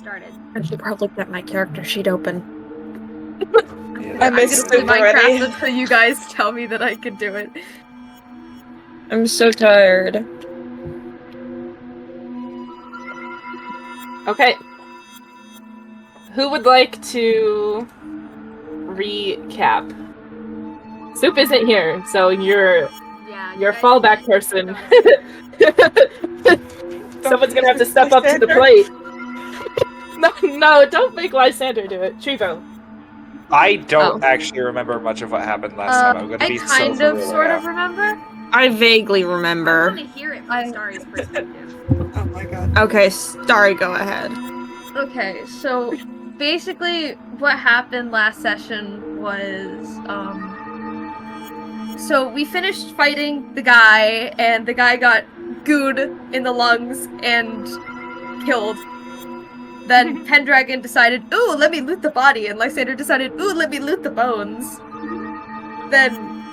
started. I should probably get my character sheet open. I missed it already. Until you guys tell me that I could do it. I'm so tired. Okay. Who would like to recap? Soup isn't here, so you're your fallback person. Someone's gonna have to step up to the plate. No, don't make Lysander do it. Trevo. I don't actually remember much of what happened last time. I'm gonna be sort of remember. I vaguely I remember. want to hear it from Starry's perspective. Oh my god. Okay, Starry, go ahead. Okay, so basically what happened last session was, so we finished fighting the guy, and the guy got gooed in the lungs and killed. Then Pendragon decided, ooh, let me loot the body, and Lysander decided, ooh, let me loot the bones. Then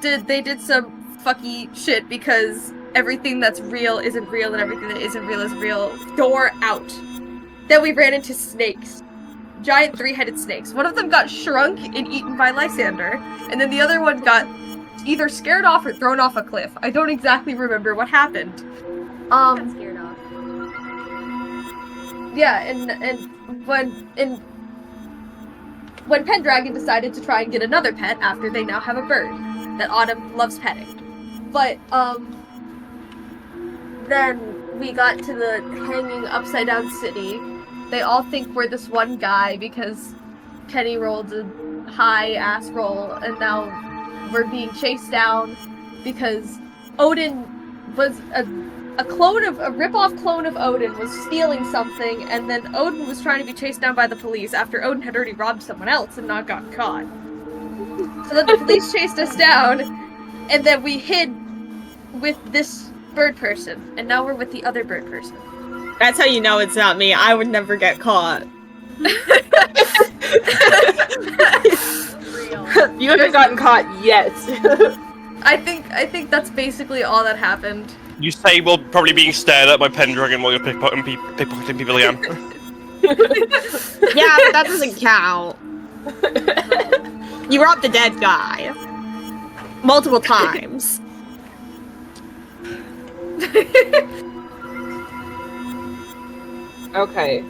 they did some fucky shit because everything that's real isn't real and everything that isn't real is real. Door out. Then we ran into snakes. Giant 3-headed snakes. One of them got shrunk and eaten by Lysander, and then the other one got either scared off or thrown off a cliff. I don't exactly remember what happened. Got scared off. Yeah, and when Pendragon decided to try and get another pet after they now have a bird that Autumn loves petting. But then we got to the hanging upside down city. They all think we're this one guy because Kenny rolled a high ass roll, and now we're being chased down because Odin was a rip-off clone of Odin was stealing something, and then Odin was trying to be chased down by the police after Odin had already robbed someone else and not gotten caught. So then the police chased us down, and then we hid with this bird person, and now we're with the other bird person. That's how you know it's not me. I would never get caught. You haven't gotten caught yet. I think that's basically all that happened. You say while probably being stared at by Pendragon while you're pickpocketing people again. Yeah, but that doesn't count. You robbed the dead guy. Multiple times. Okay.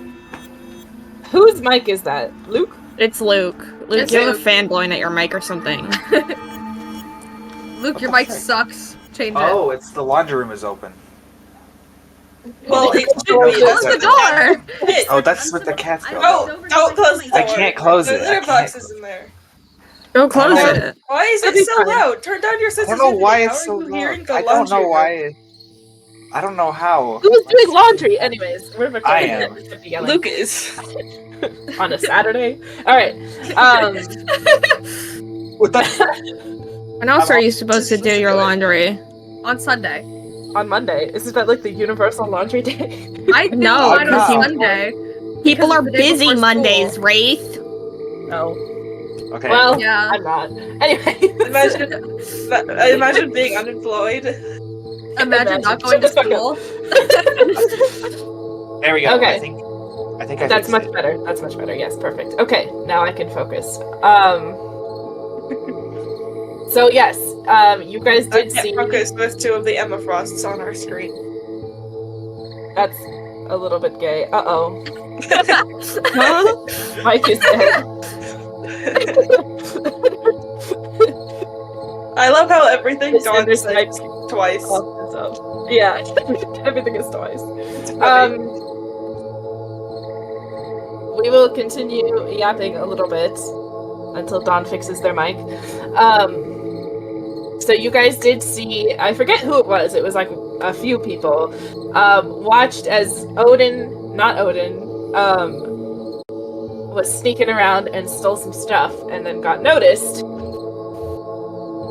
Whose mic is that? Luke? It's Luke. Luke, It's you have Luke. a fan blowing at your mic or something. Luke, your mic sucks. Change it. Oh, it's the laundry room is open. Well, it should be. Close the door! Oh, that's what the cats go. Oh, don't close the door. I can't close it. The I litter can't box is in there. Go close Oh. it. Why is it so loud? Turn down your I sensitivity. don't know why How it's are so you hearing loud. the I don't know laundry why. I don't know how. Who's doing laundry? Anyways, we're recording. I am. Yelling Luke is. on a Saturday. Alright. What the? When else are you supposed to do your laundry? On Sunday. On Monday. Isn't that like the universal laundry day? I do No, mine on because Sunday. People Because are it's the day busy before Mondays, school. Wraith. No. Okay. Well, Yeah. I'm not. Anyway. Imagine being unemployed. Imagine not going to school. There we go. Okay. I think I That's fixed much it. better. That's much better. Yes, perfect. Okay, now I can focus. So yes, you guys I did can't see. focus with two of the Emma Frosts on our screen. That's a little bit gay. Uh-oh. Huh? Mike is dead. I love how everything This Dawn Sanders says Mike twice. fucked this up. Yeah, everything is twice. funny. We will continue yapping a little bit until Dawn fixes their mic. So you guys did see, I forget who it was like a few people, watched as not Odin, was sneaking around and stole some stuff and then got noticed.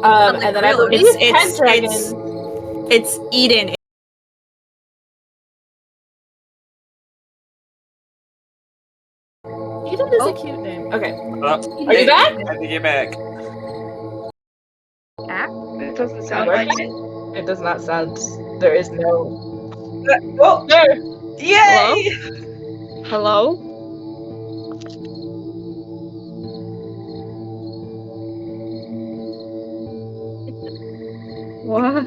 And then I Really? believe It's Pendragon... It's Eden. Eden is a cute name. Okay. Are Are you back? I think you're back. It doesn't sound like it. It does not sound... There is no... Oh, There! yay! Hello? What?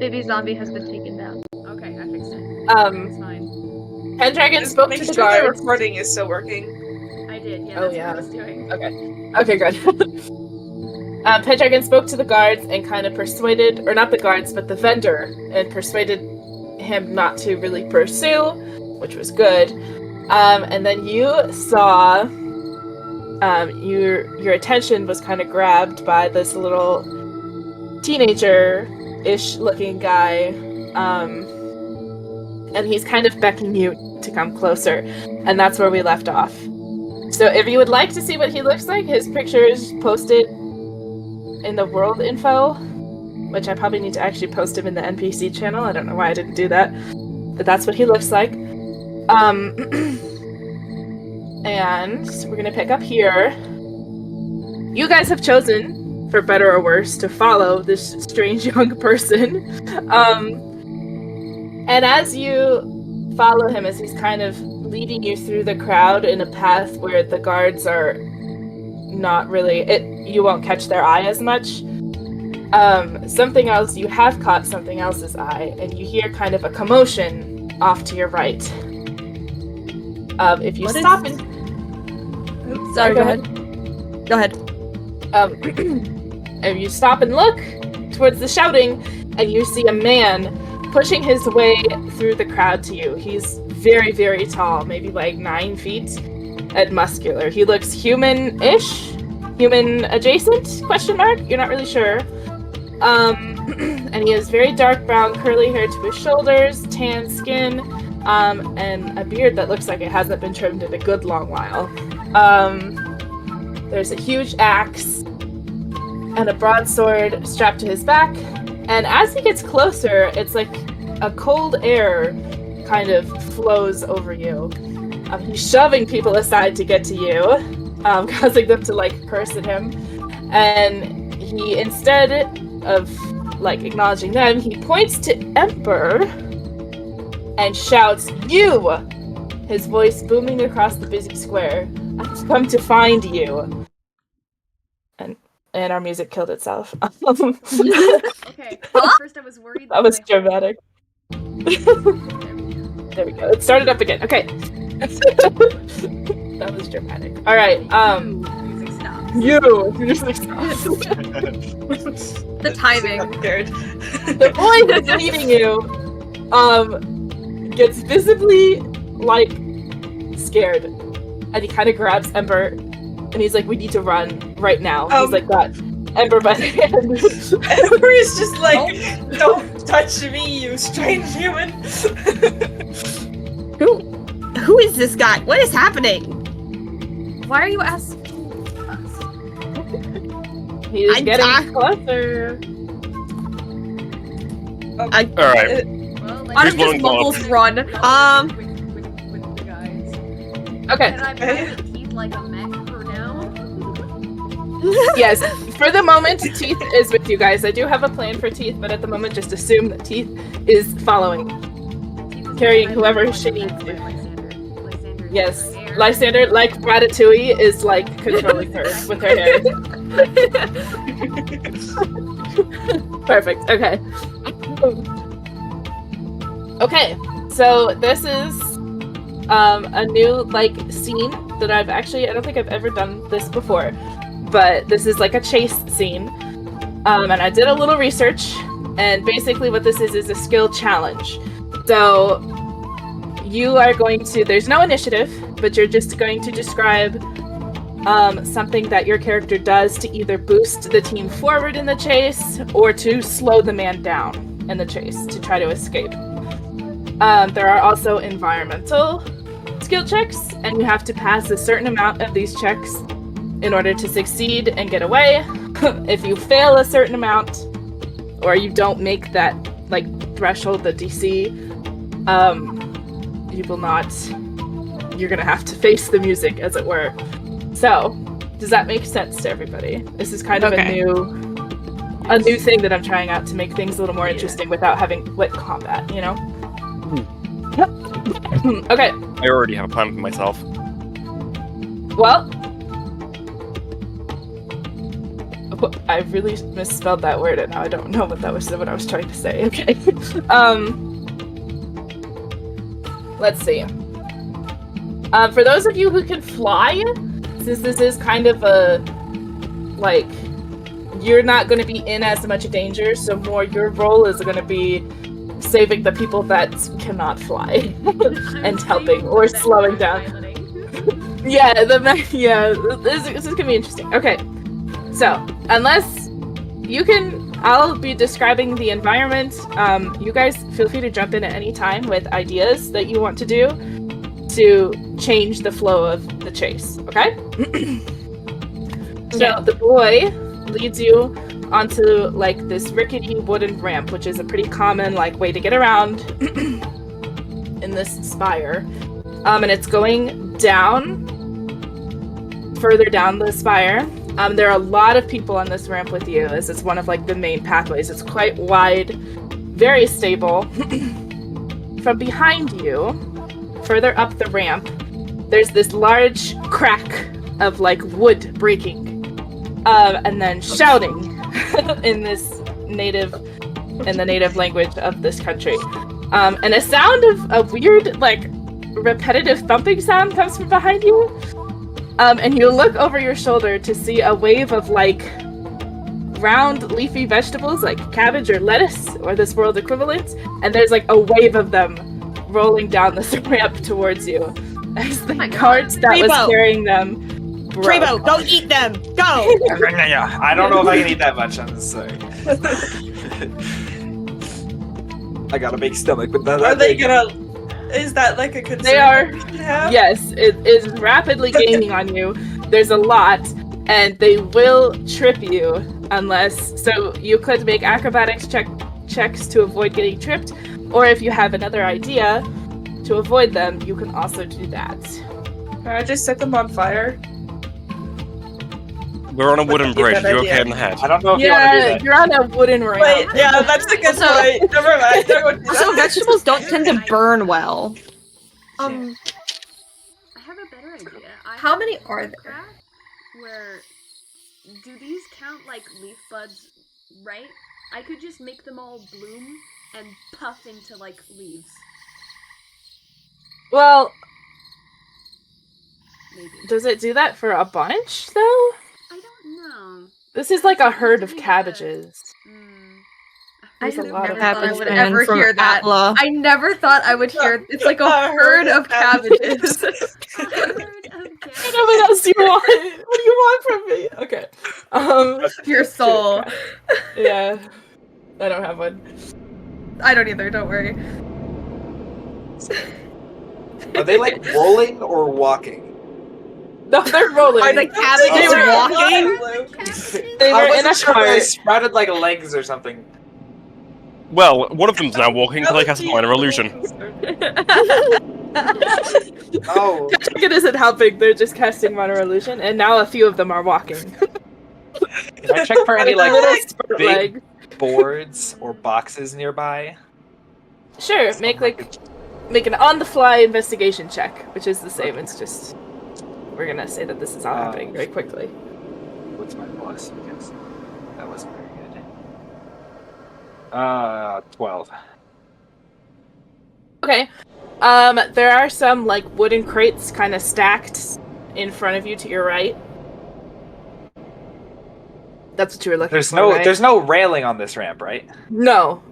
Baby zombie has been taken down. Okay, I fixed it. It's fine. Pendragon Just spoke make to the sure the guards. recording is still working. I did, yeah, Oh, that's yeah. what I was doing. Okay, good. Pendragon spoke to the guards and kind of persuaded, or not the guards, but the vendor, and persuaded him not to really pursue, which was good. And then you saw, your attention was kind of grabbed by this little teenager-ish looking guy, and he's kind of beckoning you to come closer, and that's where we left off. So if you would like to see what he looks like, his picture is posted in the world info, which I probably need to actually post him in the NPC channel. I don't know why I didn't do that, but that's what he looks like. And we're gonna pick up here. You guys have chosen, for better or worse, to follow this strange young person. And as you follow him, as he's kind of leading you through the crowd in a path where the guards are not really, you won't catch their eye as much. Something else, you have caught something else's eye, and you hear kind of a commotion off to your right. If you stop and... Oops, Sorry, go ahead. Go ahead. If you stop and look towards the shouting, and you see a man pushing his way through the crowd to you. He's very, very tall, maybe like 9 feet, and muscular. He looks human-ish? Human-adjacent? Question mark? You're not really sure. And he has very dark brown curly hair to his shoulders, tan skin, and a beard that looks like it hasn't been trimmed in a good long while. There's a huge axe and a broadsword strapped to his back, and as he gets closer, it's like a cold air kind of flows over you. He's shoving people aside to get to you, causing them to like curse at him, and he, instead of like acknowledging them, he points to Emperor and shouts, "You!" His voice booming across the busy square. "I've come to find you." And our music killed itself. Okay, at first I was worried. That was my- dramatic. There we go. It started up again. Okay. That was dramatic. All right. Music stopped. Music stops. The timing. I'm scared. The boy that's leading you, gets visibly like scared, and he kind of grabs Ember, and he's like, "We need to run right now." He's like, "Got Ember by the hand." Ember is just like, "Don't touch me, you strange human." Who is this guy? What is happening? Why are you asking? He's getting closer. All right. Well, like, Autumn Who's just blowing up? mumbles run. with the guys. Okay. Can I play Teeth like a mech for now? Yes. For the moment, Teeth is with you guys. I do have a plan for Teeth, but at the moment, just assume that Teeth is following. Teeth is Carrying like whoever one she that needs has to. Lysander. Lysander is Yes. her hair. Lysander, like Ratatouille, is like controlling her with her hair. Perfect. Okay. Okay. So this is a new like scene that I don't think I've ever done this before, but this is like a chase scene. And I did a little research, and basically what this is a skill challenge. So you are going to, there's no initiative, but you're just going to describe something that your character does to either boost the team forward in the chase or to slow the man down in the chase to try to escape. There are also environmental skill checks, and you have to pass a certain amount of these checks in order to succeed and get away. If you fail a certain amount, or you don't make that like threshold, the DC, you will not. You're gonna have to face the music, as it were. So, does that make sense to everybody? This is kind of a new thing that I'm trying out to make things a little more interesting without having lit combat, you know? Yep. Okay, I already have a plan for myself. well, I really misspelled that word, and now I don't know what I was trying to say. Okay. Let's see. For those of you who can fly, since this is kind of a like, you're not going to be in as much danger, so more your role is going to be saving the people that cannot fly and helping or slowing down. Yeah, this is gonna be interesting. Okay, so unless you can, I'll be describing the environment. You guys feel free to jump in at any time with ideas that you want to do to change the flow of the chase. Okay. So the boy leads you onto like this rickety wooden ramp, which is a pretty common like way to get around in this spire. And it's going down, further down the spire. There are a lot of people on this ramp with you, as it's one of like the main pathways. It's quite wide, very stable. From behind you, further up the ramp, there's this large crack of like wood breaking, and then shouting in the native language of this country. And a sound of a weird, like, repetitive thumping sound comes from behind you. And you look over your shoulder to see a wave of, like, round leafy vegetables, like cabbage or lettuce, or this world equivalent. And there's, like, a wave of them rolling down this ramp towards you. As the carts that was carrying them broke. Treebo, go eat them! Go! I don't know if I can eat that much. I'm sorry. I got a big stomach, but that. Are they gonna? Is that like a concern? They are. Yeah. Yes, it is rapidly gaining on you. There's a lot, and they will trip you unless. So you could make acrobatics checks to avoid getting tripped, or if you have another idea to avoid them, you can also do that. Can I just set them on fire? We're on a wooden That's a bridge. good You idea. okay in the head? I don't know if you want to do Yeah, that. you're on a wooden ramp. Wait, yeah, that's a good point. Never mind. I wouldn't do Also, that. vegetables don't tend to burn well. I have a better idea. How many are there? Crack where do these count like leaf buds, right? I could just make them all bloom and puff into like leaves. Well, Maybe. does it do that for a bunch though? I don't know. This is like a herd of cabbages. I There's a have lot never of thought I Cabbage would man ever from hear that. Atla. I never thought I would hear. It's like a herd of cabbages. A herd of I know what else you want. What do you want from me? Okay. Your soul. Yeah. I don't have one. I don't either. Don't worry. Are they like rolling or walking? No, they're rolling. Are the cabbages They were walking? They I were in a wasn't sure if they cart. sprouted like legs or something. Well, one of them's now walking until I cast a minor illusion. Oh, It isn't helping. They're just casting minor illusion, and now a few of them are walking. can I check for any With little like spurt big legs. boards or boxes nearby? Sure, make an on-the-fly investigation check, which is the same. It's just we're gonna say that this is all happening very quickly. What's my plus? Because that wasn't very good. 12. Okay. There are some like wooden crates kind of stacked in front of you to your right. That's what you were looking There's for, no, right? there's no railing on this ramp, right? No.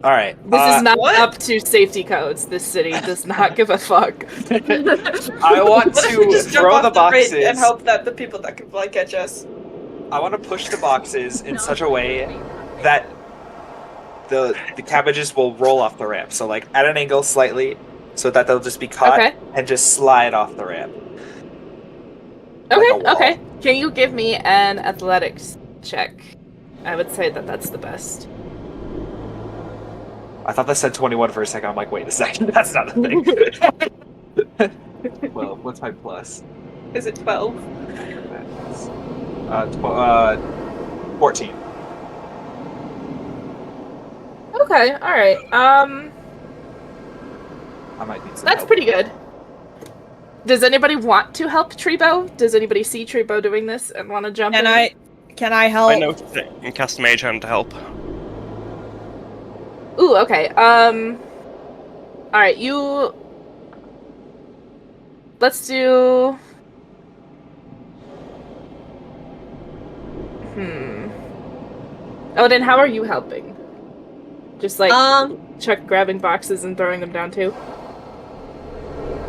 All right. This is not what? up to safety codes. This city does not give a fuck. I want What if we to just jump throw off the crate boxes. and hope that the people that can fly catch us? I want to push the boxes in such a way that the cabbages will roll off the ramp. So like at an angle slightly, so that they'll just be caught Okay. and just slide off the ramp. Like a Okay, wall. okay. Can you give me an athletics check? I would say that that's the best. I thought that said 21 for a second. I'm like, wait a second, that's not a thing. Well, what's my plus? Is it 12? 14. Okay, alright. I might need some That's help. pretty good. Does anybody want to help Treebo? Does anybody see Treebo doing this and want to jump in? Can I help? I noticed it and cast Mage Hand to help. Ooh, okay. Alright, you... Let's do... Odin, how are you helping? Just like Chuck grabbing boxes and throwing them down too?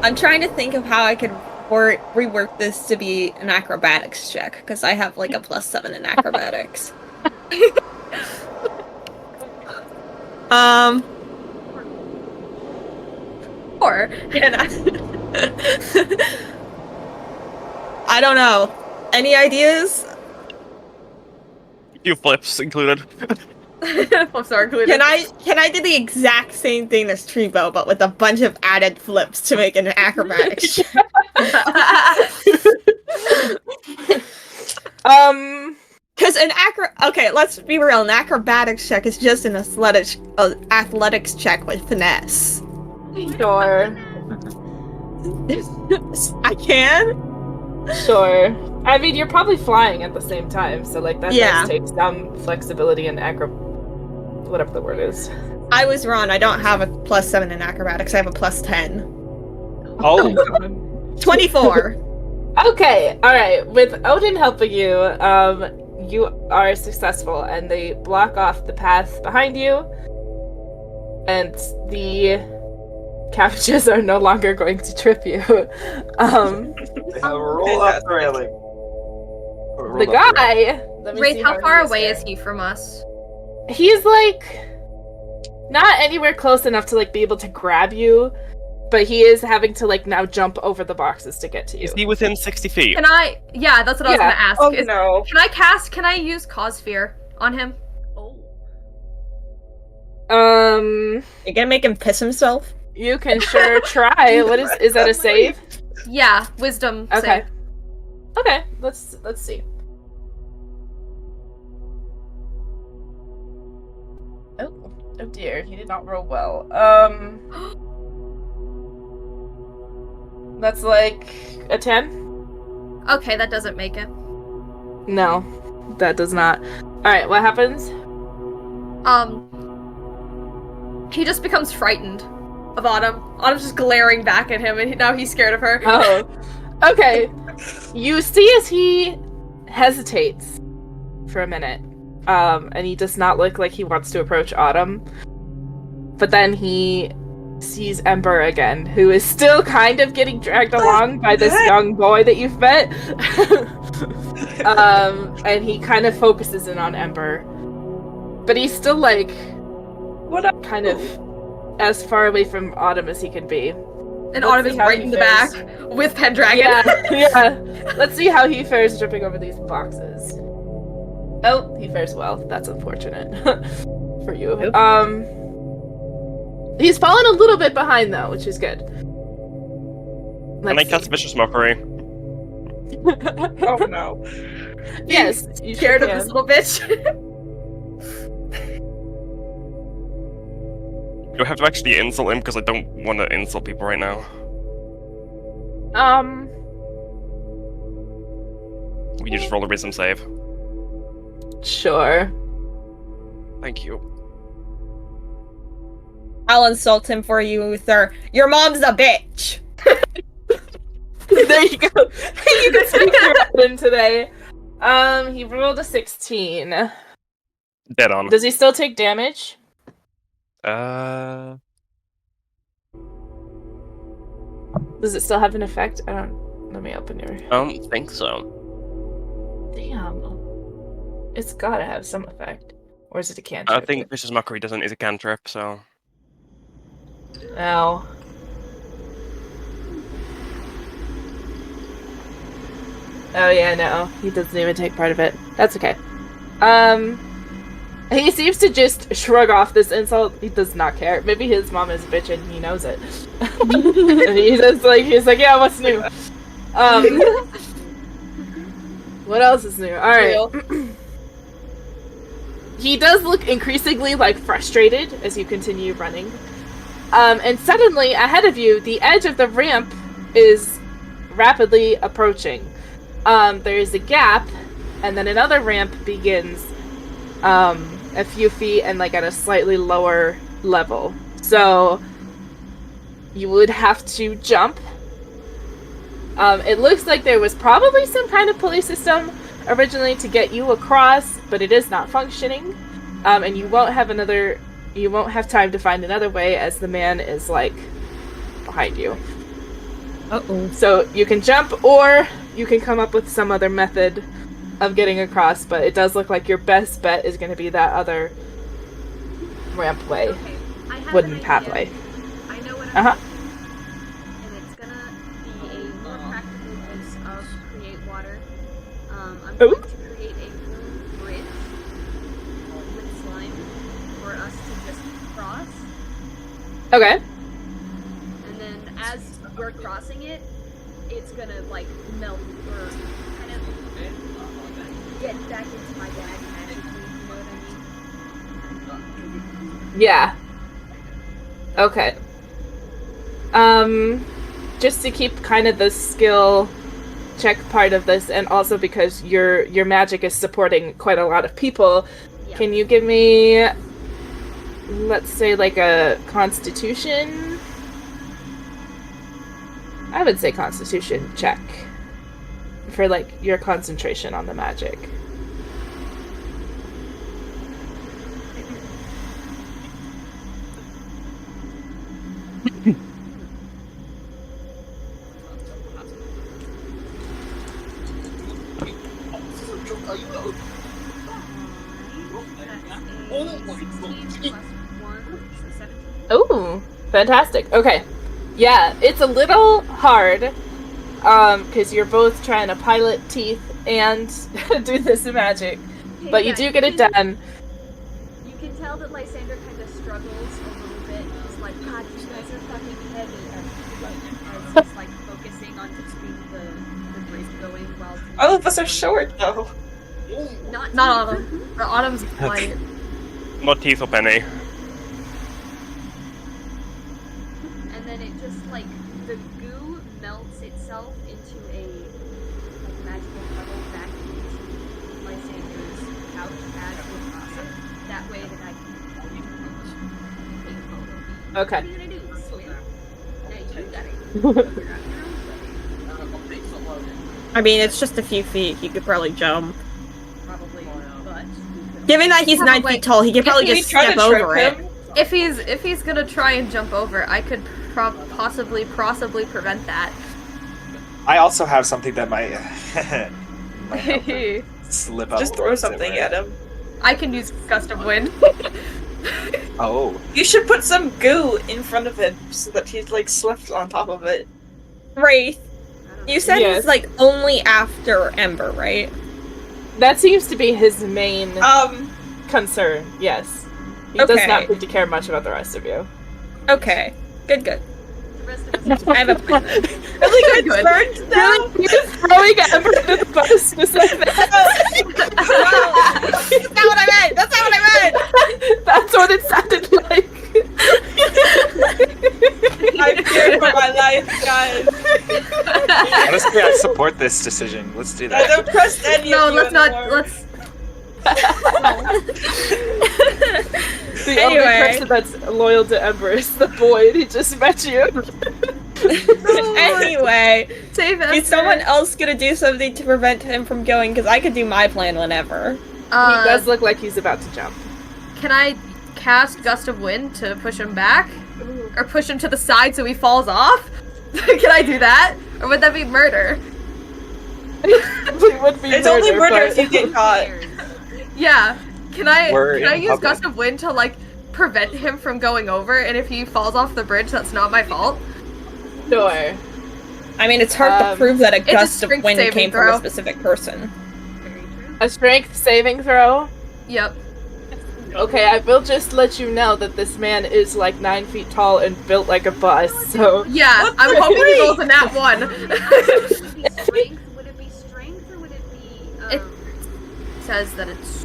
I'm trying to think of how I could rework this to be an acrobatics check, because I have like a +7 in acrobatics. Or Can I? I don't know. Any ideas? Few flips included. flips are included. Can I do the exact same thing as Treebo, but with a bunch of added flips to make an acrobatics check? Because okay, let's be real. An acrobatics check is just an athletics check with finesse. Sure. I can. Sure. I mean, you're probably flying at the same time, so like that Yeah. does take some flexibility and whatever the word is. I was wrong. I don't have a +7 in acrobatics. I have a +10. Oh, 24. Okay, alright. With Odin helping you, you are successful, and they block off the path behind you, and the cabbages are no longer going to trip you. roll up the railing. The guy... let me Wraith, see how far he is away there. is he from us? He's like not anywhere close enough to like be able to grab you, but he is having to like now jump over the boxes to get to you. Is he within 60 feet? Can I? Yeah, that's what I was Yeah. gonna ask. Oh Is- no. Can I use Cause Fear on him? Oh. You're gonna make him piss himself? You can sure try. What is that a save? Yeah, Wisdom. Okay. Save. Okay, let's see. Oh dear, he did not roll well. That's like a 10? Okay, that doesn't make it. No, that does not. Alright, what happens? He just becomes frightened of Autumn. Autumn's just glaring back at him, and now he's scared of her. Oh. Okay. You see as he hesitates for a minute. And he does not look like he wants to approach Autumn. But then he sees Ember again, who is still kind of getting dragged along by this young boy that you've met. And he kind of focuses in on Ember. But he's still like kind of as far away from Autumn as he can be. And Let's Autumn see is how right he in the fares. back with Pendragon. Yeah. Let's see how he fares jumping over these boxes. Oh, he fares well. That's unfortunate for you. He's fallen a little bit behind though, which is good. Can I cast Vicious Mockery? Oh no. Yes, you Scared sure of this can. little bitch. Do I have to actually insult him? Because I don't want to insult people right now. Will you just roll a wisdom save? Sure. Thank you. I'll insult him for you, Uther. Your mom's a bitch! There you go. You can speak your him today. He rolled a 16. Dead on. Does he still take damage? Uh, Does it still have an effect? I don't. Let me open your. I don't think so. Damn. It's gotta have some effect. Or is it a cantrip? I think Vicious Mockery doesn't is a cantrip, so. No. Oh yeah, no. He doesn't even take part of it. That's okay. He seems to just shrug off this insult. He does not care. Maybe his mom is a bitch and he knows it. And he's like, yeah, what's new? What else is new? Alright. He does look increasingly like frustrated as you continue running. And suddenly, ahead of you, the edge of the ramp is rapidly approaching. There's a gap, and then another ramp begins a few feet and like at a slightly lower level. So you would have to jump. It looks like there was probably some kind of pulley system originally to get you across, but it is not functioning. And you won't have time to find another way as the man is like behind you. Uh-oh. So you can jump, or you can come up with some other method of getting across, but it does look like your best bet is going to be that other ramp way, Okay, I have wooden an idea. pathway. I know what Uh-huh. I'm doing, and it's gonna be a more practical use of create water. I'm going to create a blue bridge with slime for us to just cross, Okay. and then as we're crossing it, it's gonna like melt or kind of get back into my bag magically. You know what I mean? Yeah. Okay. Just to keep kind of the skill check part of this, and also because your magic is supporting quite a lot of people, Yeah. can you give me, let's say, like a Constitution? I would say Constitution check for like your concentration on the magic. Oh, fantastic. Okay. Yeah, it's a little hard, because you're both trying to pilot teeth and do this magic, but you do get it done. You can tell that Lysander kind of struggles a little bit. He's like, God, you guys are fucking heavy. As he's like focusing on keeping the bridge going while All of us are short, though. not Not Autumn. Or Autumn's light. Not teeth or penny. And then it just like the goo melts itself into a like magical puddle back into Lysander's couch as we're crossing. That way the guy can take a photo. Okay. What are you gonna do? Swim? No, you got it. Figure out your own way. I mean, it's just a few feet. He could probably jump. Probably, but Given that he's 9 feet tall, he could probably Can we just try step to trip over it. him? If he's gonna try and jump over, I could possibly prevent that. I also have something that might, might help him slip up. Just throw something at him. I can use gust of wind. Oh, You should put some goo in front of him so that he's like slipped on top of it. Wraith, I don't you know. said Yes. it's like only after Ember, right? That seems to be his main concern, yes. He does Okay. not seem to care much about the rest of you. Okay. Good. The rest of us I have a plan. Really Good. concerned now? You're just throwing Ember under the bus just like that. That's not what I meant! That's not what I meant! That's what it sounded like. I'm feared for my life, guys. honestly, I support this decision. Let's do I that. don't trust any No, of you let's not. anymore. Let's. The Anyway. only person that's loyal to Ember is the boy, and he just met you. Anyway, Save is Esther. someone else gonna do something to prevent him from going? Because I could do my plan whenever. He does look like he's about to jump. Can I cast gust of wind to push him back, or push him to the side so he falls off? Can I do that, or would that be murder? It would be It's only murder but- if you get caught. Yeah. Can I We're can I in use public. gust of wind to like prevent him from going over? And if he falls off the bridge, that's not my fault. Sure. I mean, it's hard to Um, prove that a it's a gust of strength wind saving came from throw. a specific person. Very true. A strength saving throw? Yep. Okay, I will just let you know that this man is like 9 feet tall and built like a bus, so... Yeah. What I'm the hoping he freak? rolls a nat one. Would it be strength? Would it be strength or would it be? It- Says that it's.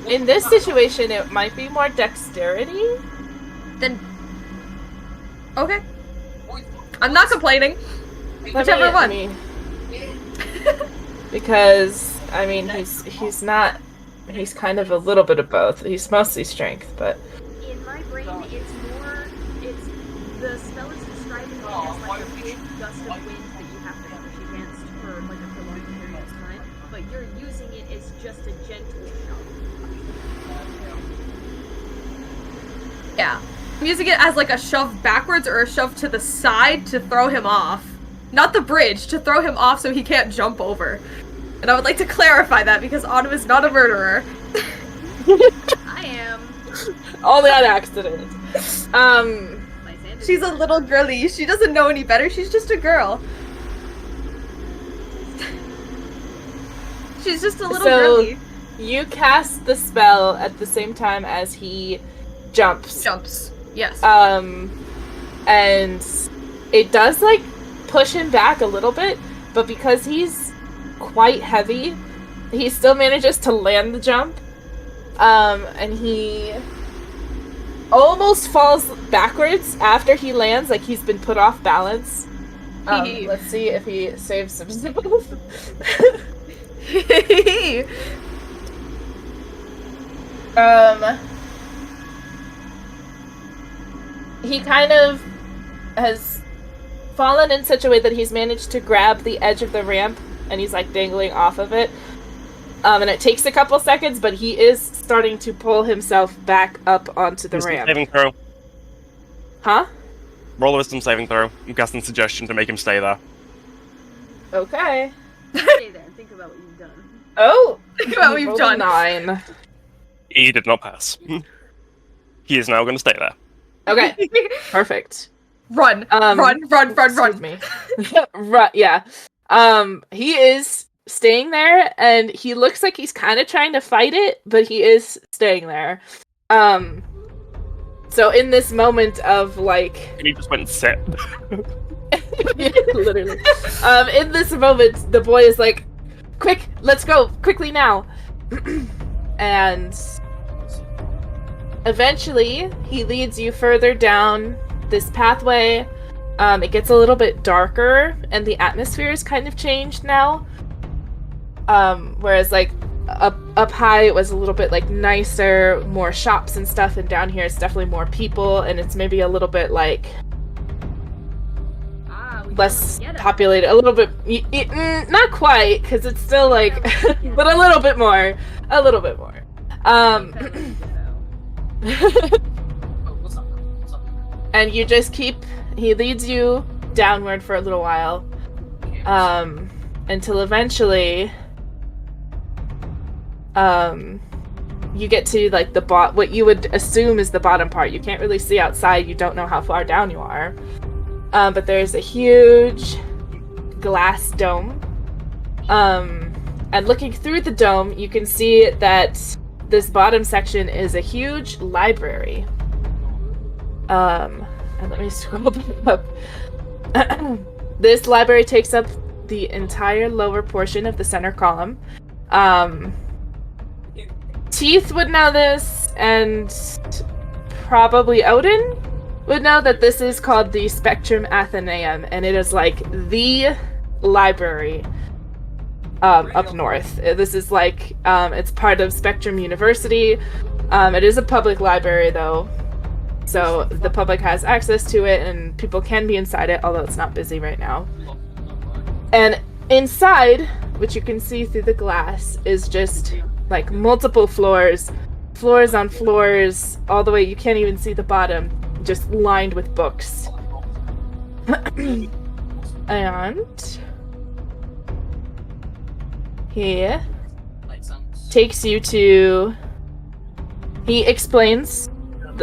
In this situation, it might be more dexterity. Then... Okay. I'm not complaining. I Whichever one. mean, because I mean, he's not. He's kind of a little bit of both. He's mostly strength, but In my brain, it's the spell is describing it as like a big gust of wind that you have to push against for like a prolonged period of time, but you're using it as just a gentle shove. Yeah. I'm using it as like a shove backwards or a shove to the side to throw him off. Not the bridge, to throw him off so he can't jump over. And I would like to clarify that because Autumn is not a murderer. I am. only on accident. She's a little girly. She doesn't know any better. She's just a girl. She's just a little girly. You cast the spell at the same time as he jumps. Yes. And it does like push him back a little bit, but because he's quite heavy, he still manages to land the jump. And he almost falls backwards after he lands, like he's been put off balance. Let's see if he saves himself. He kind of has fallen in such a way that he's managed to grab the edge of the ramp and he's like dangling off of it. And it takes a couple seconds, but he is starting to pull himself back up onto the Wisdom ramp. saving throw. Huh? Roll a wisdom saving throw. I'm casting suggestion to make him stay there. Okay. Stay there and think about what you've done. Oh! Think about what you've Rolled a done. 9. He did not pass. He is now going to stay there. Okay. Perfect. Run. Run. Excuse me. Right, yeah. He is staying there, and he looks like he's kind of trying to fight it, but he is staying there. So in this moment of like, And he just went and sit. literally, in this moment, the boy is like, "Quick, let's go quickly now," and eventually he leads you further down this pathway. It gets a little bit darker, and the atmosphere is kind of changed now. Whereas like up high it was a little bit like nicer, more shops and stuff, and down here it's definitely more people, and it's maybe a little bit like less populated, a little bit not quite, because it's still like but a little bit more. And you just he leads you downward for a little while, until eventually you get to like what you would assume is the bottom part. You can't really see outside, you don't know how far down you are, but there's a huge glass dome, and looking through the dome you can see that this bottom section is a huge library. And let me scroll back up. This library takes up the entire lower portion of the center column. Teeth would know this, and probably Odin would know that this is called the Spectrum Athenaeum, and it is like the library up north. This is like, it's part of Spectrum University. It is a public library though, so the public has access to it and people can be inside it, although it's not busy right now. And inside, which you can see through the glass, is just like multiple floors on floors, all the way, you can't even see the bottom, just lined with books. And he takes you to, he explains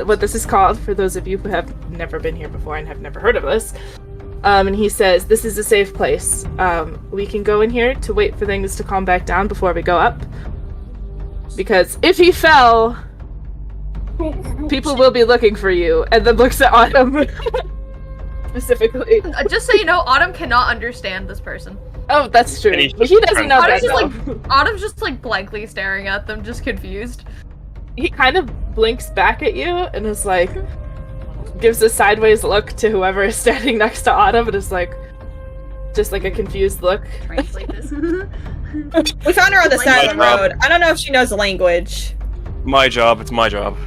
what this is called for those of you who have never been here before and have never heard of this. And he says, this is a safe place. We can go in here to wait for things to calm back down before we go up. Because if he fell, people will be looking for you. And then looks at Autumn specifically. Just so you know, Autumn cannot understand this person. Oh, that's true. And he's But he doesn't know that Autumn's just like blankly staring at them, just confused. He kind of blinks back at you and is like, gives a sideways look to whoever is standing next to Autumn and is like, just like a confused look. Translate this. We found her on the side of the Lysander. road. I don't know if she knows the language. My job. It's my job.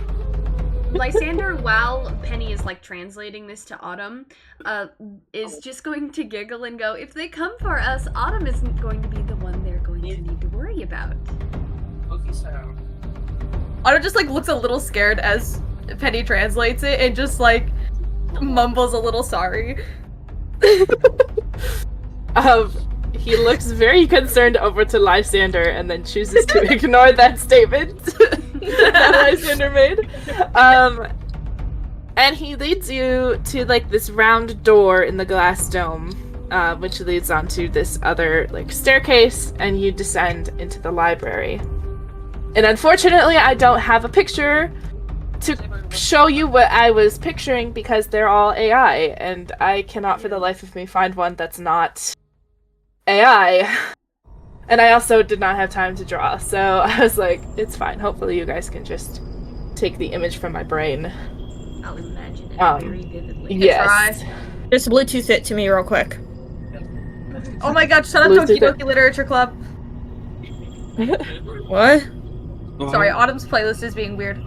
Lysander, while Penny is like translating this to Autumn, is just going to giggle and go, if they come for us, Autumn isn't going to be the one they're going to need to worry about. Otto just like looks a little scared as Penny translates it and just like mumbles a little sorry. He looks very concerned over to Lysander and then chooses to ignore that statement that Lysander made. And he leads you to like this round door in the glass dome, which leads onto this other like staircase, and you descend into the library. And unfortunately, I don't have a picture to show you what I was picturing because they're all AI, and I cannot for the life of me find one that's not AI. And I also did not have time to draw, so I was like, it's fine. Hopefully you guys can just take the image from my brain. I'll imagine it very vividly. Yes. Just Bluetooth it to me real quick. Oh my god, shut up, Bluetooth Toki Doki Literature Club. What? Sorry, Autumn's playlist is being weird.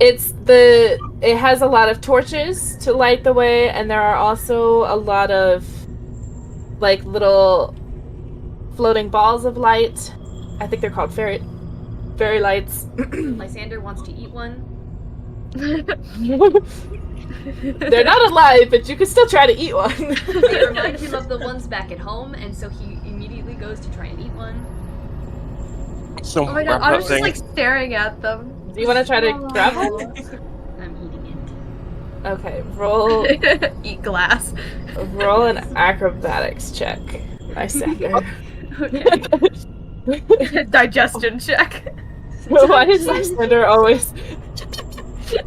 It has a lot of torches to light the way, and there are also a lot of like little floating balls of light. I think they're called fairy lights. Lysander wants to eat one. They're not alive, but you can still try to eat one. They remind him of the ones back at home, and so he immediately goes to try and eat one. So Oh my god, grab Autumn's that just thing. like staring at them. Do you want to try to grab one? I'm eating Okay, roll Eat glass. an acrobatics check. Lysander. it. Okay. Digestion check. Why is Lysander always?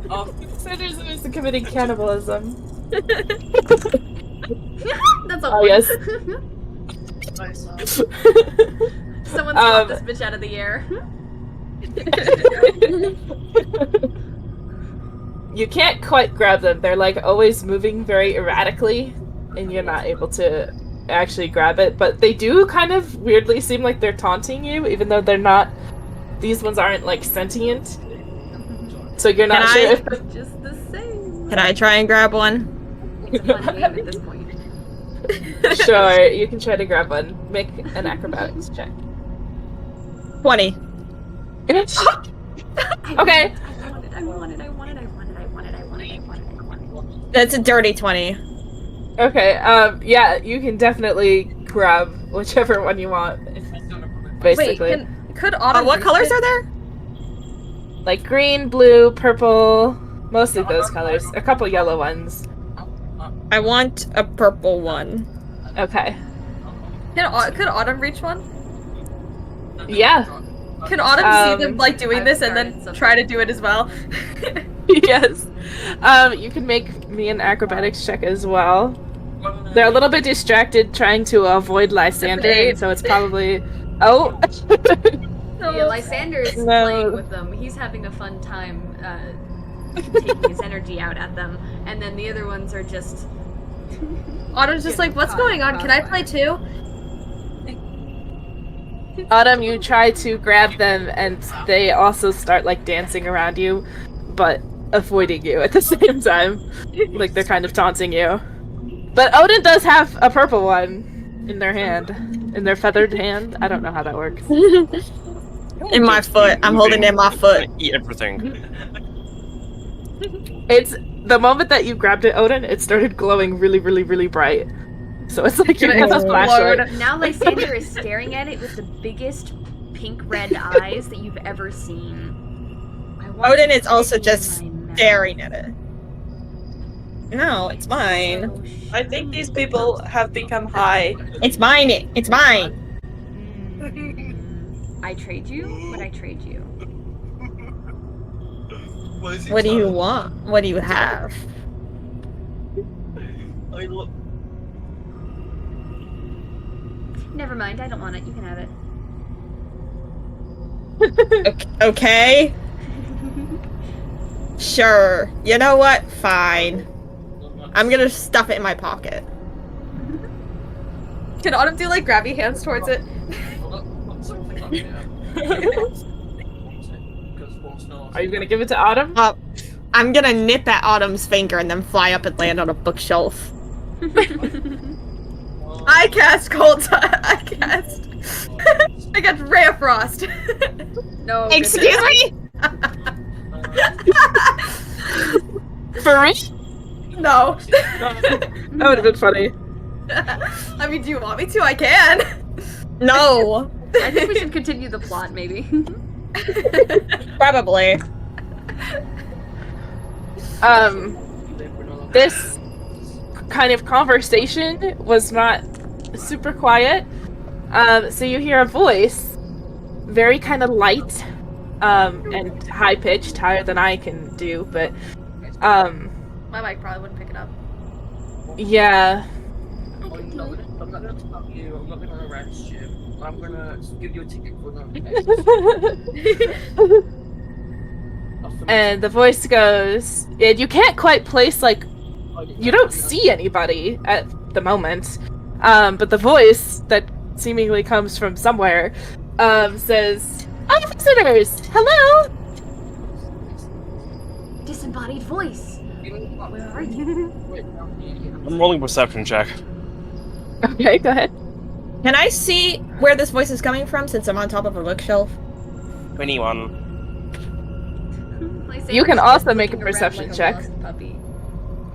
Lysander's always committing cannibalism. That's a Oh, one. yes. Someone swat this bitch out of the air. You can't quite grab them. They're like always moving very erratically, and you're not able to actually grab it. But they do kind of weirdly seem like they're taunting you, even though they're not. These ones aren't like sentient, so you're not sure. If Just the same. Can I try and grab one? It's a fun game at this point. Sure, you can try to grab one. Make an acrobatics check. 20. Okay. I want it. That's a dirty 20. Okay. Yeah, you can definitely grab whichever one you want. Basically. Wait, could Autumn What reach colors it? are there? Like green, blue, purple, mostly those colors. A couple yellow ones. I want a purple one. Okay. Could Autumn reach one? Yeah. Can Autumn see them like doing I've this and started then something. try to do it as well? Yes. You can make me an acrobatics check as well. They're a little bit distracted trying to avoid Lysander, Eight. and so it's probably... Oh! Yeah, Lysander is No. playing with them. He's having a fun time taking his energy out at them. And then the other ones are just... Autumn's just like, what's going on? Can I play too? Autumn, you try to grab them, and they also start, like, dancing around you, but avoiding you at the same time. Like, they're kind of taunting you. But Odin does have a purple one in their hand. In their feathered hand. I don't know how that works. In my foot. I'm holding it in my foot. Eat everything. It's the moment that you grabbed it, Odin, it started glowing really, really, really bright. So it's like you Gonna have a explode. flashlight. Now Lysander is staring at it with the biggest pink-red eyes that you've ever seen. I want Odin to is also put it in just my mouth. staring at it. No, it's mine. Oh, I think these people have become high. It's mine. It's mine. I trade you? Would I trade you? What do you want? What do you have? Never mind, I don't want it. You can have it. Okay. Sure. You know what? Fine. I'm gonna stuff it in my pocket. Can Autumn do like grabby hands towards it? Are you gonna give it to Autumn? I'm gonna nip at Autumn's finger and then fly up and land on a bookshelf. I cast Cold I cast. I got Ray of Frost. No. Excuse me? For real? No. That would have been funny. I mean, do you want me to? I can. No. I think we should continue the plot, maybe. Probably. This kind of conversation was not super quiet. So you hear a voice, very kind of light, and high pitched, higher than I can do, but My mic probably wouldn't pick it up. yeah. I'm not gonna stop you. I'm not gonna arrest you. I'm gonna give you a ticket for that. And the voice goes, and you can't quite place, like, you don't see anybody at the moment, but the voice that seemingly comes from somewhere says, "Oh, visitors! Hello!" Disembodied voice. Where are you? I'm rolling perception check. Okay, go ahead. Can I see where this voice is coming from since I'm on top of a bookshelf? 21. You can also make a perception check.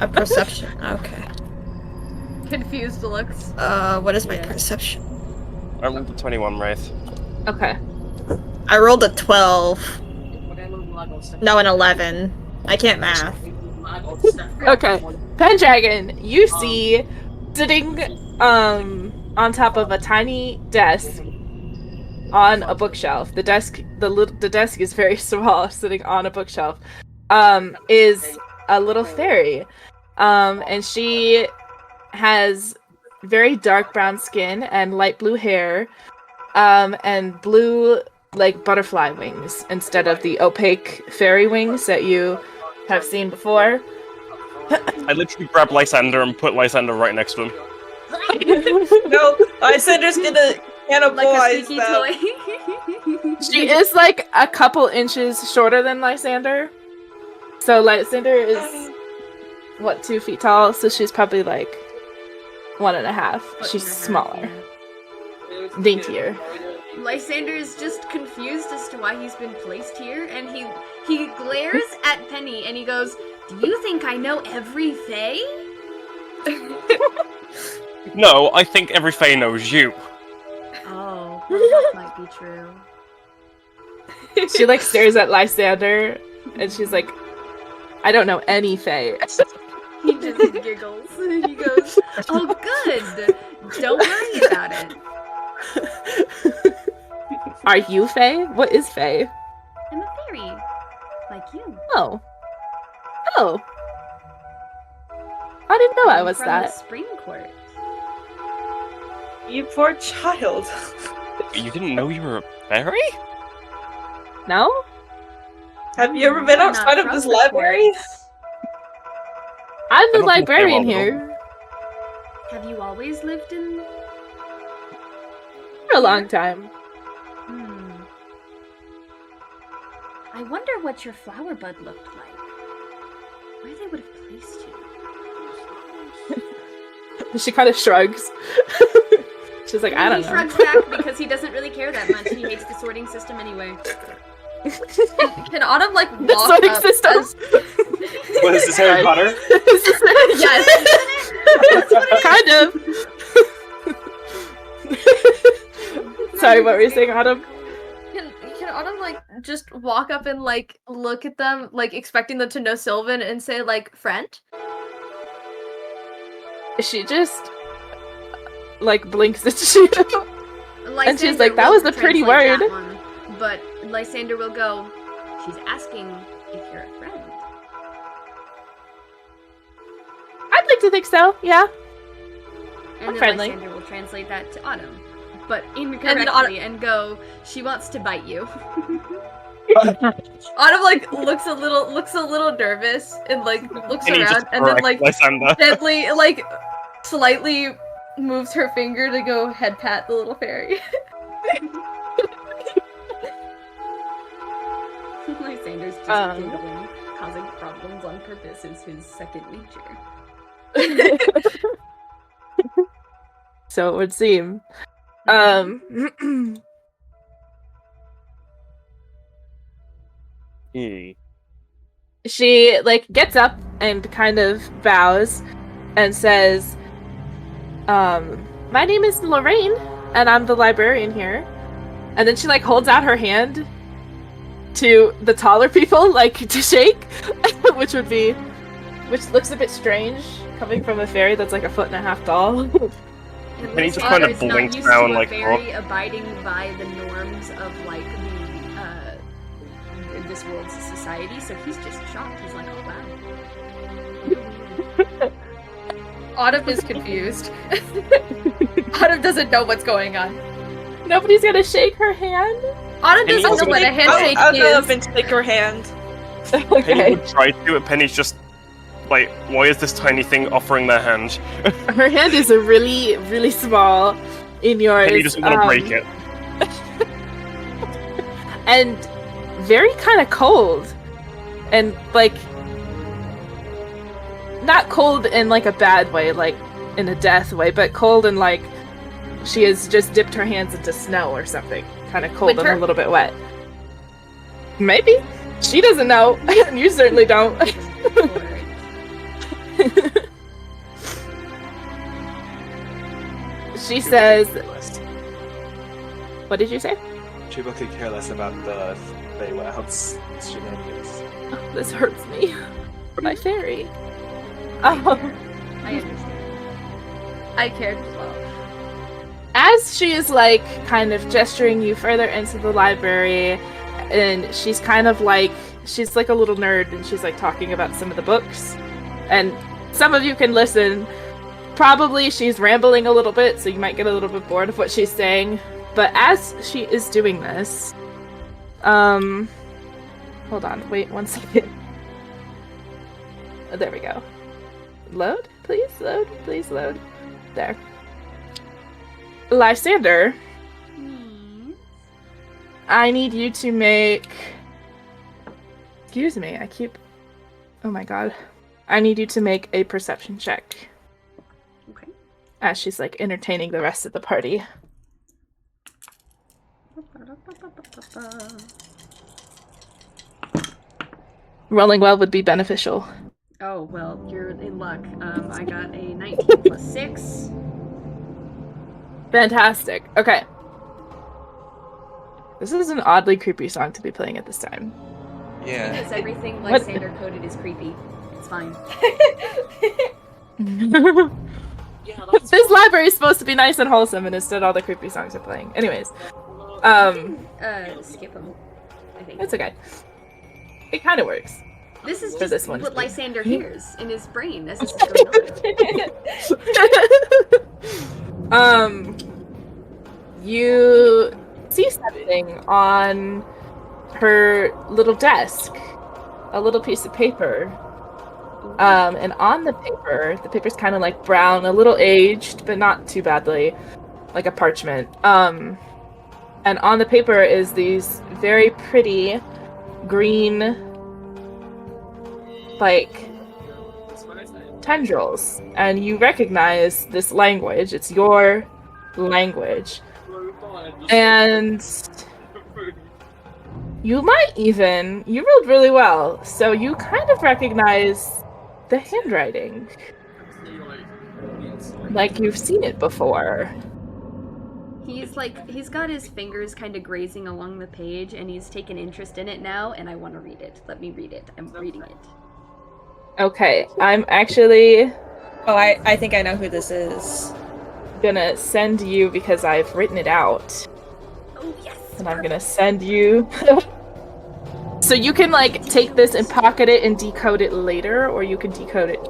A perception. Okay. Confused looks. What is my perception? I rolled a 21, Wraith. Okay. I rolled a 12. No, an 11. I can't math. Okay. Pendragon, you see sitting on top of a tiny desk on a bookshelf. The desk is very small, sitting on a bookshelf. Is a little fairy. And she has very dark brown skin and light blue hair. And blue like butterfly wings instead of the opaque fairy wings that you have seen before. I literally grab Lysander and put Lysander right next to him. No, Lysander's gonna cannibalize Like a them. squeaky toy. She is like a couple inches shorter than Lysander. So Lysander is, 2 feet tall? So she's probably like 1.5. She's smaller. Daintier. Lysander is just confused as to why he's been placed here, and he glares at Penny and he goes, "Do you think I know every Fae?" No, I think every Fae knows you. Oh, well, that might be true. She like stares at Lysander and she's like, I don't know any Fae. He just giggles. He goes, "Oh, good. Don't worry about it. Are you Fae? What is Fae? I'm a fairy, like you." Oh. Oh. I didn't know I was From that. the Spring Court. You poor child. You didn't know you were a fairy? No? Have you ever been I'm outside not of this from the library? court. I'm the don't think they librarian will, here Have you always lived in? for a long time. I wonder what your flower bud looked like. Where they would have placed you. She kind of shrugs. She's like, I don't He know. shrugs back because he doesn't really care that much. He hates the sorting system anyway. Can Autumn like walk The sorting up system. as- What is this, Harry Potter? Yes. Kind of. Sorry, what were you saying, Autumn? Can Autumn like just walk up and like look at them, like expecting them to know Sylvan and say like friend? She just like blinks at you. And she's like, that will was a pretty translate word. that one, but Lysander will go, "She's asking if you're a friend." I'd like to think so, yeah. And I'm then friendly. Lysander will translate that to Autumn. but incorrectly, and go, she wants to bite you. Autumn like looks a little nervous and like looks And you around just and then correct like Lysander. gently like slightly moves her finger to go head pat the little fairy. Lysander's just giggling. Causing problems on purpose is his second nature. So it would seem. She like gets up and kind of bows and says, my name is Lorraine and I'm the librarian here. And then she like holds out her hand to the taller people, like to shake, which looks a bit strange coming from a fairy that's like 1.5 feet tall. And he just kind of blinks down like, very abiding by the norms of like this world's society, so he's just shocked. He's like, oh wow. Autumn is confused. Autumn doesn't know what's going on. Nobody's gonna shake her hand? Autumn doesn't know what a handshake I'll go up is. and shake her hand. Penny Okay. would try to, and Penny's just like, why is this tiny thing offering their hand? Her hand is a really, really small in yours. Penny doesn't want to break it. And very kind of cold. And like not cold in like a bad way, like in a death way, but cold in like she has just dipped her hands into snow or something. Kind of cold Winter? and a little bit wet. Maybe. She doesn't know. You certainly don't. She says, what did you say? Chiba could care less about the Feywild's shenanigans. Oh, this hurts me. My fairy. I understand. I cared as well. As she is like kind of gesturing you further into the library, and she's kind of like, she's like a little nerd and she's like talking about some of the books, and some of you can listen. Probably she's rambling a little bit, so you might get a little bit bored of what she's saying. But as she is doing this, hold on, wait 1 second. Oh, there we go. Load, please, load, please, load. There. Lysander, I need you to make... Excuse me, oh my god. I need you to make a perception check. Okay. As she's like entertaining the rest of the party. Rolling well would be beneficial. Oh, well, you're in luck. I got a 19 plus 6. Fantastic. Okay. This is an oddly creepy song to be playing at this time. Yeah. Because everything What? Lysander coded is creepy. It's fine. Yeah, that's This library is supposed to be nice and wholesome, and instead all the creepy songs are playing. Anyways, Skip them. I think. it's okay. It kind of works. This is For just this one. what Lysander hears in his brain as this is going on. You see something on her little desk, a little piece of paper. And on the paper's kind of like brown, a little aged, but not too badly, like a parchment. And on the paper is these very pretty green, like, tendrils. And you recognize this language. It's your language. And you rolled really well, so you kind of recognize the handwriting. Like you've seen it before. He's got his fingers kind of grazing along the page, and he's taken interest in it now, and I want to read it. Let me read it. I'm reading it. Okay, I'm actually Oh, I think I know who this is. gonna send you, because I've written it out, Oh, yes! and I'm gonna send you. So you can like take this and pocket it and decode it later, or you can decode it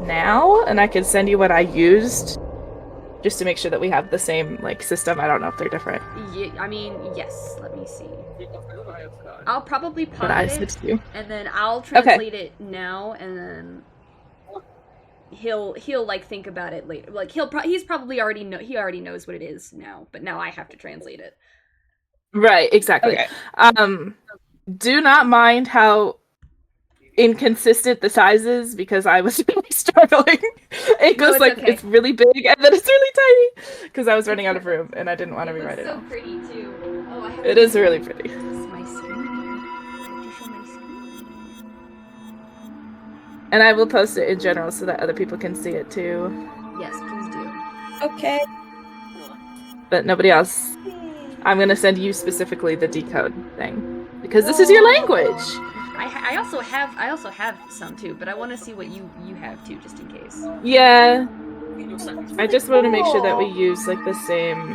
now, and I can send you what I used just to make sure that we have the same like system. I don't know if they're different. I mean, yes. Let me see. I'll probably But I pause it, switched you. and then I'll translate it now, and then he'll like think about it later. Like he's probably already knows what it is now, but now I have to translate it. Right, exactly. Okay. Do not mind how inconsistent the size is, because I was really struggling. It goes it's like okay. it's really big and then it's really tiny because I was running out of room and I didn't want to rewrite it. So pretty too. Oh, I have It is really pretty. This is my screen. I have to show my screen. And I will post it in general so that other people can see it too. Yes, please do. Okay. But nobody else. I'm gonna send you specifically the decode thing because this is your language. I also have some too, but I want to see what you have too, just in case. Yeah. I just want to make sure that we use like the same.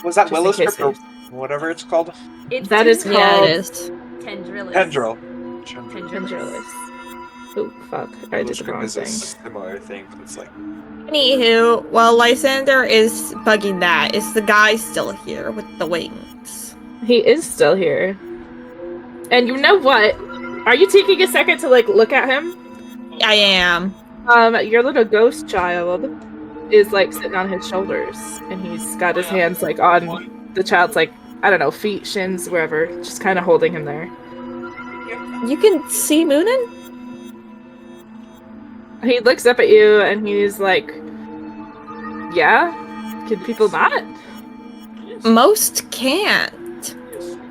Was that Just in Willow case Script or there's- whatever it's called? It's That is Tendrilis. called- Yeah, it is. Tendrilis. Tendril. Tendrilis. Oh fuck! I did the wrong Is a thing. similar thing, but it's like Anywho, while Lysander is bugging that, is the guy still here with the wings? He is still here. And you know what? Are you taking a second to like look at him? I am. Your little ghost child is like sitting on his shoulders, and he's got his hands like on the child's like, I don't know, feet, shins, wherever, just kind of holding him there. You can see Moonin? He looks up at you and he's like, yeah? Can people not? Most can't.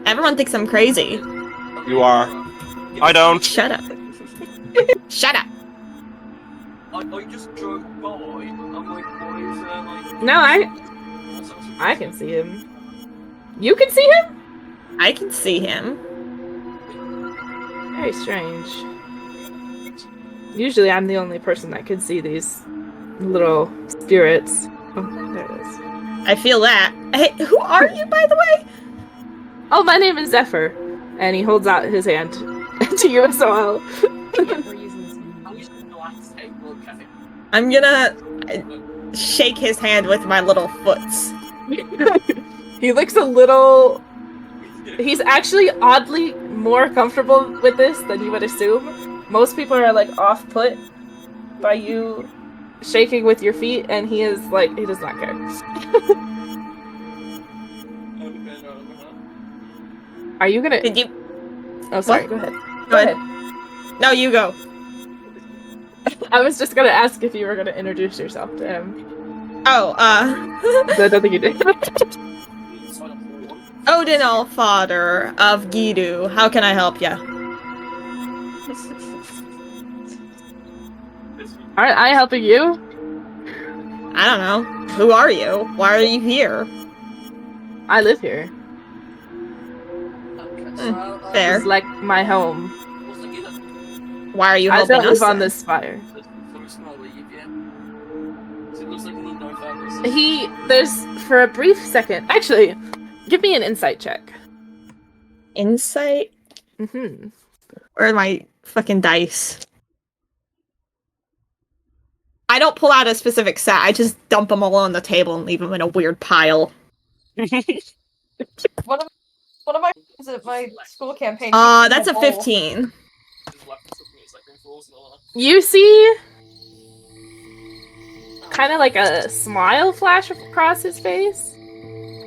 Everyone thinks I'm crazy. you are. I don't. Shut up. Shut up. I just drove by. I'm like, why is there like? No, I can see him. You can see him? I can see him. Very strange. Usually I'm the only person that can see these little spirits. Oh, there it is. I feel that. Hey, who are you, by the way? Oh, my name is Zephyr. And he holds out his hand to you as well. Yeah, we're using this one. I'm just gonna relax. Hey, look at it. I'm gonna shake his hand with my little foots. He looks a little... He's actually oddly more comfortable with this than you would assume. Most people are like off-put by you shaking with your feet, and he is like, he does not care. Are you gonna... Did you? Oh, sorry, What? go ahead. Go ahead. No, you go. I was just gonna ask if you were gonna introduce yourself to him. Oh, But I don't think you did. Odin Allfather of Gidu. How can I help ya? Aren't I helping you? I don't know. Who are you? Why are you here? I live here. Fair. It's like my home. Why are you I helping don't us? live on then? this spire. There's, for a brief second, actually, give me an insight check. Insight? Mm-hmm. Where are my fucking dice? I don't pull out a specific set. I just dump them all on the table and leave them in a weird pile. One of my friends at my school campaign. That's a 15. You see kind of like a smile flash across his face.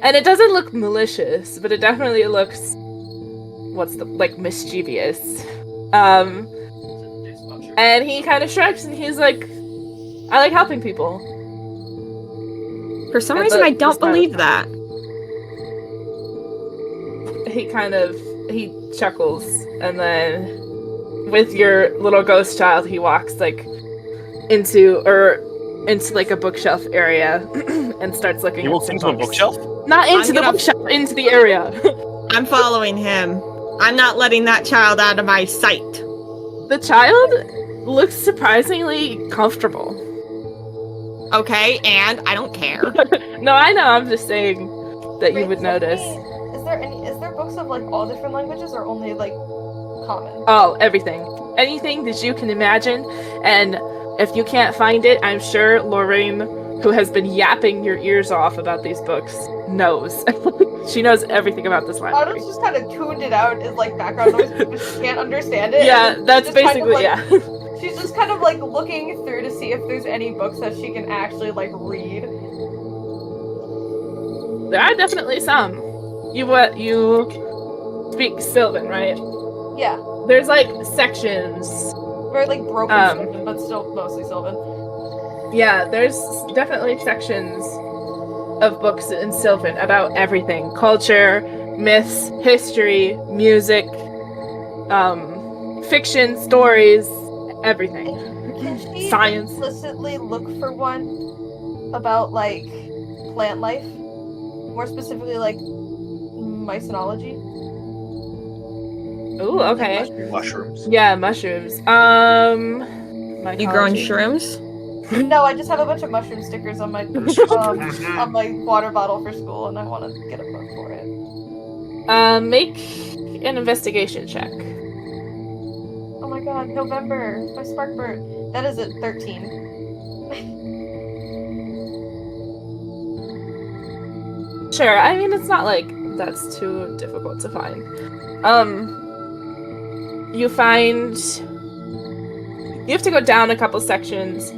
And it doesn't look malicious, but it definitely looks mischievous. And he kind of shrugs and he's like, I like helping people. For some And reason, the- I the don't smile- believe that. He chuckles, and then with your little ghost child, he walks like into like a bookshelf area and starts looking You at walked some into a books. bookshelf? Not into I'm the gonna- bookshelf, into the area. I'm following him. I'm not letting that child out of my sight. The child looks surprisingly comfortable. Okay, and I don't care. No, I know. I'm just saying that you would notice. Is there books of like all different languages or only like common? Oh, everything. Anything that you can imagine. And if you can't find it, I'm sure Lorraine who has been yapping your ears off about these books, knows. She knows everything about this library. Autumn's just kind of tuned it out as like background noise because she can't understand it. Yeah, and that's just kind of, basically, like, yeah. She's just kind of like looking through to see if there's any books that she can actually like read. There are definitely some. You speak Sylvan, right? Yeah, There's like sections. very like broken Um, Sylvan, but still mostly Sylvan. Yeah, there's definitely sections of books in Sylvan about everything. Culture, myths, history, music, fiction, stories, everything. Can she Science. explicitly look for one about like plant life? More specifically like mycenology? Ooh, okay. Mushrooms. Yeah, mushrooms. You growing mycology. shrooms? No, I just have a bunch of mushroom stickers on my on my water bottle for school, and I want to get a book for it. Make an investigation check. Oh my god, November, my Sparkbird. That is at 13. Sure, I mean it's not like that's too difficult to find. You find you have to go down a couple sections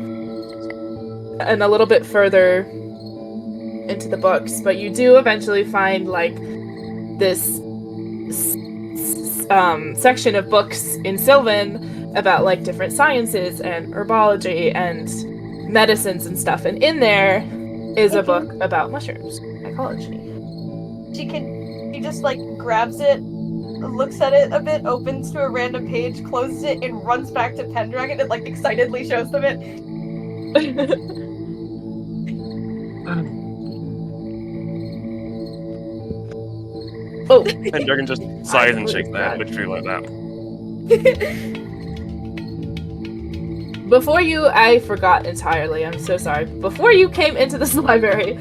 and a little bit further into the books, but you do eventually find like this section of books in Sylvan about like different sciences and herbology and medicines and stuff, and in there is a book about mushrooms, mycology. She just like grabs it, looks at it a bit, opens to a random page, closes it, and runs back to Pendragon and like excitedly shows them it. Oh, Pendragon just sighs and shakes their head literally like that. before you, I forgot entirely. I'm so sorry. Before you came into this library,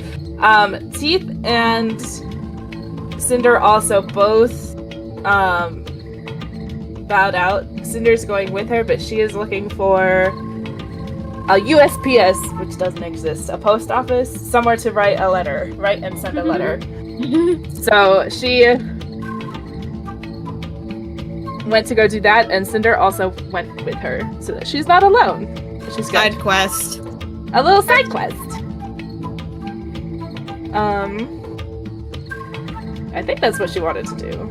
Teeth and Cinder also both bowed out. Cinder's going with her, but she is looking for a USPS, which doesn't exist, a post office, somewhere to write and send a letter. So she went to go do that, and Cinder also went with her, so that she's not alone. She's got Side quest. a little side quest. I think that's what she wanted to do.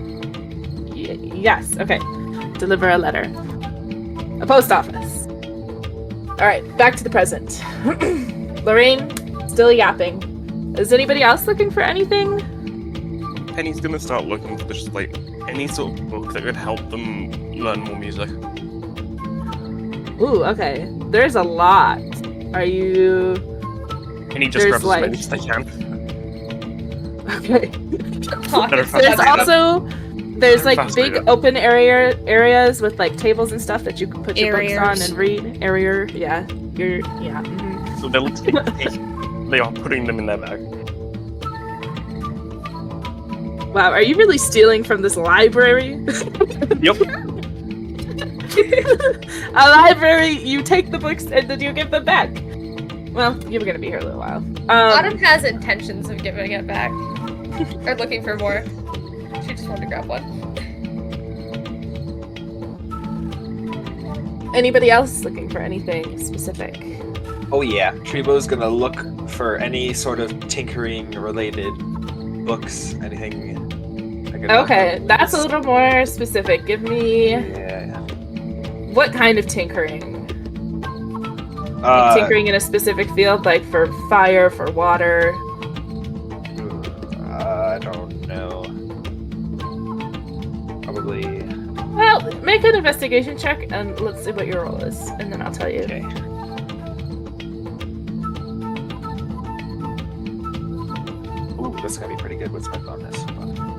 Yes, okay. Deliver a letter. A post office. Alright, back to the present. Lorraine, still yapping. Is anybody else looking for anything? Penny's gonna start looking for just like any sort of book that could help them learn more music. Ooh, okay. There's a lot. Are you... Penny just There's grabs as like- many as they can. Okay. Better There's faster. also... There's like Faster, big yeah. open areas with like tables and stuff that you can put your books on Areas. and read. Yeah. Yeah. Mhm. So they're literally they are putting them in their bag. Wow, are you really stealing from this library? Yep. A library, you take the books and then you give them back. Well, you're gonna be here a little while. Autumn has intentions of giving it back. Or looking for more. She just wanted to grab one. Anybody else looking for anything specific? Oh yeah, Treebo's gonna look for any sort of tinkering related books, anything. I could Okay, that's a little more specific. Give me Yeah. what kind of tinkering? Uh, Tinkering in a specific field, like for fire, for water. I don't know. Probably. Well, make an investigation check and let's see what your roll is, and then I'll tell you. Okay. Ooh, that's gonna be pretty good. What's my bonus? Hold on.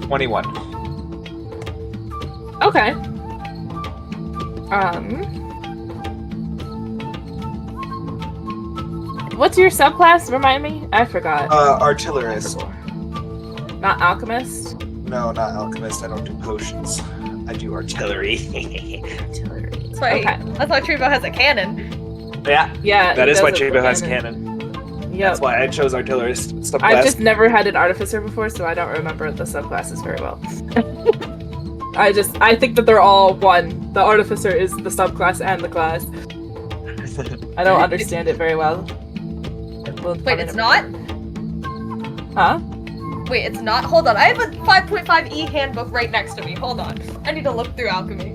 $21. Okay. What's your subclass? Remind me? I forgot. Artillerist. Not alchemist? No, not alchemist. I don't do potions. I do artillery. Artillery. why Okay. that's why Treebo has a cannon. Yeah, Yeah, that he is why does have Chibo the has cannon. cannon. Yep. That's why I chose artillerist subclass. I've just never had an artificer before, so I don't remember the subclasses very well. I think that they're all one. The artificer is the subclass and the class. I don't understand it very well. Wait, it's not? Huh? Wait, it's not? Hold on. I have a 5.5e handbook right next to me. Hold on. I need to look through alchemy.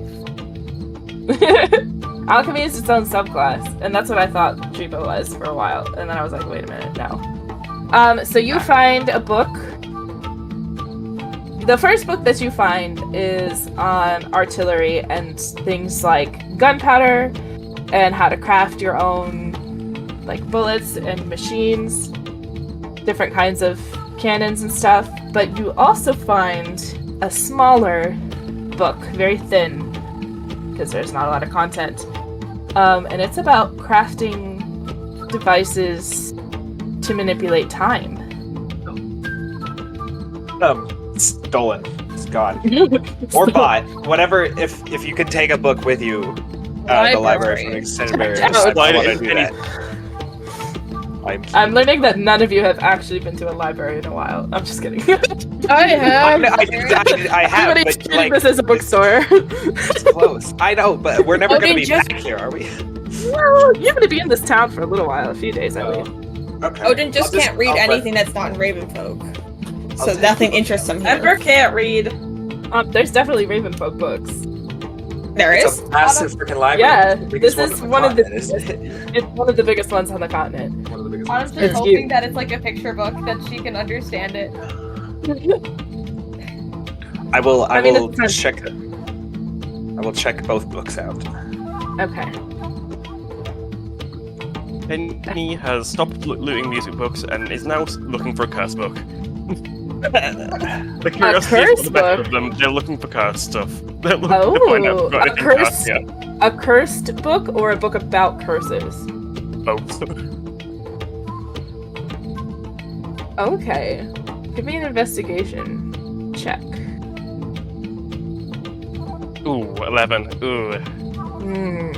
Alchemy is its own subclass, and that's what I thought Treebo was for a while. And then I was like, wait a minute, no. So you find a book. The first book that you find is on artillery and things like gunpowder and how to craft your own like bullets and machines, different kinds of cannons and stuff. But you also find a smaller book, very thin, because there's not a lot of content. And it's about crafting devices to manipulate time. Stolen. It's gone. Or bought. Whatever. If you could take a book with you out of the library from extended barriers, I Why want to did do Penny- that. I'm learning that none of you have actually been to a library in a while. I'm just kidding. I have. I have, Everybody's but treating like, this as a bookstore. it's close. I know, but we're never Odin going to be just- back here, are we? Well, you're going to be in this town for a little while, a few days, I believe. Okay. Odin just I'll can't read I'll anything that's not in Ravenfolk. So take nothing the- interests him Ember here. can't read. There's definitely Ravenfolk books. There It's is? a massive freaking library. Yeah, It's the biggest this is on one of the continent, isn't it? It's one of the biggest ones on the continent. One of the biggest I'm just It's hoping cute. that it's like a picture book that she can understand it. I will. I mean, will it's fun. check. I will check both books out. Okay. Penny has stopped looting music books and is now looking for a curse book. The curiosity curse is the better book? of them. They're looking for cursed stuff. They're looking to find out if Oh, we've got a anything curse? cursed yet. A cursed book or a book about curses? Both. Okay. Give me an investigation check. Ooh, 11. Ooh. Hmm.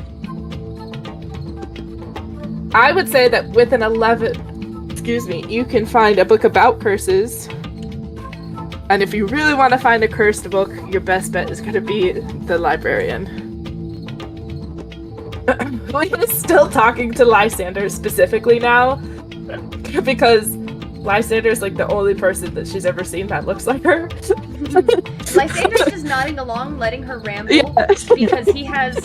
I would say that with an 11, excuse me, you can find a book about curses. And if you really want to find a cursed book, your best bet is going to be the librarian. We're still talking to Lysander specifically now, because Lysander's like the only person that she's ever seen that looks like her. Lysander's just nodding along, letting her ramble, Yeah. because he has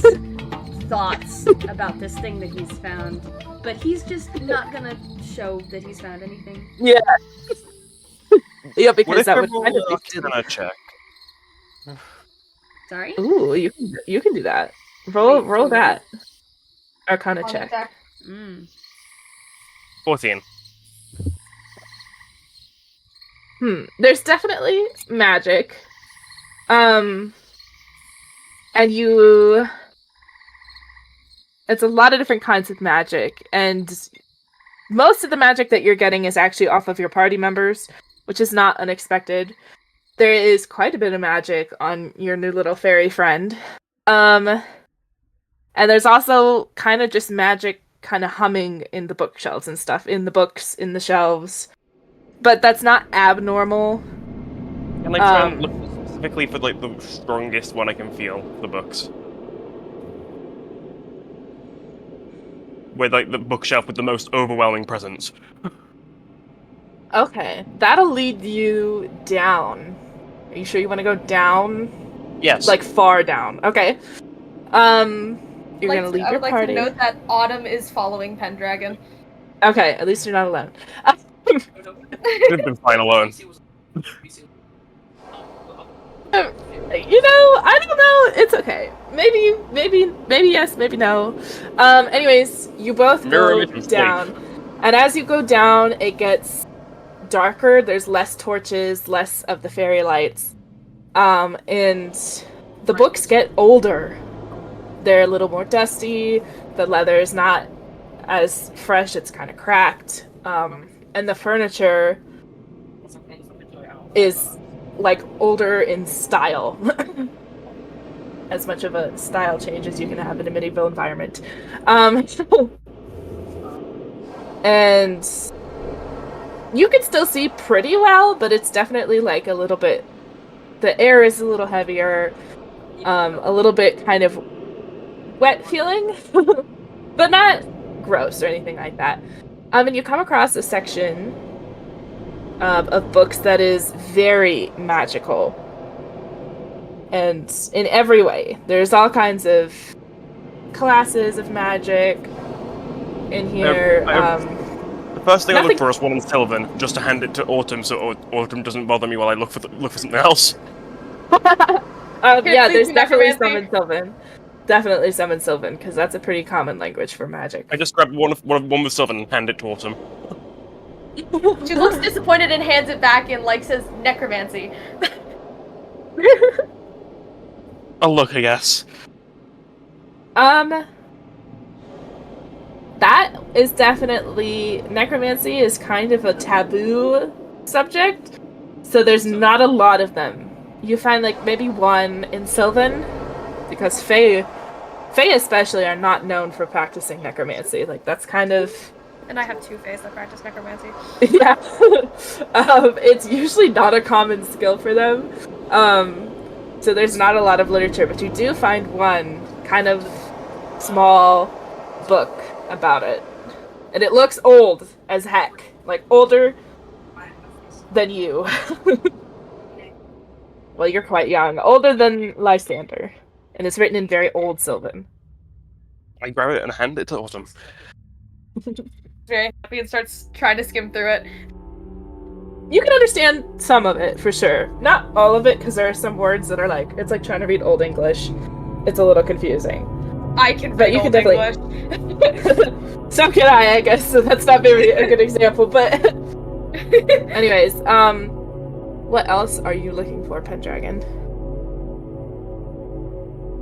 thoughts about this thing that he's found. But he's just not gonna show that he's found anything. Yeah. Yeah, What because if that we would roll kind of an be Arcana check? Sorry? Ooh, you can do that. Roll Wait, roll so that. Arcana On check. attack. Mm. 14. There's definitely magic. And it's a lot of different kinds of magic, and most of the magic that you're getting is actually off of your party members, which is not unexpected. There is quite a bit of magic on your new little fairy friend. And there's also kind of just magic kind of humming in the bookshelves and stuff, in the books, in the shelves. But that's not abnormal. And I try and look specifically for like the strongest one I can feel for the books. With like the bookshelf with the most overwhelming presence. Okay, that'll lead you down. Are you sure you want to go down? Yes. Like far down. Okay. You're gonna leave I your would like party. to note that Autumn is following Pendragon. Okay, at least you're not alone. Could have been fine alone. You know, I don't know. It's okay. Maybe yes, maybe no. Anyways, you both Mirror go image mistake. down, and as you go down, it gets darker. There's less torches, less of the fairy lights, and the books get older. They're a little more dusty. The leather is not as fresh. It's kind of cracked, and the furniture is like older in style. as much of a style change as you can have in a medieval environment. And you can still see pretty well, but it's definitely like a little bit, the air is a little heavier, a little bit kind of wet feeling, but not gross or anything like that. And you come across a section of books that is very magical. And in every way. There's all kinds of classes of magic in here. The first thing I look for is one in Sylvan, just to hand it to Autumn, so Autumn doesn't bother me while I look for something else. Yeah, there's definitely some in Sylvan. Definitely some in Sylvan, because that's a pretty common language for magic. I just grab one with Sylvan and hand it to Autumn. She looks disappointed and hands it back and like says necromancy. I'll look, I guess. That is definitely, necromancy is kind of a taboo subject, so there's not a lot of them. You find like maybe one in Sylvan, because Fae especially are not known for practicing necromancy. Like that's kind of... And I have 2 fays that practice necromancy. Yeah. It's usually not a common skill for them. So there's not a lot of literature, but you do find one kind of small book about it. And it looks old as heck. Like older than you. Well, you're quite young. Older than Lysander. And it's written in very old Sylvan. I grab it and hand it to Autumn. Very happy and starts trying to skim through it. You can understand some of it, for sure. Not all of it, because there are some words that are like, it's like trying to read Old English. It's a little confusing. I can But read you Old can English. So can I guess, so that's not maybe a good example, but... Anyways, what else are you looking for, Pendragon?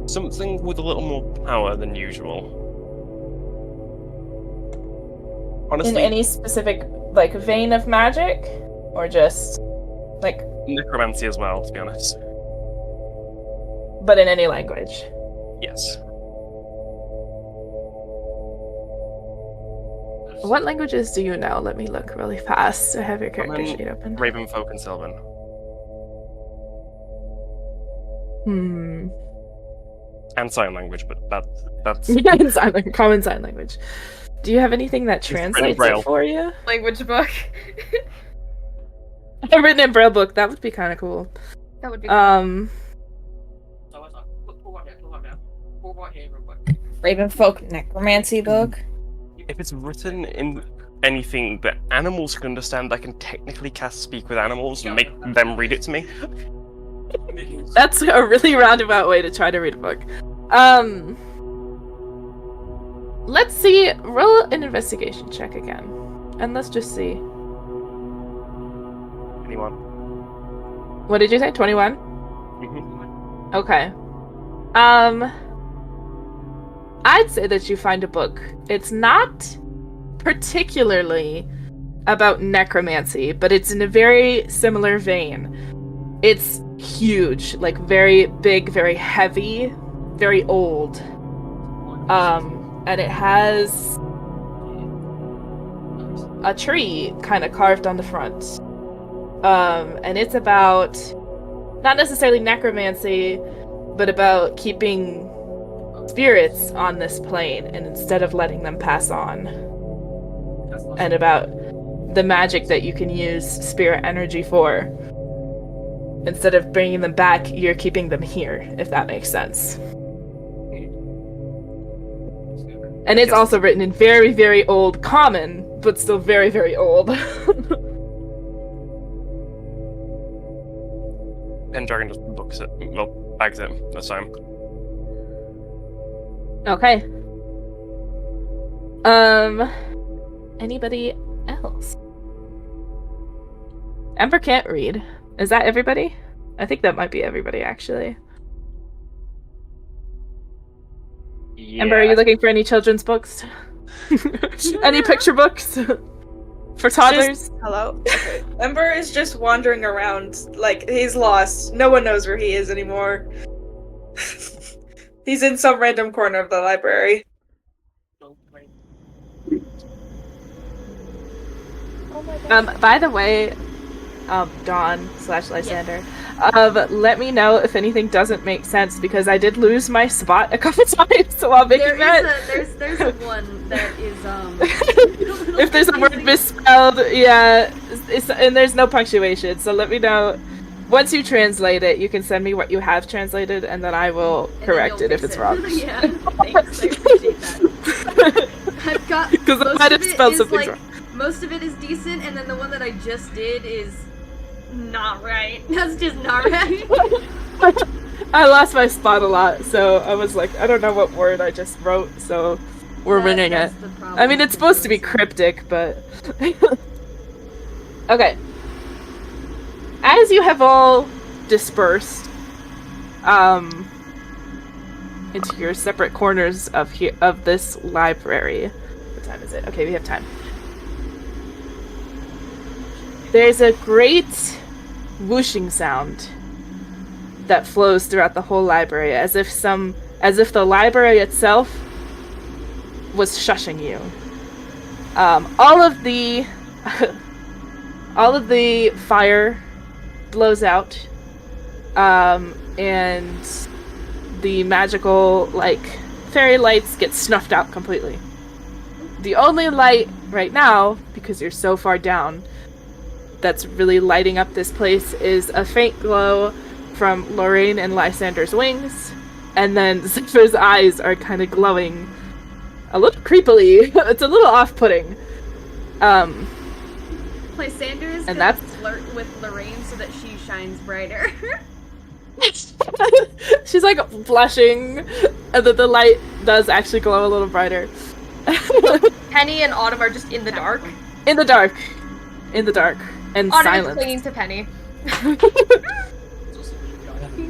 Something with a little more power than usual. Honestly, In any specific, like, vein of magic? Or just, like... necromancy as well, to be honest. But in any language? Yes. What languages do you know? Let me look really fast. I have your character sheet open. Ravenfolk and Sylvan. And sign language, but that's Common sign language. Do you have anything that translates Braille. it for you? Language book. A written in Braille book, that would be kind of cool. That would be Ravenfolk necromancy book. if it's written in anything that animals can understand, I can technically cast Speak with Animals and make them read it to me. That's a really roundabout way to try to read a book. Let's see. Roll an investigation check again. And let's just see. Anyone? What did you say? 21? Mm-hmm. Okay. I'd say that you find a book. It's not particularly about necromancy, but it's in a very similar vein. It's huge, like very big, very heavy, very old. And it has a tree kind of carved on the front. And it's about not necessarily necromancy, but about keeping spirits on this plane and instead of letting them pass on. And about the magic that you can use spirit energy for. Instead of bringing them back, you're keeping them here, if that makes sense. And it's also written in very, very old common, but still very, very old. Pendragon just books it. Well, bags it this time. Okay. Anybody else? Ember can't read. Is that everybody? I think that might be everybody, actually. Yeah. Ember, are you looking for any children's books? Any picture books? For toddlers? Hello? Okay. Ember is just wandering around like he's lost. No one knows where he is anymore. He's in some random corner of the library. By the way, Dawn / Lysander, let me know if anything doesn't make sense because I did lose my spot a couple times while making that. There's a one that is If there's a word misspelled, yeah, and there's no punctuation, so let me know. Once you translate it, you can send me what you have translated, and then I will correct it if it's wrong. Yeah, thanks. I appreciate that. I've got Because I most might of have it spelled is, something like, wrong. most of it is decent, and then the one that I just did is not right. That's just not right. I lost my spot a lot, so I was like, I don't know what word I just wrote, so we're winging it. That's the problem I mean, it's with supposed to be those. cryptic, but... Okay. As you have all dispersed, into your separate corners of this library. What time is it? Okay, we have time. There's a great whooshing sound that flows throughout the whole library, as if the library itself was shushing you. All of the fire blows out, and the magical, fairy lights get snuffed out completely. The only light right now, because you're so far down, that's really lighting up this place is a faint glow from Lorraine and Lysander's wings, and then Zephyr's eyes are kind of glowing a little creepily. It's a little off-putting. Lysander is And gonna that's- flirt with Lorraine so that she shines brighter. She's like blushing, and then the light does actually glow a little brighter. Penny and Autumn are just in the dark. In the dark, and Autumn is silent. clinging to Penny.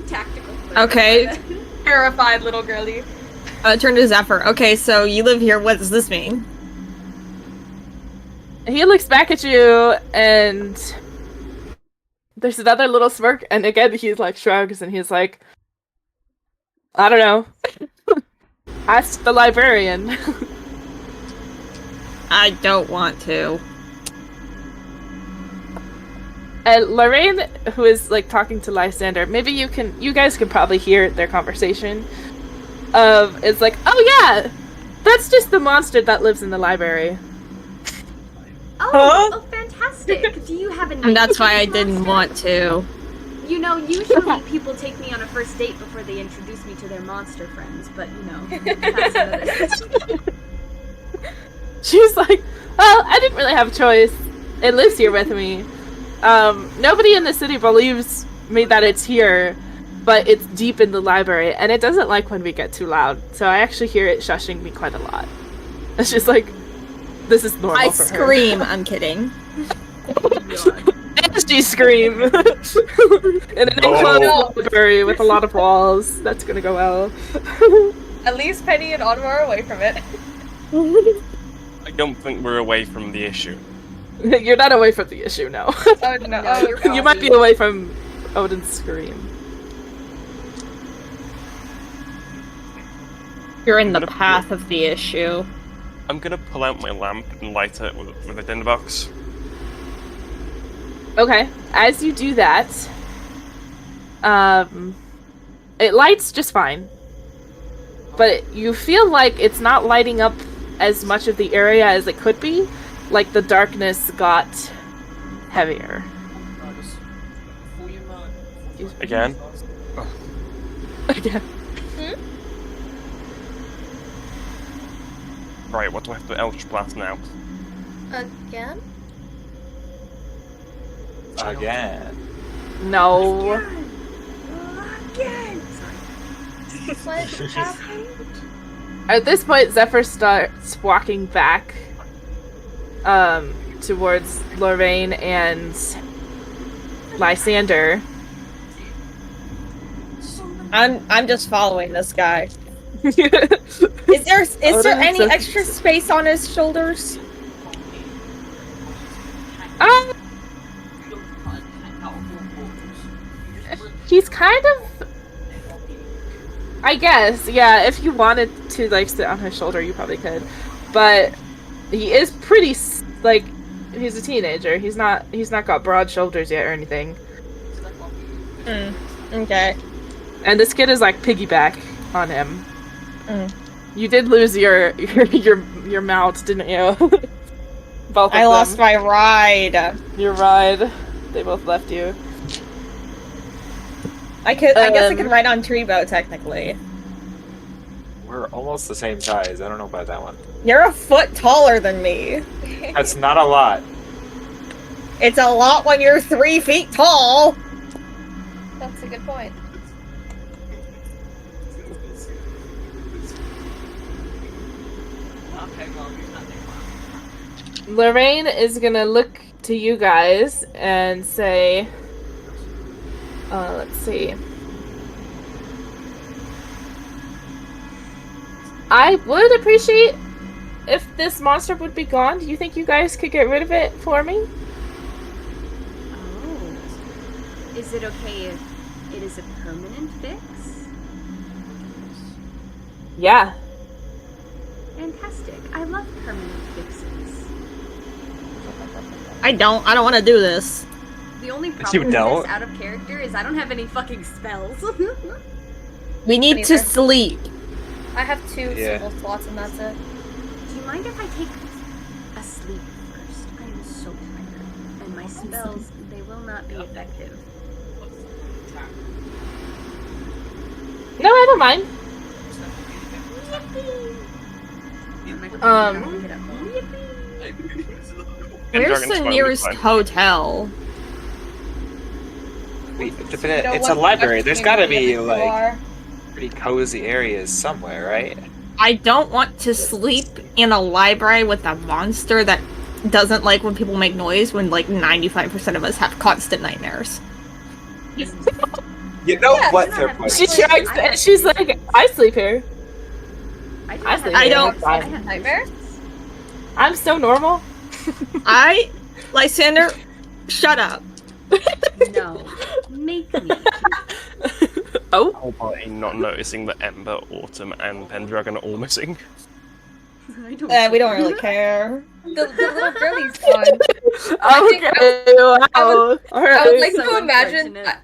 Tactical. flirt. Okay. Terrified little girlie. Turn to Zephyr. Okay, so you live here. What does this mean? He looks back at you, and there's another little smirk, and again he shrugs, and he's like, I don't know. Ask the librarian. I don't want to. And Lorraine, who is talking to Lysander, maybe you guys can probably hear their conversation. It's like, oh yeah, that's just the monster that lives in the library. Oh, fantastic! Do you have a name? And that's for why I this didn't monster? want to. You know, usually people take me on a first date before they introduce me to their monster friends, but that's another. She's like, well, I didn't really have a choice. It lives here with me. Nobody in the city believes me that it's here, but it's deep in the library, and it doesn't like when we get too loud, so I actually hear it shushing me quite a lot. It's just like, this is normal I for her. scream. I'm kidding. And she scream. In an enclosed library with a lot of walls. That's gonna go well. At least Penny and Autumn are away from it. I don't think we're away from the issue. You're not away from the issue, no. Oh no. No, you're fine. You might be away from Odin's scream. You're in the path of the issue. I'm gonna pull out my lamp and light it with a dinner box. Okay, as you do that, it lights just fine. But you feel like it's not lighting up as much of the area as it could be. Like the darkness got heavier. Again? Again. Right, what do I have to Eldritch Blast now? Again? Again. No. Again. What happened? At this point, Zephyr starts walking back towards Lorraine and Lysander. I'm just following this guy. Is there any so- extra space on his shoulders? He's kind of... I guess, yeah, if you wanted to, like, sit on his shoulder, you probably could. But he is pretty, like, he's a teenager. He's not got broad shoulders yet or anything. Okay. And this kid is, like, piggyback on him. Mm. You did lose your mount, didn't you? Both of I lost them. my ride. Your ride. They both left you. I guess I could ride on Treebo, technically. We're almost the same size. I don't know about that one. You're a foot taller than me. That's not a lot. It's a lot when you're 3 feet tall. That's a good point. Lorraine is gonna look to you guys and say, let's see. I would appreciate if this monster would be gone. Do you think you guys could get rid of it for me? Oh. Is it okay if it is a permanent fix? Yeah. Fantastic. I love permanent fixes. I don't want to do this. The only You problem with don't? this out of character is I don't have any fucking spells. We need Neither. to sleep. I have 2 Yeah. symbol slots and that's it. Do you mind if I take a sleep first? I am so tired. And my spells, they will not be effective. No, I don't mind. Where's Dragon's the fine, nearest fine. hotel? It's a library. There's gotta be, like, pretty cozy areas somewhere, right? I don't want to sleep in a library with a monster that doesn't like when people make noise when like 95% of us have constant nightmares. You know Yeah, what? you Fair don't point. She tries and she's like, I sleep here. I sleep I here. don't- It's fine. have Nightmares? I'm so normal. Lysander, shut up. No. Make me. Oh? Whole party not noticing that Ember, Autumn, and Pendragon are all missing. I don't We don't really care. The little girlie's gone. Okay, wow. I would Alright. like So to imagine. unfortunate.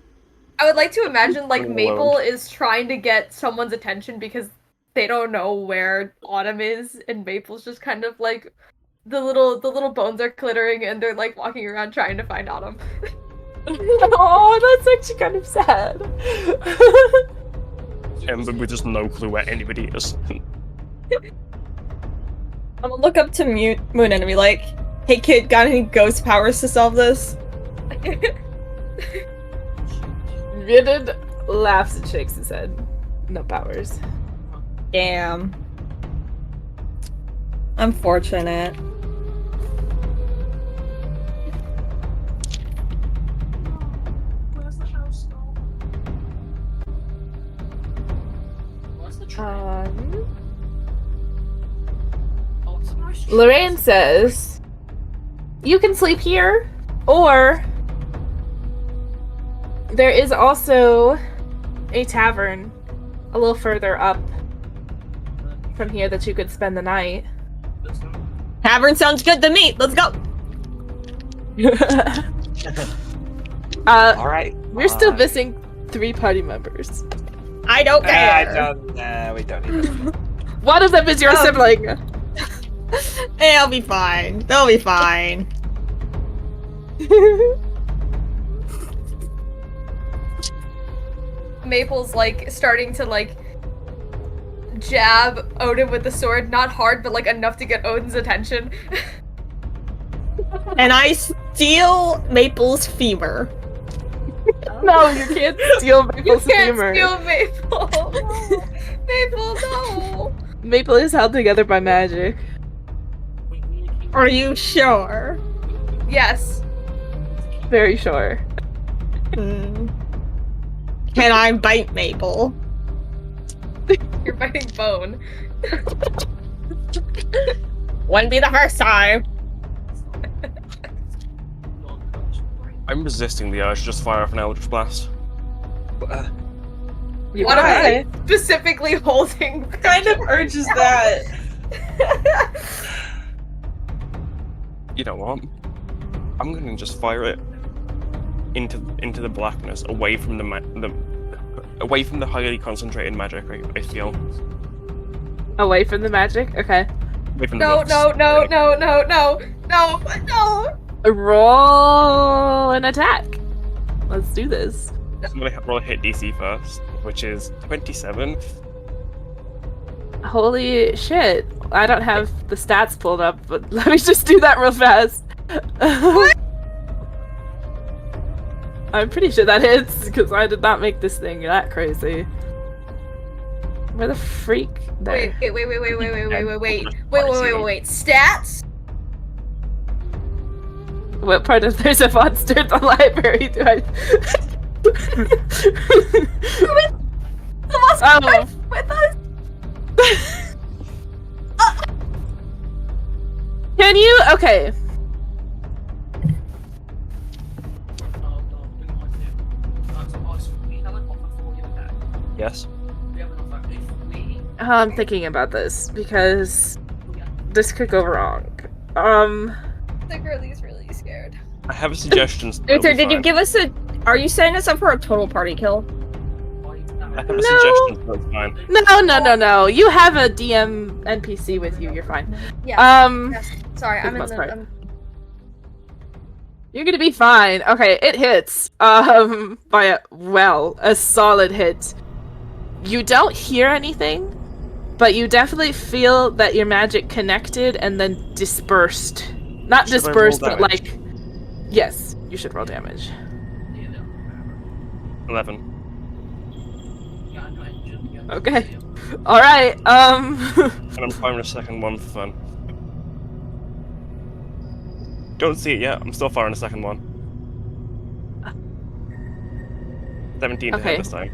I would like to imagine like Alone. Maple is trying to get someone's attention because they don't know where Autumn is, and Maple's just kind of like the little bones are clittering, and they're like walking around trying to find Autumn. Oh, that's actually kind of sad. Ember with just no clue where anybody is. I'm gonna look up to Moon and be like, hey kid, got any ghost powers to solve this? Virid laughs and shakes his head. No powers. Damn. Unfortunate. Where's the house now? Where's the train? Oh, it's a nice train. Lorraine says, you can sleep here, or there is also a tavern a little further up from here that you could spend the night. Let's go. Tavern sounds good to me. Let's go. Alright. We're still missing 3 party members. I don't care. We don't need that. One of them is your sibling. They'll be fine. They'll be fine. Maple's like starting to like jab Odin with the sword, not hard, but like enough to get Odin's attention. And I steal Maple's femur. No, you can't steal Maple's You can't femur. steal Maple. Maple, no. Maple is held together by magic. Are you sure? Yes. Very sure. Hmm. Can I bite Maple? You're biting bone. Wouldn't be the first time. I'm resisting the urge to just fire off an Eldritch Blast. You What am can I specifically holding? What kind of urge is that? You know what? I'm gonna just fire it into the blackness, away from away from the highly concentrated magic. I feel away from the magic. Okay. away from the No, buffs. no, no, no, no, no, no, no. Roll an attack. Let's do this. I'm gonna roll a hit DC first, which is 27. Holy shit. I don't have the stats pulled up, but let me just do that real fast. I'm pretty sure that hits, because I did not make this thing that crazy. Where the freak? There. Wait. Stats? What part of there's a monster in the library do I... The monster Oh. with us. Can you? Okay. Yes. I'm thinking about this, because this could go wrong. The girlie's really scared. I have a suggestion. Luther, did you give us a... Are you setting us up for a total party kill? I have a suggestion. So it's fine. No. You have a DM NPC with you. You're fine. Yeah. Yes. Sorry, for I'm the in most the. part. You're gonna be fine. Okay, it hits. By a solid hit. You don't hear anything, but you definitely feel that your magic connected and then dispersed. Not Should I dispersed, roll but damage? like... Yes, you should roll damage. 11. Okay. Alright, And I'm firing a second one for fun. Don't see it yet. I'm still firing a second one. 17 to Okay. hit this time.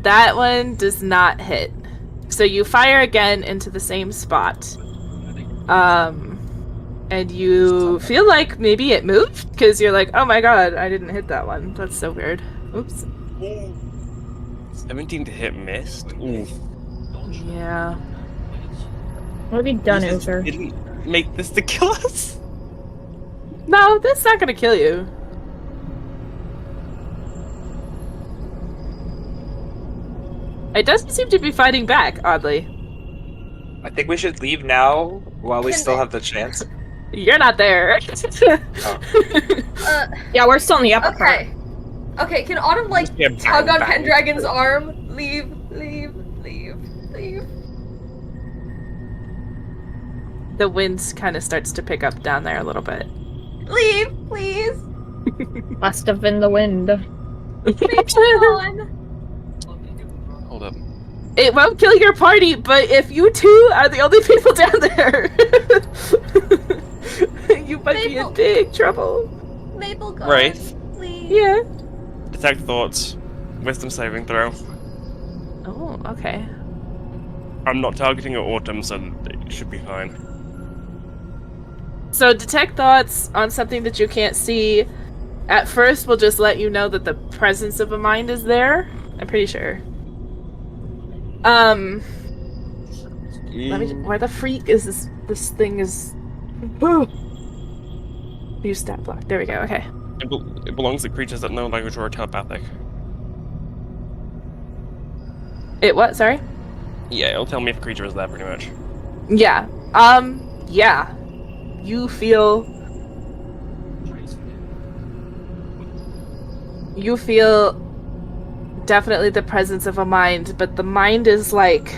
That one does not hit. So you fire again into the same spot. And you feel like maybe it moved? Because you're like, oh my god, I didn't hit that one. That's so weird. Oops. 17 to hit missed. Ooh. Yeah. What have you done, Jesus Uther? didn't make this to kill us. No, that's not gonna kill you. It doesn't seem to be fighting back, oddly. I think we should leave now while we still have the chance. You're not there. Yeah, we're still in the upper part. Okay. Okay, can Autumn like Yeah, tug on bang. Pendragon's arm? Leave. The wind kind of starts to pick up down there a little bit. Leave, please. Must have been the wind. Hold up. It won't kill your party, but if you two are the only people down there, you might be in Maple. big trouble. Maple, go. Right. Please. Yeah. Detect thoughts. Wisdom saving throw. Oh, okay. I'm not targeting at Autumn, so it should be fine. So detect thoughts on something that you can't see. At first, we'll just let you know that the presence of a mind is there. I'm pretty sure. Let me. Why the freak is this? This thing is. Use stat block. There we go. Okay. It belongs to creatures that know language or are telepathic. It what? Sorry. Yeah, it'll tell me if a creature is there, pretty much. Yeah. Yeah. You feel definitely the presence of a mind, but the mind is like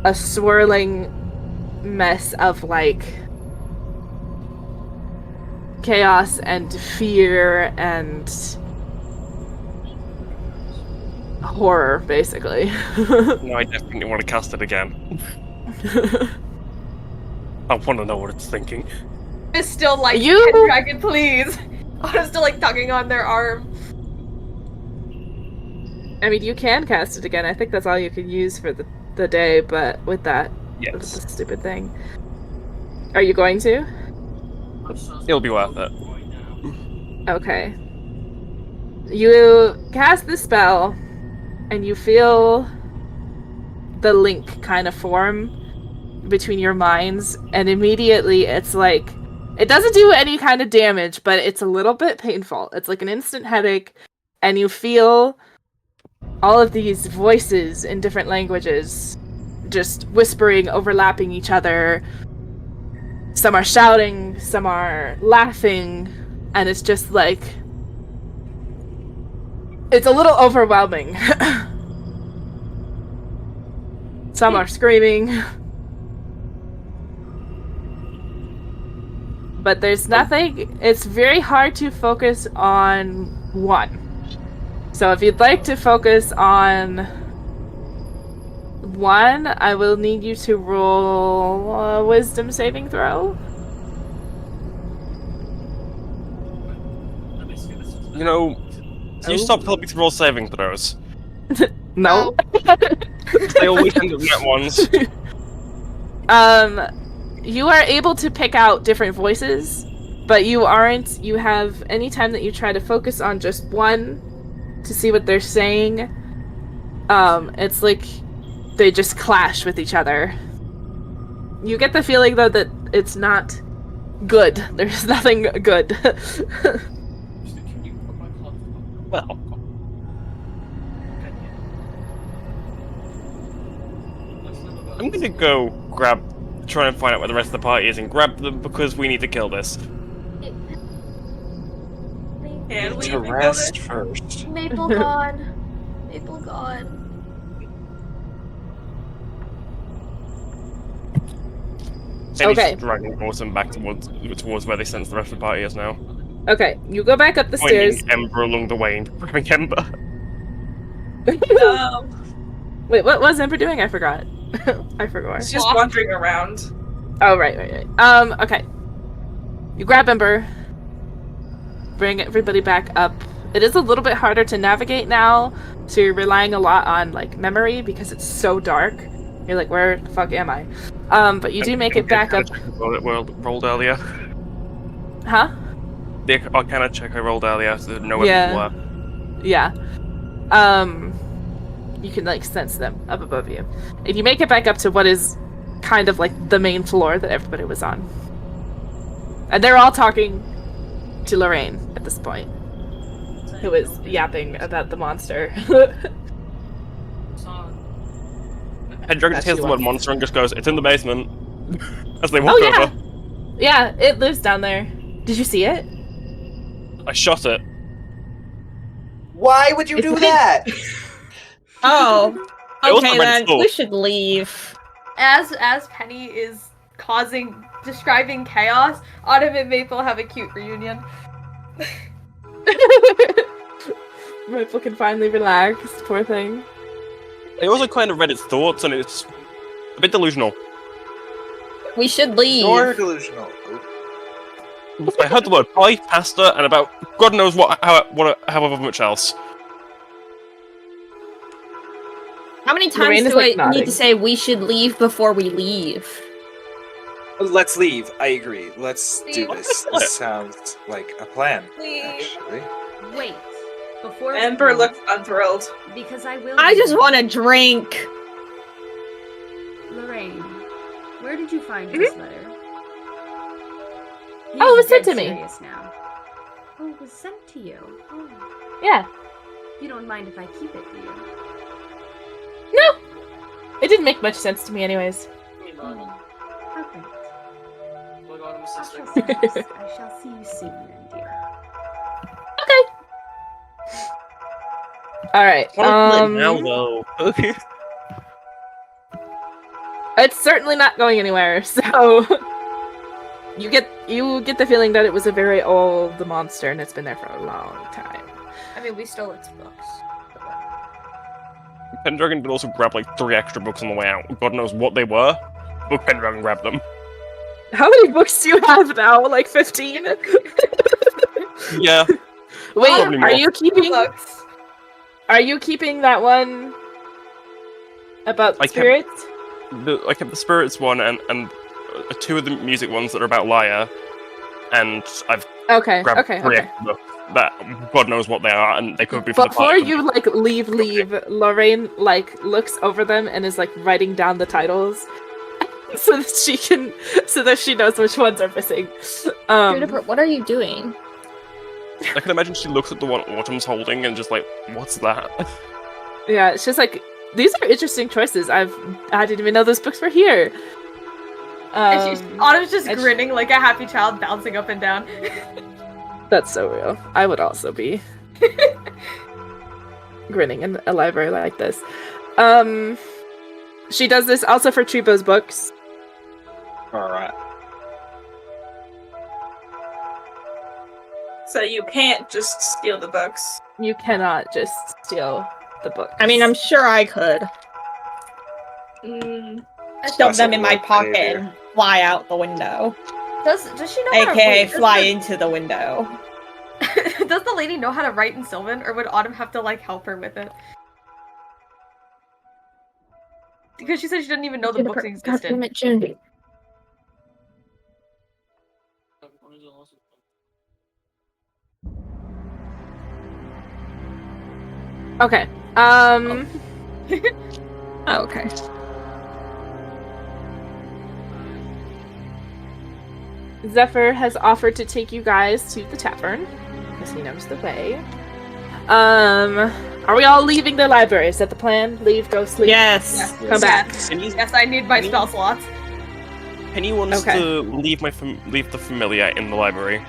a swirling mess of like chaos and fear and horror, basically. No, I definitely want to cast it again. I want to know what it's thinking. It's still like, You- Pendragon, please. Autumn's still like tugging on their arm. I mean, you can cast it again. I think that's all you can use for the day, but with that, with Yes. the stupid thing. Are you going to? It'll be worth it. Okay. You cast the spell, and you feel the link kind of form between your minds, and immediately it's like it doesn't do any kind of damage, but it's a little bit painful. It's like an instant headache, and you feel all of these voices in different languages just whispering, overlapping each other. Some are shouting, some are laughing, and it's just like it's a little overwhelming. Some are screaming. But there's nothing. It's very hard to focus on one. So if you'd like to focus on one, I will need you to roll a wisdom saving throw. You know, can you stop helping to roll saving throws? No. They always end up net ones. You are able to pick out different voices, but you have any time that you try to focus on just one to see what they're saying, it's like they just clash with each other. You get the feeling though that it's not good. There's nothing good. Well, I'm gonna go try and find out where the rest of the party is and grab them because we need to kill this. Need to rest first. Maple gone. Maple gone. Penny's Okay. dragging Autumn back towards where they sense the rest of the party is now. Okay, you go back up the stairs. Pointing Ember along the way and grabbing Ember. Wait, what was Ember doing? I forgot. I forgot. It's just wandering around. Oh, right. Okay. You grab Ember. Bring everybody back up. It is a little bit harder to navigate now, so you're relying a lot on, like, memory because it's so dark. You're like, where the fuck am I? But you do make it back up. It rolled earlier. Huh? The Arcana check I rolled earlier, so know where people were. Yeah. You can, like, sense them up above you. And you make it back up to what is kind of like the main floor that everybody was on. And they're all talking to Lorraine at this point, who is yapping about the monster. Pendragon hears the word monster and just goes, "It's in the basement." As they walk over. Yeah, it lives down there. Did you see it? I shot it. Why would you do that? Oh, I also okay went then. slow. We should leave. As Penny is describing chaos, Autumn and Maple have a cute reunion. Maple can finally relax, poor thing. I also kind of read its thoughts, and it's a bit delusional. We should leave. You're delusional. I heard the word pie, pasta, and about God knows however much else. How many times Lorraine is, do like, I nodding. need to say we should leave before we leave? Let's leave. I agree. Let's do this. What? This sounds like a plan, actually. Wait. Before we Ember leave, looks unthrilled. because I will. I be- just want a drink. Lorraine, where did you find this letter? Oh, it was He's sent to dead me. serious now. Oh, it was sent to you. Oh, Yeah. you don't mind if I keep it, do you? No! It didn't make much sense to me anyways. Perfect. Oh my god, I'm I assisting. shall see you soon, then, dear. Alright, Now though. it's certainly not going anywhere, so you get the feeling that it was a very old monster and it's been there for a long time. I mean, we stole its books. Pendragon did also grab like 3 extra books on the way out. God knows what they were, but Pendragon grabbed them. How many books do you have now? Like 15? Yeah. Wait, Probably are more. you keeping that one about I kept- spirits? I kept the spirits one and 2 of the music ones that are about Lyre, and I've Okay, grabbed okay, 3 okay. extra books. that God knows what they are, and they could be for the Before party. you like leave, Lorraine like looks over them and is like writing down the titles, so that she knows which ones are missing. Juniper, what are you doing? I can imagine she looks at the one Autumn's holding and just like, what's that? Yeah, it's just like these are interesting choices. I didn't even know those books were here. And Autumn's just and grinning like a happy child, bouncing up and down. That's so real. I would also be grinning in a library like this. She does this also for Tribo's books. Alright. So you can't just steal the books. You cannot just steal the book. I mean, I'm sure I could. Shove them in my pocket and fly out the window. Does she know how to AKA write? fly into the window. Does the lady know how to write in Sylvan, or would Autumn have to like help her with it? Because she said she didn't even know the books existed. Goddammit, June. Okay. Oh, okay. Zephyr has offered to take you guys to the tavern because he knows the way. Are we all leaving the library? Is that the plan? Leave, go sleep. Yes. Come back. Yes, I need my spell slots. Penny wants Okay. to leave leave the familiar in the library.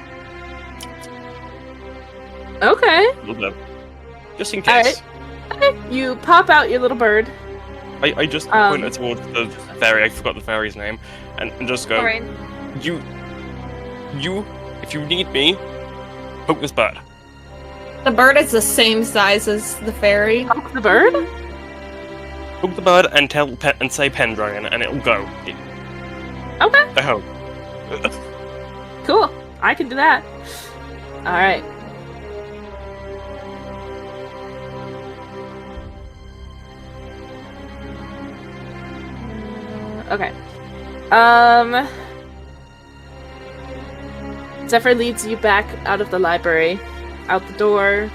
Okay. A little bit. Just in All case. Okay. You pop out your little bird. I just point her towards the fairy, I forgot the fairy's name, and just go, Lorraine. you, if you need me, poke this bird. The bird is the same size as the fairy. Poke the bird? Poke the bird and say Pendragon, and it'll go. Okay. I hope. Cool. I can do that. Alright. Okay. Zephyr leads you back out of the library, out the door,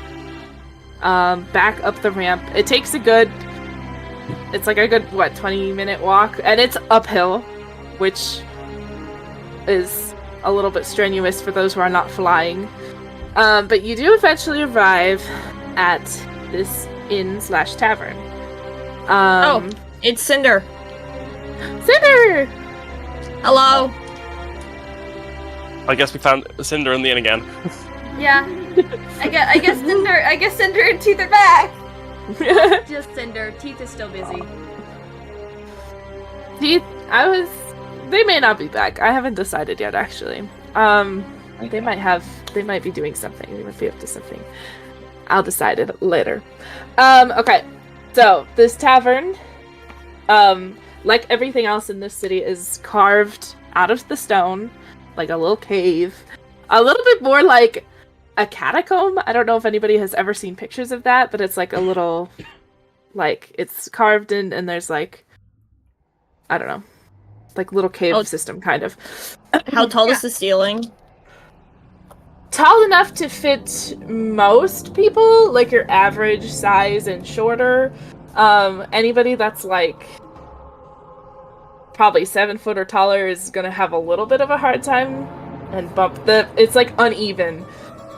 back up the ramp. It takes it's like a good, 20-minute walk, and it's uphill, which is a little bit strenuous for those who are not flying. But you do eventually arrive at this inn/tavern. It's Cinder. Cinder! Hello. I guess we found Cinder in the inn again. Yeah. I guess Cinder and Teeth are back. Just Cinder. Teeth is still busy. Teeth, they may not be back. I haven't decided yet, actually. They might be doing something. They might be up to something. I'll decide it later. Okay. So, this tavern, like everything else in this city, is carved out of the stone, like a little cave. A little bit more like a catacomb. I don't know if anybody has ever seen pictures of that, but it's like a little, like, it's carved in, and there's like, I don't know, like little cave system, kind of. How tall is the ceiling? Tall enough to fit most people, like your average size and shorter. Anybody that's like probably 7 foot or taller is gonna have a little bit of a hard time and it's like uneven.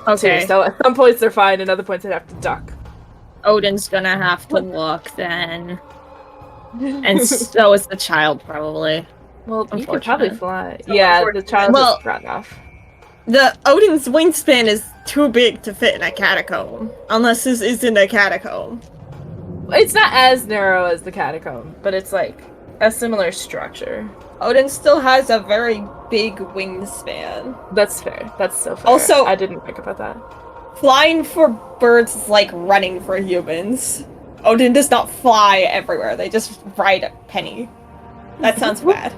Okay. Too, so at some points they're fine, and other points they have to duck. Odin's gonna have to look then. And so is the child, probably. Well, you could probably fly. Yeah, the child just run off. The Odin's wingspan is too big to fit in a catacomb. Unless this isn't a catacomb. It's not as narrow as the catacomb, but it's like a similar structure. Odin still has a very big wingspan. That's fair. That's so fair. Also, I didn't think about that. Flying for birds is like running for humans. Odin does not fly everywhere. They just ride a penny. That sounds bad.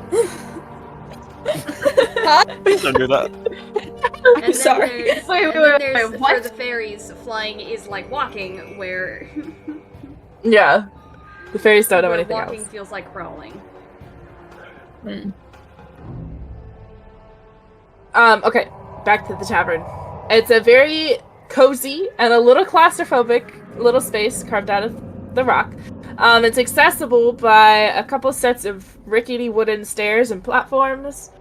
Please don't do that. And then sorry. there's- Wait, and then there's wait, what? For the fairies, flying is like walking, where Yeah. The fairies don't know where anything walking else. feels like crawling. Okay, back to the tavern. It's a very cozy and a little claustrophobic little space carved out of the rock. It's accessible by a couple sets of rickety wooden stairs and platforms.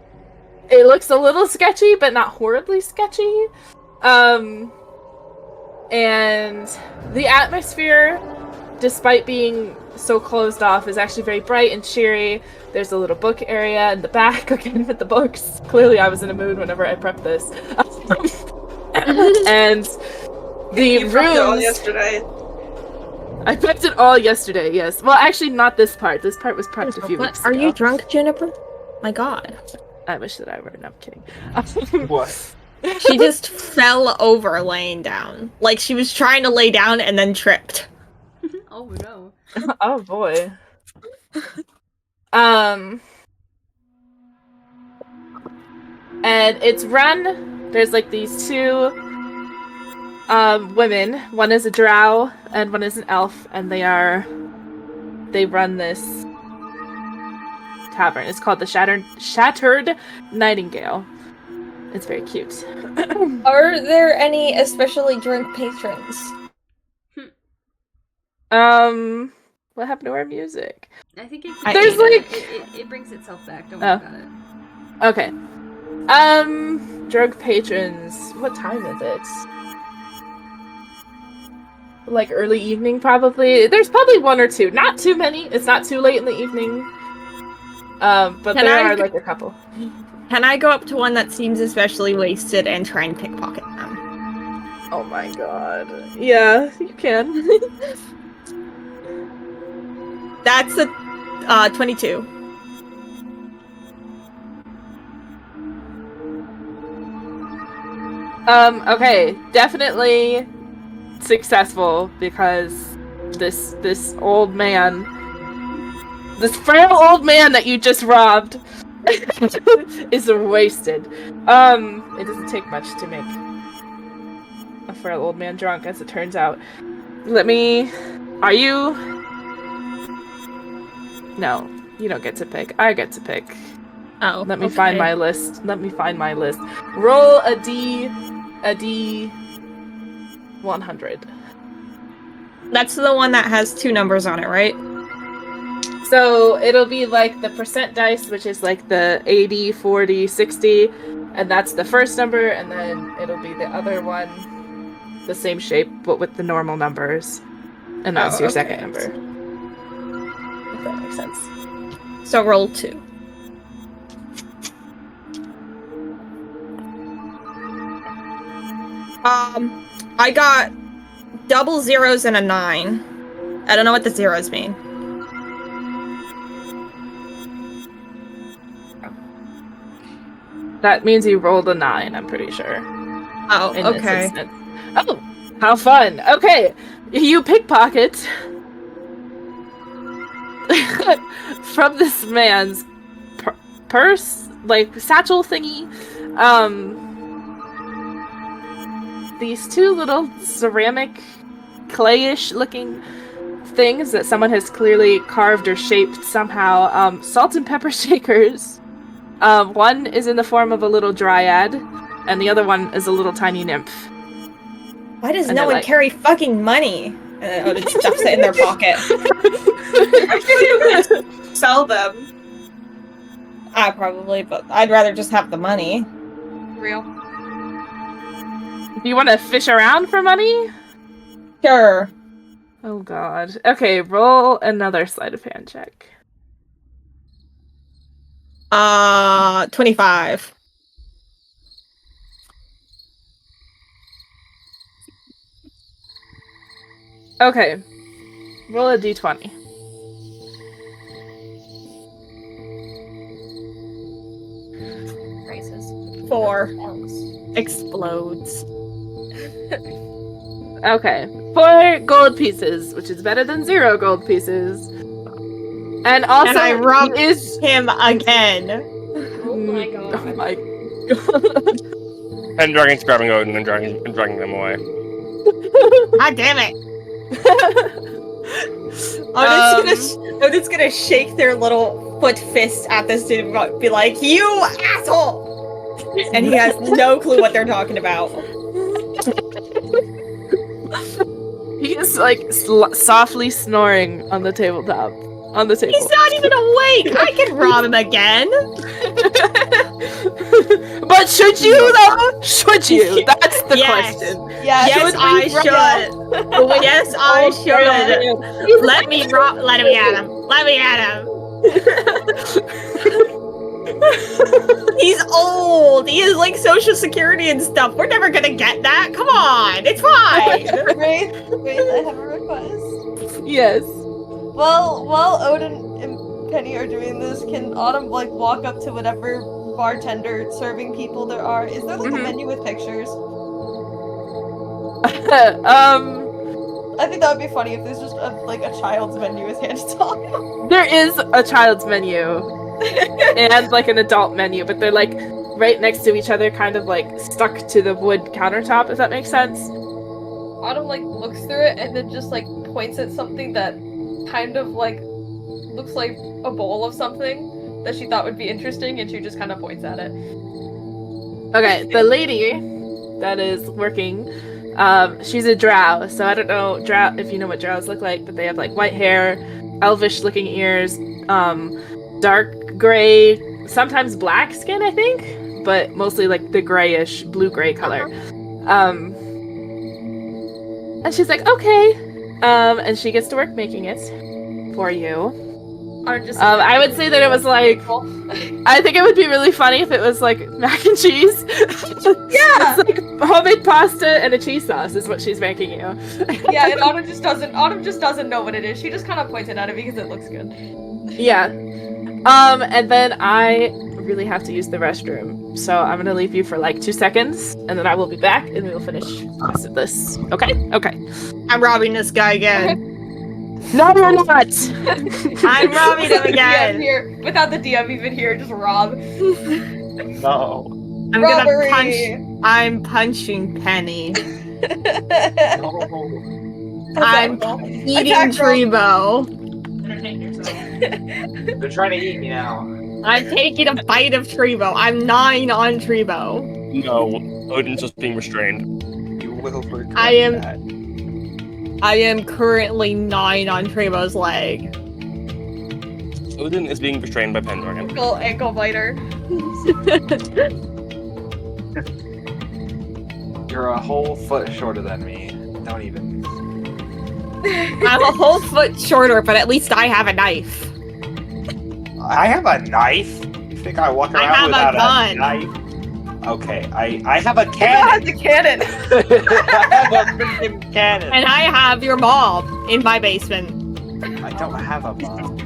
It looks a little sketchy, but not horribly sketchy. And the atmosphere, despite being so closed off, is actually very bright and cheery. There's a little book area in the back, again with the books. Clearly I was in a mood whenever I prepped this. And the You prepped it all rooms... yesterday. I prepped it all yesterday, yes. Well, actually not this part. This part was prepped a few weeks ago. Are you drunk, Juniper? My god. I wish that I were. No, I'm kidding. What? She just fell over laying down. Like she was trying to lay down and then tripped. Oh no. Oh boy. And it's run. There's like these two women. One is a drow and one is an elf, and they run this tavern. It's called the Shattered Nightingale. It's very cute. Are there any especially drunk patrons? What happened to our music? I think it. There's like it brings itself back. Don't worry about it. Okay. Drug patrons. What time is it? Like early evening, probably. There's probably one or two. Not too many. It's not too late in the evening. But there are like a couple. Can I go up to one that seems especially wasted and try and pickpocket them? Oh my god. Yeah, you can. That's a 22. Okay, definitely successful because this old man, this frail old man that you just robbed is wasted. It doesn't take much to make a frail old man drunk, as it turns out. Are you? No, you don't get to pick. I get to pick. Oh, Let me find my list. Roll a D 100. That's the one that has two numbers on it, right? So it'll be like the percent dice, which is like the 80, 40, 60, and that's the first number, and then it'll be the other one, the same shape, but with the normal numbers. And that's your second number. If that makes sense. So roll 2. I got double zeros and a 9. I don't know what the zeros mean. That means you rolled a 9, I'm pretty sure. Oh, in this okay. instance. Oh, how fun. Okay, you pickpocket from this man's purse, like satchel thingy, these two little ceramic clayish looking things that someone has clearly carved or shaped somehow. Salt and pepper shakers. One is in the form of a little dryad, and the other one is a little tiny nymph. Why does And no they're one like- carry fucking money? And then Odin stuffs it in their pocket. I feel like you would sell them. Probably, but I'd rather just have the money. Real. Do you want to fish around for money? Sure. Oh god. Okay, roll another sleight of hand check. 25. Okay. Roll a d20. Raises. 4. Elves. Explodes. Okay. 4 gold pieces, which is better than 0 gold pieces. And also, And I robbed he is... him again. Oh my god. Oh my Pendragon's grabbing Odin and dragging them away. God damn it. Odin's gonna shake their little foot fist at this dude and be like, "You asshole!" And he has no clue what they're talking about. He's like softly snoring on the tabletop. On the table. He's not even awake! I can rob him again! But should you though? Should you? That's the Yes. question. Yeah, Yes, I should! Yes, I should! Let me rob- let me at him! Let me at him! He's old! He has like social security and stuff. We're never gonna get that. Come on! It's fine! Wait, I have a request. Yes. Well, while Odin and Penny are doing this, can Autumn like walk up to whatever bartender serving people there are? Is there like a menu with pictures? I think that would be funny if there's just a child's menu is handed on. There is a child's menu and like an adult menu, but they're like right next to each other, kind of like stuck to the wood countertop, if that makes sense. Autumn like looks through it and then just like points at something that kind of like looks like a bowl of something that she thought would be interesting, and she just kind of points at it. Okay, the lady that is working, she's a drow, so I don't know if you know what drows look like, but they have like white hair, elvish looking ears, dark gray, sometimes black skin, I think, but mostly like the grayish, blue-gray color. And she's like, okay. And she gets to work making it for you. I would say that it was like, I think it would be really funny if it was like mac and cheese. Yeah! It's like homemade pasta and a cheese sauce is what she's making you. Yeah, and Autumn just doesn't know what it is. She just kind of pointed at it because it looks good. Yeah. And then I really have to use the restroom. So I'm gonna leave you for like 2 seconds, and then I will be back and we will finish the rest of this. Okay? Okay. I'm robbing this guy again. No, you're not! I'm robbing him DM again! here, without the DM even here, just rob. No. I'm Robbery. gonna punch- I'm punching Penny. I'm eating Attack roll. Treebo. Entertain yourself. They're trying to eat me now. I'm taking a bite of Treebo. I'm 9 on Treebo. No, Odin's just being restrained. You will regret I am- that. I am currently 9 on Treebo's leg. Odin is being restrained by Pendragon. Ankle biter. You're a whole foot shorter than me. Don't even. I'm a whole foot shorter, but at least I have a knife. I have a knife. You think I walk I around have a without gun. knife? Okay, I have a Who cannon. has the cannon? I have a freaking cannon. And I have your mom in my basement. I don't have a mom.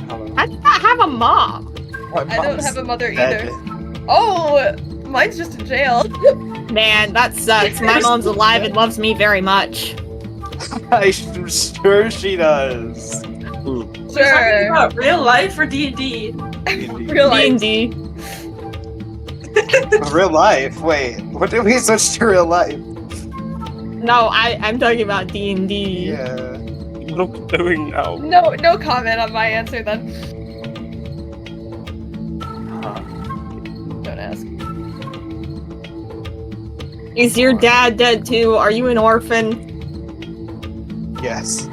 Hello. I do not have a mom. What I don't mom's have a mother dead? either. Oh, mine's just in jail. Man, that sucks. My mom's alive and loves me very much. I'm sure she does. Sure. About real life or D&D? Real life. D&D. Real life? Wait, what did we switch to real life? No, I'm talking about D&D. Yeah. What are we doing now? No comment on my answer then. Huh. Don't ask. Is your dad dead too? Are you an orphan? Yes.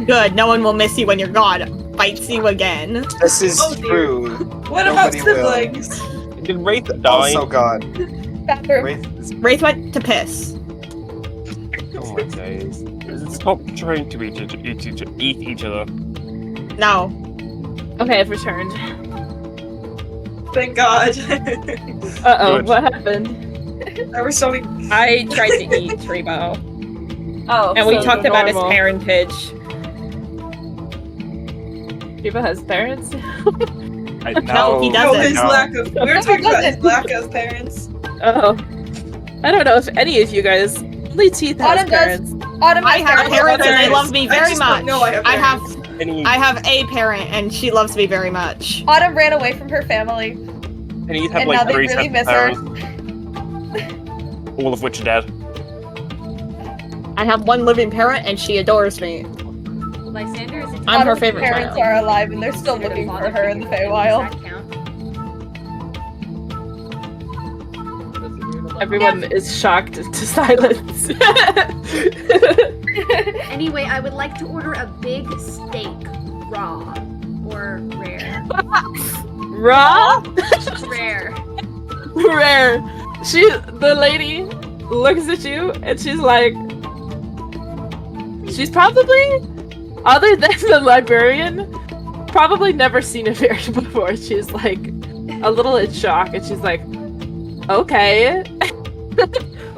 Good, no one will miss you when you're gone. Bites you again. This is Oh, dear. true. What about Nobody will. siblings? Did Wraith die? Also gone. Bathroom. Wraith is Wraith went to piss. Oh my days. Stop trying to eat each other. No. Okay, I've returned. Thank God. Uh-oh, Good. what happened? There was so I tried to eat Treebo, Oh, and we so talked about his normal. parentage. People has parents? I No, know. he no, doesn't. his No. lack of. We were talking about his lack of parents. Oh. I don't know if any of you guys. Only Teeth has Autumn does. parents. Autumn I has have parents and they love me I very just much. don't know I have parents. I have a parent and she loves me very much. Autumn ran away from her family. And he's had And like now they 3 really sets miss her. of parents. All of which are dead. I have one living parent and she adores me. Lysander is I'm her Autumn's favorite parents child. are alive and they're still looking for her in the Feywild. Everyone is shocked to silence. Anyway, I would like to order a big steak, raw or rare. Raw? Rare. Rare. The lady looks at you and she's like, she's probably, other than the librarian, probably never seen a fairy before. She's like a little in shock and she's like, okay.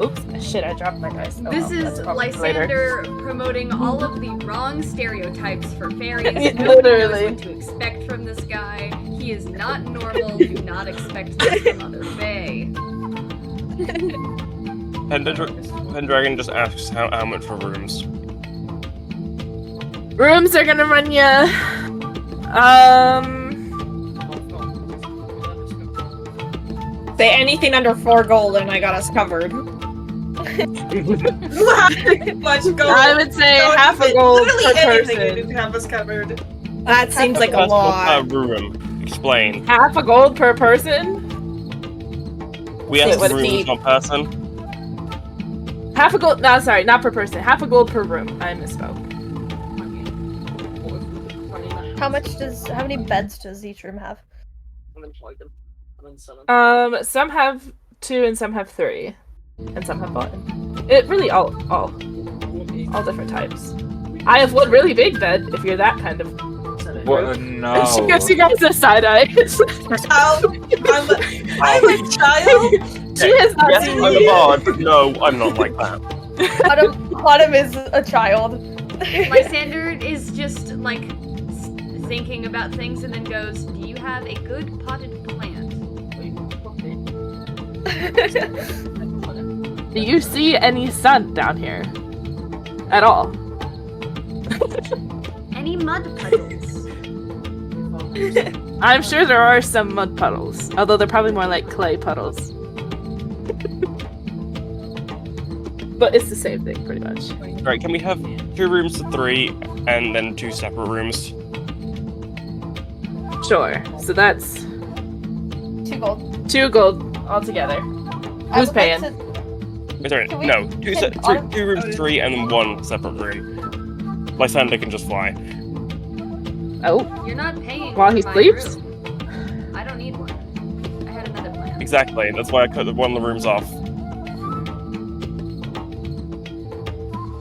Oops, shit, I dropped my dice. Oh, This well, is that's probably later. Lysander promoting all of the wrong stereotypes for fairies. It No one knows literally. what to expect from this guy. He is not normal. Do not expect this from other fae. Pendragon just asks how much for rooms. Rooms are gonna run ya. Say anything under 4 gold and I got us covered. Much gold. I would say Don't half a even- gold literally per anything person. you can have us covered. That seems like a That's lot. per room. Explain. Half a gold per person? We Wait, asked what rooms, deep? not person. Half a gold. No, sorry, not per person. Half a gold per room. I misspoke. How many beds does each room have? Some have 2 and some have 3, and some have 1. It really all different types. I have one really big bed. If you're that kind of. What? And No. she gives you guys a side eye. I'm a child. She has not Yes, seen I'm you. a bard. No, I'm not like that. Autumn is a child. Lysander is just like thinking about things and then goes, "Do you have a good potted plant?" Do you see any sun down here? At all? Any mud puddles? I'm sure there are some mud puddles, although they're probably more like clay puddles. But it's the same thing, pretty much. Right, can we have 2 rooms to 3 and then 2 separate rooms? Sure. So that's 2 gold. 2 gold altogether. I Who's would like paying? to- Wait, sorry, Can we- no. can Autumn- 2 rooms to 3 and then 1 separate room. Lysander can just fly. Oh, You're not paying While for he my sleeps? room. I don't need one. I had another plan. Exactly, that's why I cut one of the rooms off.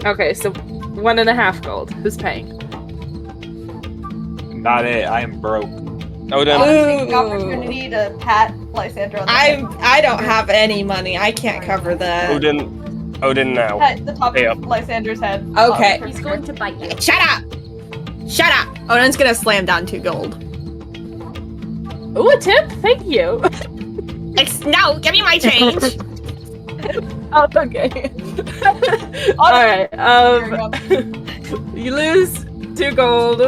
okay. So 1.5 gold. Who's paying? Not it. I am broke. Odin, Autumn takes the opportunity to pat Lysander on the head. I don't have any money. I can't cover that. Odin now. Pat the top Hey, of Lysander's head. Okay. He's going to bite you. Shut up! Shut up! Odin's gonna slam down 2 gold. Ooh, a tip. Thank you. No, give me my change. Oh, okay. All right. You lose 2 gold.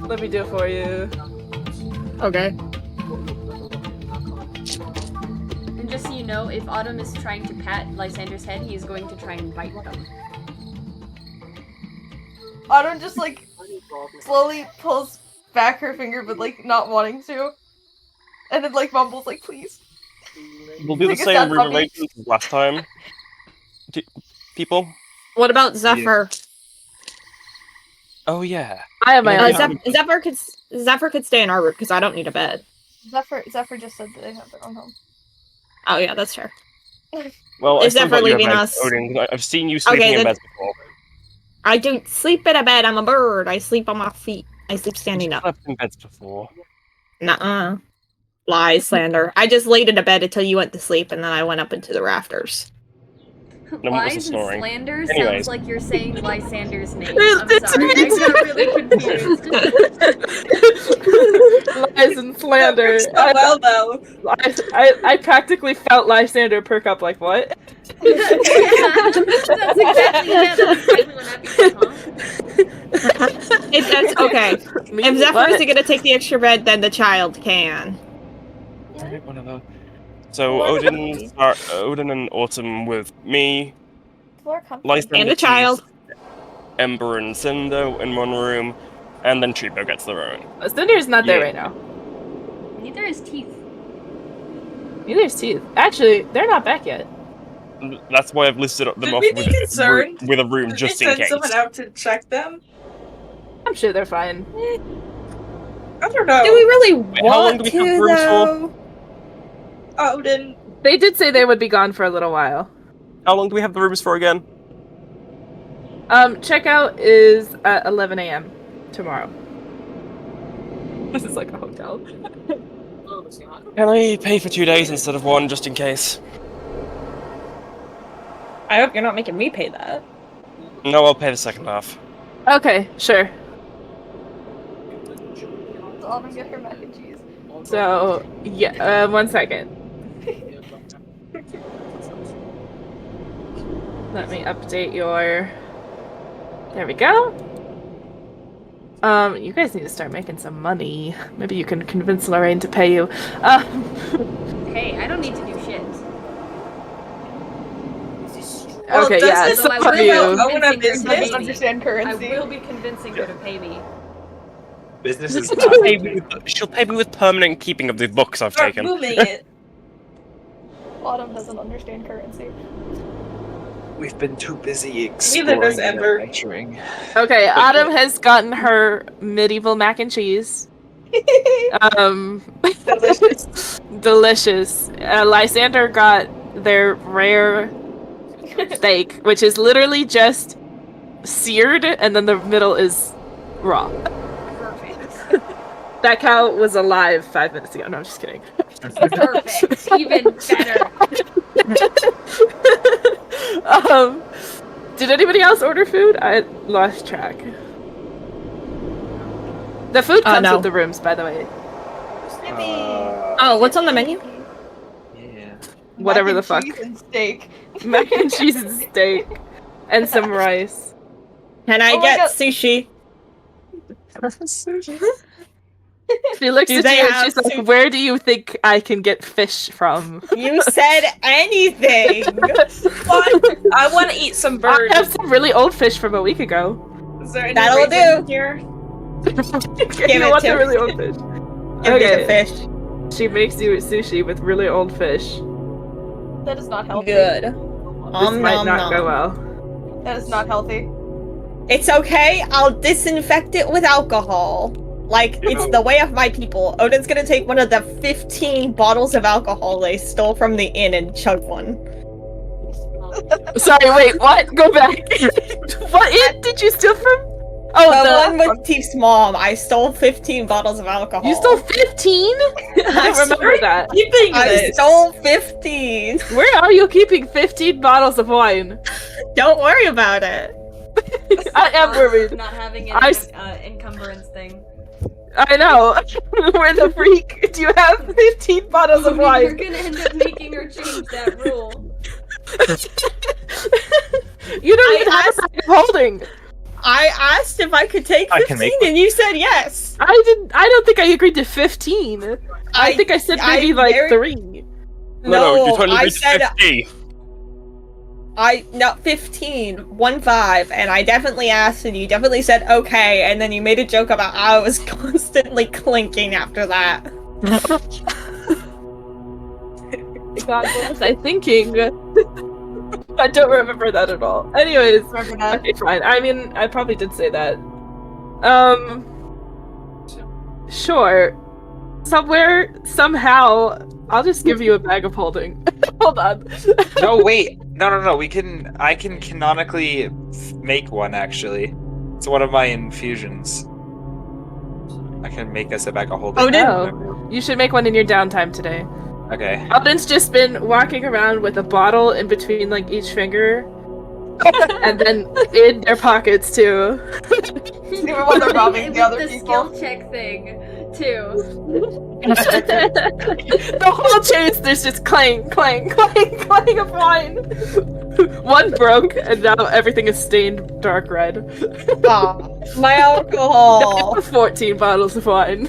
Let me do it for you. Okay. And just so you know, if Autumn is trying to pat Lysander's head, he is going to try and bite them. Autumn just like slowly pulls back her finger, but like not wanting to, and then like mumbles like, "Please." We'll do the Take a same step room from me. arrangements as last time. People? What about Zephyr? Oh yeah. I have my own. Zephyr could stay in our room because I don't need a bed. Zephyr just said that they have their own home. Oh yeah, that's fair. Well, Is I still Zephyr got your leaving bed, us? Odin. I've seen you sleeping Okay, in then- beds before. I don't sleep in a bed. I'm a bird. I sleep on my feet. I sleep standing up. I've slept in beds before. Nuh-uh. Lies, slander. I just laid in a bed until you went to sleep, and then I went up into the rafters. No, it wasn't Lies and snoring. slander Anyways. sounds like you're saying Lysander's name. It's I'm sorry, I got really confused. Lies and slander. So well though. I practically felt Lysander perk up like, what? That's exactly what happened, huh? That's okay. Me? If Zephyr What? isn't gonna take the extra bed, then the child can. Alright, whatever. So Odin and Autumn with me, Lysander And the child. Ember and Cinder in one room, and then Chibo gets their own. Cinder's not there Yeah. right now. Neither is Teeth. Neither is Teeth. Actually, they're not back yet. That's why I've listed them Should off we be concerned? with a room Did just we in send case. someone out to check them? I'm sure they're fine. I don't know. Do we really Wait, how long want do we to, have rooms for? though? Odin. They did say they would be gone for a little while. How long do we have the rooms for again? Checkout is at 11 a.m. tomorrow. This is like a hotel. Can I pay for 2 days instead of 1 just in case? I hope you're not making me pay that. No, I'll pay the second half. Okay, sure. Autumn get her mac and cheese. So, yeah, 1 second. Let me update your... There we go. You guys need to start making some money. Maybe you can convince Lorraine to pay you. Hey, I don't need to do shit. Well, Okay, does yeah, this some I of will you... own a convince her to business? pay me. Understand I currency. will be convincing her to pay me. Business is She'll pay me with permanent keeping of the books I've Start taken. booming it. Autumn doesn't understand currency. We've been too busy Neither exploring does and Ember. adventuring. Okay, Autumn has gotten her medieval mac and cheese. Delicious. Delicious. Lysander got their rare steak, which is literally just seared, and then the middle is raw. Perfect. That cow was alive 5 minutes ago. No, I'm just kidding. Perfect. Even better. Did anybody else order food? I lost track. The food comes no. with the rooms, by the way. Oh, what's on the menu? Yeah. Whatever Mac the and fuck. cheese and steak. Mac and cheese and steak. And some rice. Can I Oh my get God. sushi? She looks Do at they you and have she's like, sushi? where do you think I can get fish from? You said anything. What? I want to eat some I bird. have some really old fish from a week ago. Is there any That'll raisin do. here? You it want to the me. really old fish? Give me the Okay. fish. She makes you sushi with really old fish. That is not healthy. Good. This Nom might nom not go nom. well. That is not healthy. It's okay. I'll disinfect it with alcohol. Like, it's the way of my people. Odin's gonna take one of the 15 bottles of alcohol they stole from the inn and chug one. Sorry, wait, what? Go back. What inn did you steal from? The Oh, one with Tief's mom. I stole 15 bottles of alcohol. You stole 15? I don't remember that. Keeping I this. stole 15. Where are you keeping 15 bottles of wine? Don't worry about it. I am worried. Not having I an encumbrance thing. I know. We're the freak. Do you have 15 bottles of You're wine? gonna end up making her change that rule. You don't even have a bag of holding. I asked if I could take I 15 can make and you said yes. I don't think I agreed to 15. I think I said maybe I'm like very- 3. No, you totally I agreed to said 50. no 15, 1-5, and I definitely asked and you definitely said okay, and then you made a joke about how I was constantly clinking after that. God, what was I thinking? I don't remember that at all. Anyways, Remember that? okay, fine. I mean, I probably did say that. Sure. Somewhere, somehow, I'll just give you a bag of holding. Hold on. No, wait. No. I can canonically make one, actually. It's one of my infusions. I can make us a bag of holding. Oh, you should make one in your downtime today. Okay. Alden's just been walking around with a bottle in between like each finger, and then in their pockets too. Even when they're robbing the other the people. skill check thing, too. The whole chase, there's just clang, clang, clang, clang of wine. One broke, and now everything is stained dark red. My alcohol. 14 bottles of wine.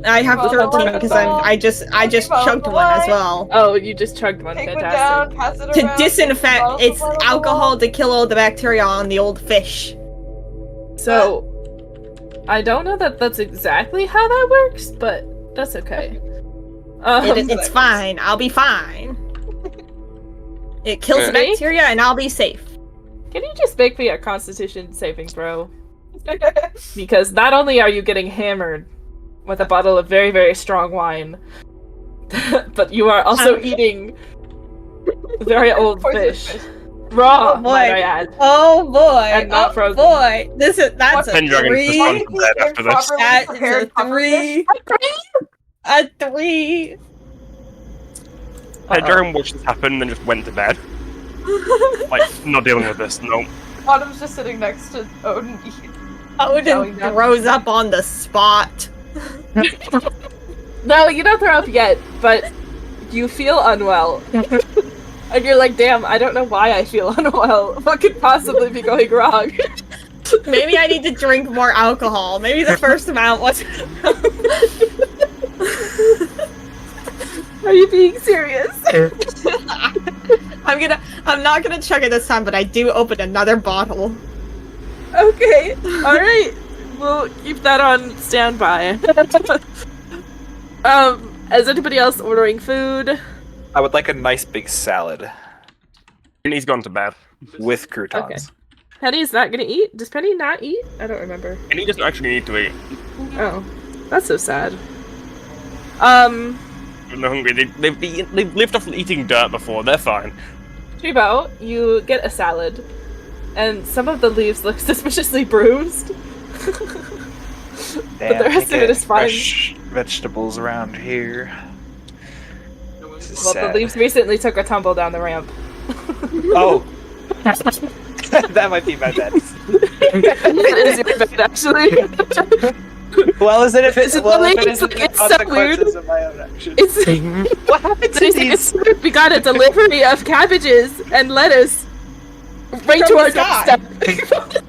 I have Well, 13 because I just chugged one as well. Oh, you just chugged one. Take one Fantastic. down, pass it To around. disinfect, bottles it's of wine on the alcohol wall. to kill all the bacteria on the old fish. So, I don't know that that's exactly how that works, but that's okay. It's fine. I'll be fine. It kills Yeah. the bacteria, and I'll be safe. Can you just make me a Constitution saving throw? Because not only are you getting hammered with a bottle of very, very strong wine, but you are also eating very old fish. Raw, Oh, boy. might I add. Oh boy! And not oh frozen. boy! That's a Pendragon's just gone 3. to bed after this. That is a 3. A 3. Pendragon watched this happen and just went to bed. Like, not dealing with this, no. Autumn's just sitting next to Odin. Odin Going down. throws up on the spot. No, you don't throw up yet, but you feel unwell. And you're like, damn, I don't know why I feel unwell. What could possibly be going wrong? Maybe I need to drink more alcohol. Maybe the first amount was. Are you being serious? I'm not gonna chug it this time, but I do open another bottle. Okay, alright. We'll keep that on standby. Is anybody else ordering food? I would like a nice big salad And he's gone to bed. with croutons. Penny's not gonna eat? Does Penny not eat? I don't remember. And he doesn't actually need to eat. Oh, that's so sad. When they're hungry, they've lived off eating dirt before, they're fine. Tribo, you get a salad, and some of the leaves look suspiciously bruised. Damn, the rest can't of it get is fine. fresh vegetables around here. This is Well, the sad. leaves recently took a tumble down the ramp. Oh, that might be my bad. It is your bed, actually. Well, is it if it's So the well, if it lady- isn't the it's so weird. consequences of my own actions? It's, What happened to it's these? weird. We got a delivery of cabbages and lettuce right From to our the sky. doorstep.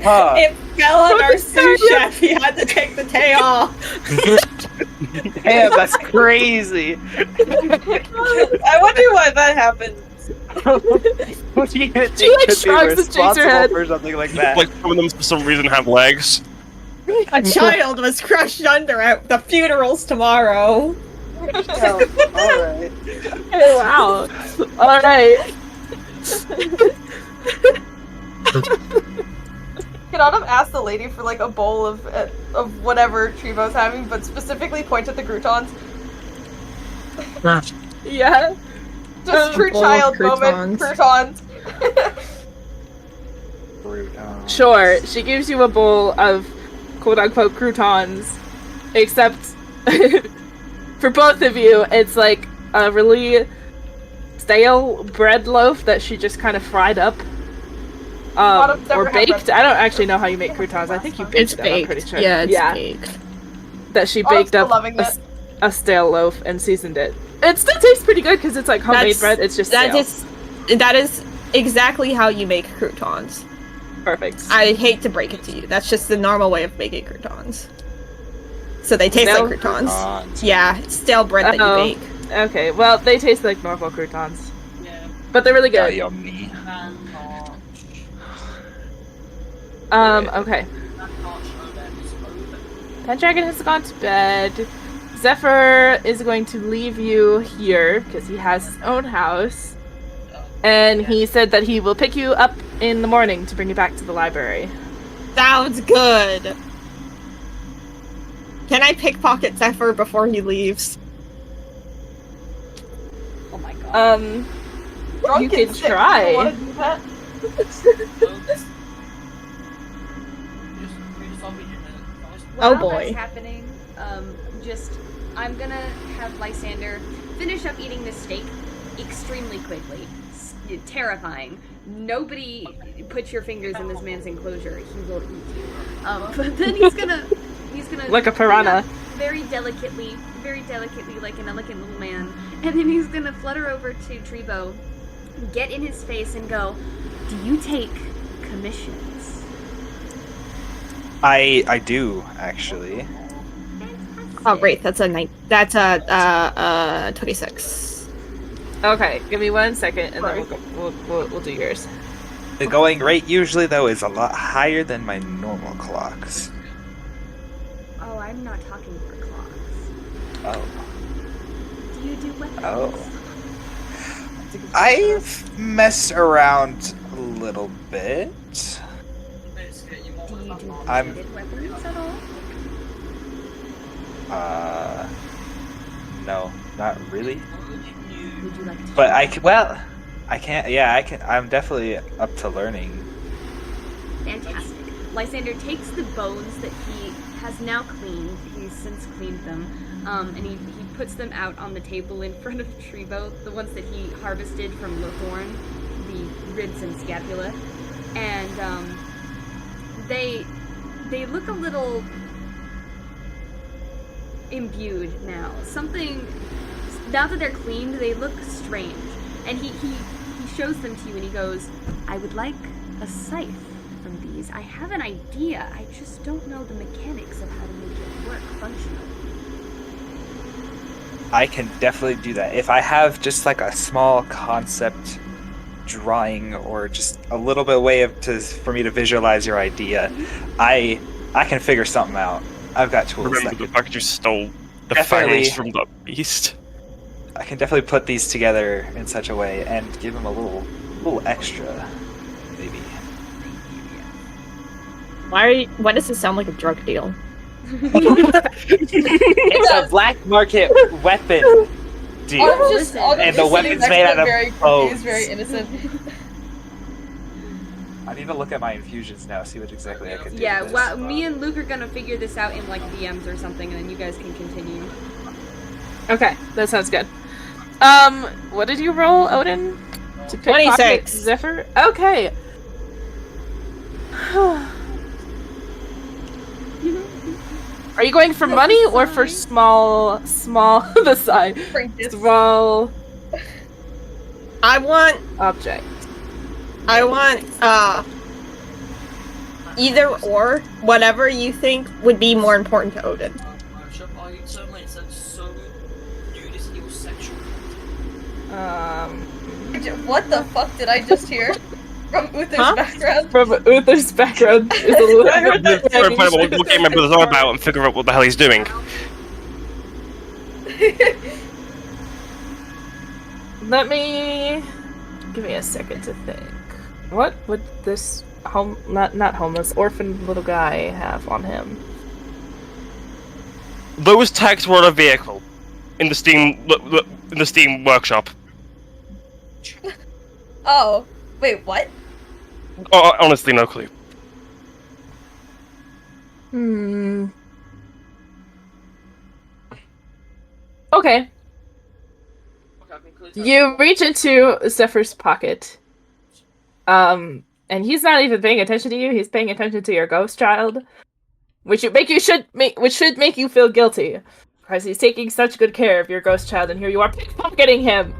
Huh. It fell on our What sous the chef. He had to take the tay off. Damn, that's crazy. I wonder why that happened. What do you think She, like, could be shrugs and shakes her responsible head. for something like that? Like, some of them for some reason have legs. A child was crushed under at the funerals tomorrow. Oh, alright. Wow. All right. Can Autumn ask the lady for like a bowl of whatever Trevo's having, but specifically point at the croutons? Yeah. Just true bowl of child moment. croutons. Croutons. Sure. She gives you a bowl of quote unquote croutons, except for both of you, it's like a really stale bread loaf that she just kind of fried up. Autumn's never Or had baked. bread. I don't actually know how you make croutons. I think you baked It's them, I'm pretty baked. sure. Yeah, it's baked. That she Autumn's baked still up loving it. a stale loaf and seasoned it. It still tastes pretty good because it's like homemade bread. It's just stale. That is exactly how you make croutons. Perfect. I hate to break it to you. That's just the normal way of making croutons. So they taste Stale like croutons. Croutons. Yeah, it's stale bread that Uh-oh. you bake. Okay, well, they taste like normal croutons. Yeah. But they're really Yeah, good. yummy. Okay. Pendragon has gone to bed. Zephyr is going to leave you here because he has his own house. And he said that he will pick you up in the morning to bring you back to the library. Sounds good. Can I pickpocket Zephyr before he leaves? Oh my god. Drunk You and can sick. try. You wanna do that? Oh, While boy. that's happening, I'm gonna have Lysander finish up eating this steak extremely quickly. Terrifying. Nobody put your fingers in this man's enclosure. He will eat you. But then he's gonna Like a piranha. very delicately, like an elegant little man. And then he's gonna flutter over to Treebo, get in his face, and go, "Do you take commissions?" I do actually. Oh, great. That's a 26. Okay, give me 1 second and then we'll do yours. The going rate usually though is a lot higher than my normal clocks. Oh, I'm not talking for clocks. Oh. Do you do weapons? Oh. I've messed around a little bit. Do you do I'm- bladed weapons at all? No, not really. Would you like to? But I can, well, I can't, yeah, I can, I'm definitely up to learning. Fantastic. Lysander takes the bones that he has now cleaned. He's since cleaned them, and he puts them out on the table in front of Trevo, the ones that he harvested from Lothorn, the ribs and scapula, and they look a little imbued now. Something, now that they're cleaned, they look strange. And he shows them to you and he goes, I would like a scythe from these. I have an idea, I just don't know the mechanics of how to make it work functionally. I can definitely do that. If I have just like a small concept drawing or just a little bit way for me to visualize your idea, I can figure something out. I've got tools. Remember the fact you stole the Definitely. fangs from the beast. I can definitely put these together in such a way and give them a little extra, maybe. Why does this sound like a drug deal? It's a black market weapon deal. I'll And just the be weapon's sitting made next out to of him very bones. confused, very innocent. I need to look at my infusions now, see what exactly I could do. Yeah, with this. well, me and Luke are gonna figure this out in like DMs or something, and then you guys can continue. Okay, that sounds good. What did you roll, Odin? To pickpocket 26. Zephyr? Okay. Are you going for money or for small the side? Small I want object. either or, whatever you think would be more important to Odin. What the fuck did I just hear from Uther's background? From Uther's background is a little Let's try and find out what game members are about and figure out what the hell he's doing. Let me give me a second to think. What would this not homeless orphan little guy have on him? Those tags were on a vehicle in the Steam workshop. Oh, wait, what? Oh, honestly, no clue. Okay. You reach into Zephyr's pocket. And he's not even paying attention to you, he's paying attention to your ghost child. Which should make you feel guilty. Because he's taking such good care of your ghost child, and here you are pickpocketing him.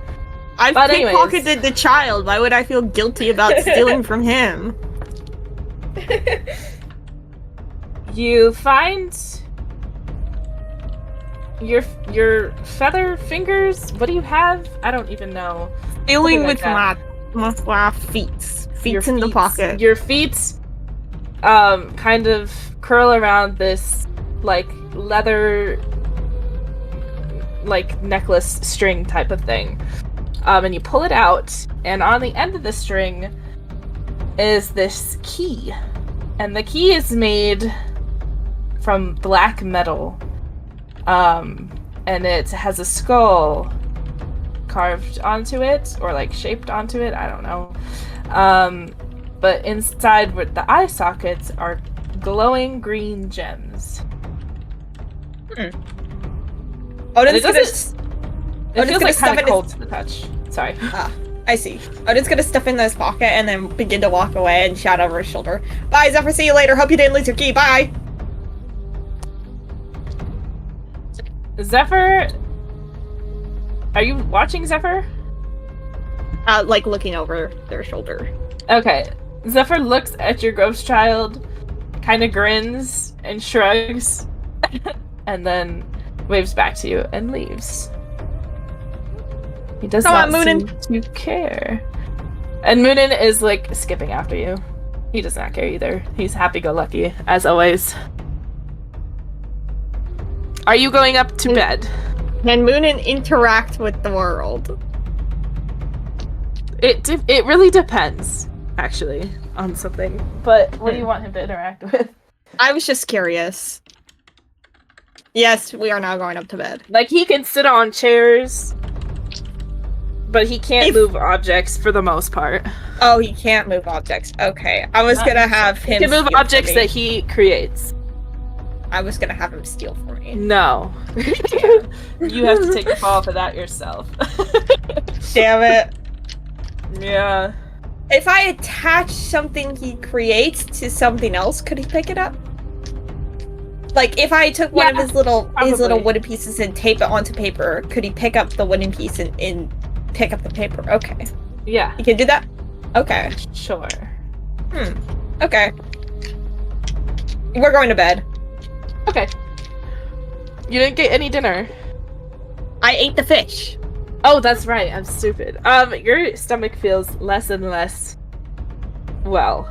I've But anyways. pickpocketed the child. Why would I feel guilty about stealing from him? You find your feather fingers. What do you have? I don't even know. Stealing Something with like my feet. Your Feet in the feet- pocket. Your feet, kind of curl around this like leather, like necklace string type of thing. And you pull it out, and on the end of the string is this key. And the key is made from black metal. And it has a skull carved onto it, or like shaped onto it, I don't know. But inside with the eye sockets are glowing green gems. Odin's It gonna doesn't- It Odin's feels gonna like stuff kind it of in cold to the touch. Sorry. I see. Odin's gonna stuff in his pocket and then begin to walk away and shout over his shoulder. Bye, Zephyr, see you later. Hope you didn't lose your key. Bye! Zephyr, are you watching Zephyr? Like looking over their shoulder. Okay. Zephyr looks at your ghost child, kind of grins and shrugs, and then waves back to you and leaves. He does Come not on, seem Moonin. to care. And Moonin is like skipping after you. He does not care either. He's happy-go-lucky, as always. Are you going up to bed? Can Moonin interact with the world? It really depends, actually, on something. But what do you want him to interact with? I was just curious. Yes, we are now going up to bed. Like, he can sit on chairs, but he can't move objects for the most part. Oh, he can't move objects. Okay, I was gonna have him. He can move steal objects from me. that he creates. I was gonna have him steal from me. No. You have to take a fall for that yourself. Damn it. Yeah. If I attach something he creates to something else, could he pick it up? Like, if I took one of his little probably. wooden pieces and tape it onto paper, could he pick up the wooden piece and pick up the paper? Okay. Yeah. He can do that? Okay. Sure. Okay. We're going to bed. Okay. You didn't get any dinner. I ate the fish. Oh, that's right. I'm stupid. Your stomach feels less and less well.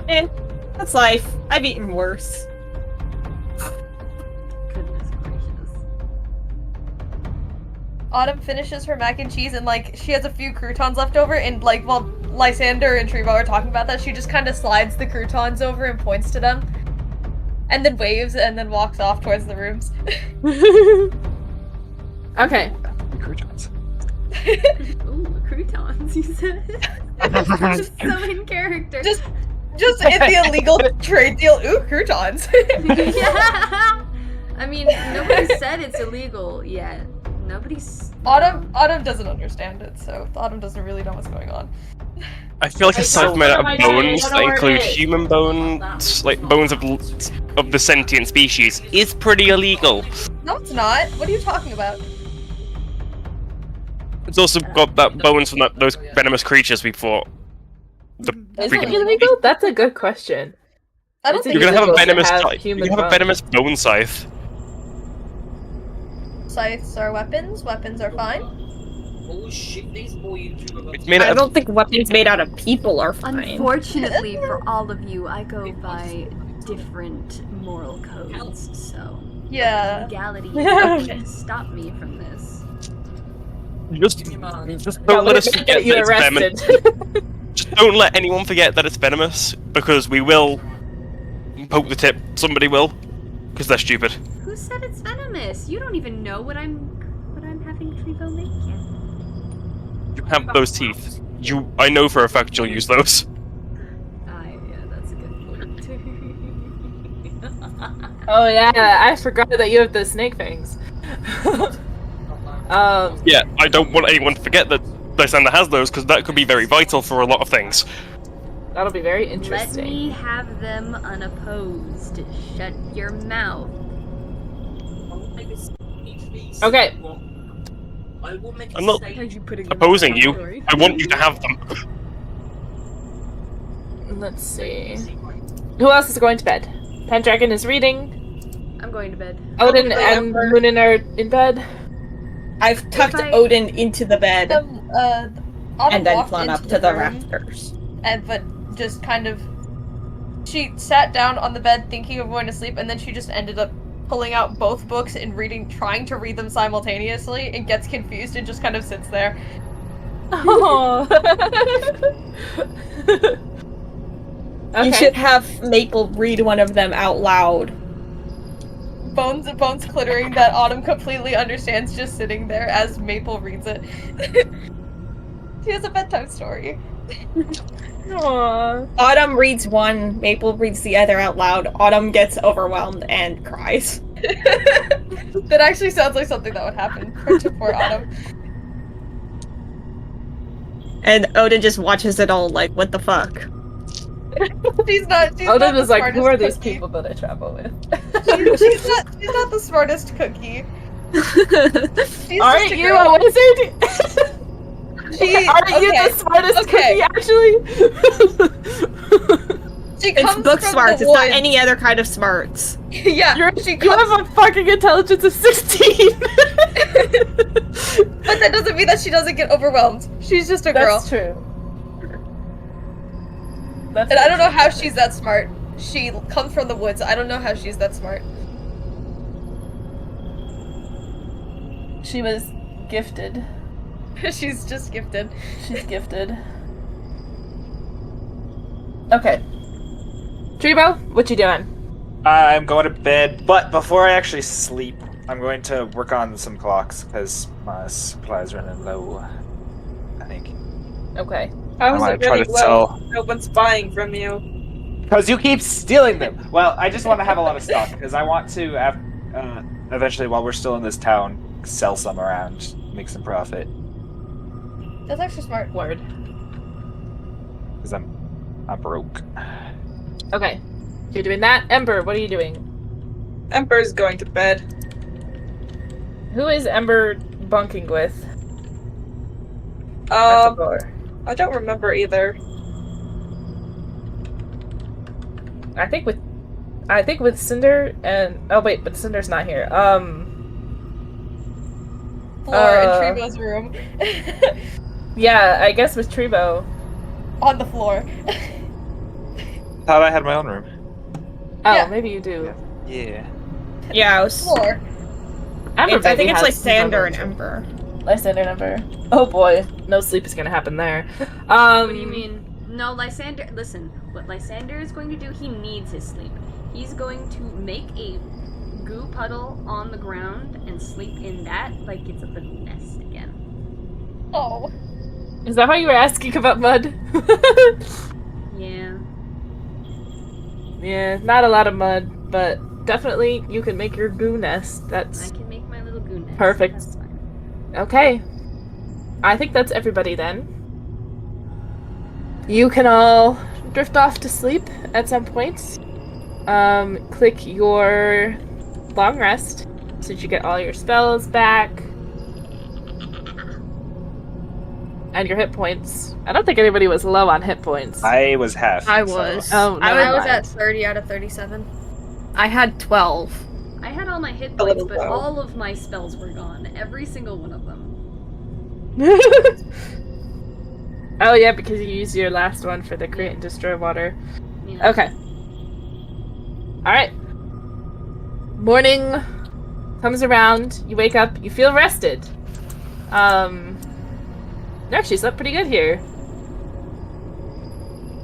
That's life. I've eaten worse. Goodness gracious. Autumn finishes her mac and cheese and like she has a few croutons left over and like while Lysander and Trevo are talking about that, she just kind of slides the croutons over and points to them. And then waves and then walks off towards the rooms. Okay. Croutons. Ooh, croutons, you said. Just so in character. Just in the illegal trade deal. Ooh, croutons. Yeah. I mean, nobody said it's illegal yet. Nobody's. Autumn doesn't understand it, so Autumn doesn't really know what's going on. I feel like aside from made out of bones I that know where include it is. human bones, like bones of the sentient species, is pretty illegal. No, it's not. What are you talking about? It's also got that bones from those venomous creatures we fought. The Is it freaking. illegal? That's a good question. I don't Is it think You're gonna have a illegal to venomous. have You're human gonna have a bones? venomous bone scythe. Scythes are weapons. Weapons are fine. Oh shit, these boys. It's made I out of. don't think weapons made out of people are fine. Unfortunately for all of you, I go by different moral codes, so Yeah. legality is not going to stop me from this. Just Yeah, don't let us we're gonna forget get you that it's venomous. arrested. Just don't let anyone forget that it's venomous, because we will poke the tip. Somebody will, because they're stupid. Who said it's venomous? You don't even know what I'm having Trevo make yet. You have those teeth. I know for a fact you'll use those. Yeah, that's a good point. Oh yeah, I forgot that you have the snake fangs. Yeah, I don't want anyone to forget that Lysander has those, because that could be very vital for a lot of things. That'll be very Let interesting. me have them unopposed. Shut your mouth. Okay. I will make I'm not Are you putting opposing you. I want you to have them. Let's see. Who else is going to bed? Pendragon is reading. I'm going to bed. Odin and Moonin are in bed. I've tucked If I- Odin into the bed Autumn and then walked flown into up to the room, rafters. but just kind of she sat down on the bed thinking of going to sleep, and then she just ended up pulling out both books and trying to read them simultaneously, and gets confused and just kind of sits there. Oh. Okay. You should have Maple read one of them out loud. Bones clittering that Autumn completely understands, just sitting there as Maple reads it. She has a bedtime story. Aww. Autumn reads one, Maple reads the other out loud. Autumn gets overwhelmed and cries. That actually sounds like something that would happen for Autumn. And Odin just watches it all like, what the fuck? She's not Odin the is like, who smartest are these cookie. people that I travel with? She's not the smartest cookie. She's Aren't just a you girl. a wizard? Aren't you the smartest okay. cookie, actually? She It's comes book from smarts, the it's not woods. any other kind of smarts. Yeah, she You comes, have a fucking intelligence of 16! but that doesn't mean that she doesn't get overwhelmed. She's just a girl. That's true. That's And I don't know how she's that smart. She comes from the woods. I don't know how she's that smart. She was gifted. She's just gifted. She's gifted. Okay. Trebo, what you doing? I'm going to bed, but before I actually sleep, I'm going to work on some clocks because my supplies are running low. I think. Okay. How is I it try really to low? sell. No one's buying from you. Because you keep stealing them. Well, I just want to have a lot of stock because I want to, eventually, while we're still in this town, sell some around, make some profit. That's actually smart. Word. Because I'm broke. Okay. You're doing that. Ember, what are you doing? Emperor's going to bed. Who is Ember bunking with? I forgot. I don't remember either. I think with Cinder and oh wait, but Cinder's not here. Floor in Trebo's room. Yeah, I guess with Trebo. On the floor. Thought I had my own room. Oh, Yeah. maybe you do. Yeah. Yeah, I was. Floor. Ember I think maybe it's has like his Sander own and room. Ember. Lysander and Ember. Oh boy, no sleep is gonna happen there. What do you mean? No, Lysander. Listen, what Lysander is going to do, he needs his sleep. He's going to make a goo puddle on the ground and sleep in that like it's a little nest again. Oh. Is that why you were asking about mud? Yeah. Yeah, not a lot of mud, but definitely you can make your goo nest. I That's can make my little goo nest. Perfect. That's fine. okay. I think that's everybody then. You can all drift off to sleep at some point. Click your long rest so that you get all your spells back. And your hit points. I don't think anybody was low on hit points. I was half. I so- was. Oh, I never was mind. at 30 out of 37. I had 12. I had all my hit A points, little but low. all of my spells were gone. Every single one of them. Oh yeah, because you used your last one for the create and destroy water. You know. Okay. Alright. Morning comes around, you wake up, you feel rested. You actually slept pretty good here.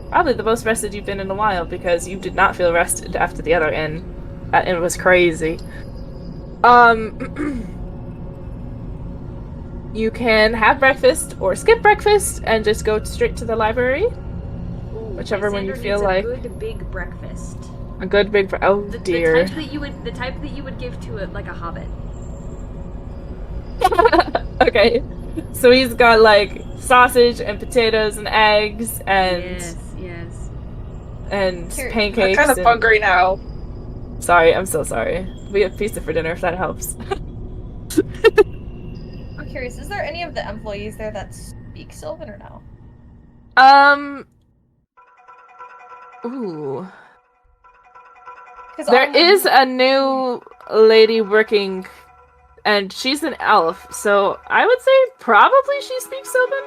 Probably the most rested you've been in a while because you did not feel rested after the other inn. That inn was crazy. You can have breakfast or skip breakfast and just go straight to the library. Ooh, Whichever one you Lysander feel needs like. a good big breakfast. A good big oh The dear. type that you would give to like a hobbit. Okay. So he's got like sausage and potatoes and eggs and Yes. and Here, I'm pancakes. kind of and- hungry now. Sorry, I'm so sorry. We have pizza for dinner if that helps. I'm curious, is there any of the employees there that speak Sylvan or no? Ooh. Because There is a new lady working and she's an elf, so I would say probably she speaks Sylvan.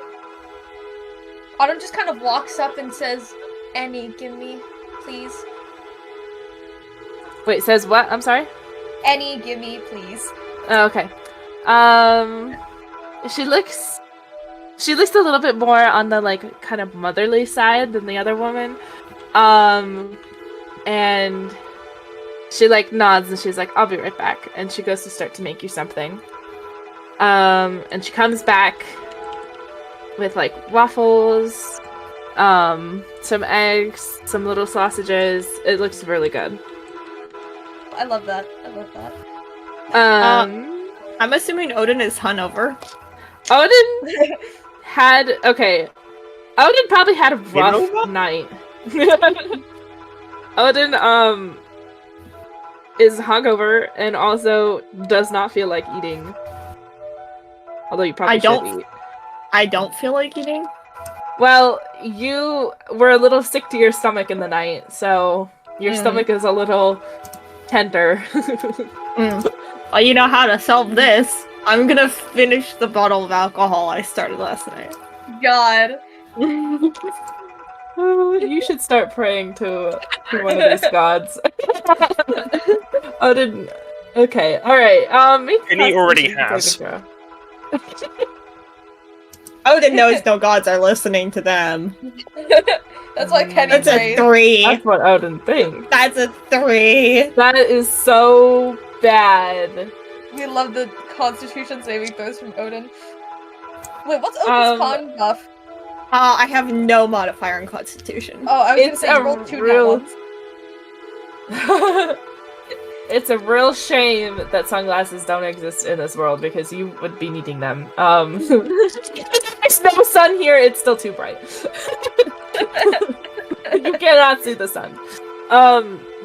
Autumn just kind of walks up and says, Annie, give me, please. Wait, says what? I'm sorry? Annie, give me, please. Oh, okay. She looks a little bit more on the like kind of motherly side than the other woman. And she like nods and she's like, I'll be right back. And she goes to start to make you something. And she comes back with like waffles, some eggs, some little sausages. It looks really good. I love that. I love that. I'm assuming Odin is hungover. Odin had Odin probably had a rough night. Odin is hungover and also does not feel like eating. Although you probably should eat. I don't feel like eating. Well, you were a little sick to your stomach in the night, so your stomach is a little tender. Well, you know how to solve this. I'm gonna finish the bottle of alcohol I started last night. God. You should start praying to one of these gods. Odin. Okay, alright. And he already has. Odin knows no gods are listening to them. That's why Kenny That's a prays. 3. That's what Odin thinks. That's a 3. That is so bad. We love the Constitution saving throws from Odin. Wait, what's Odin's con buff? I have no modifier on Constitution. Oh, I was It's gonna say a you rolled 2 real- nat ones. It's a real shame that sunglasses don't exist in this world because you would be needing them. There's no sun here, it's still too bright. You cannot see the sun.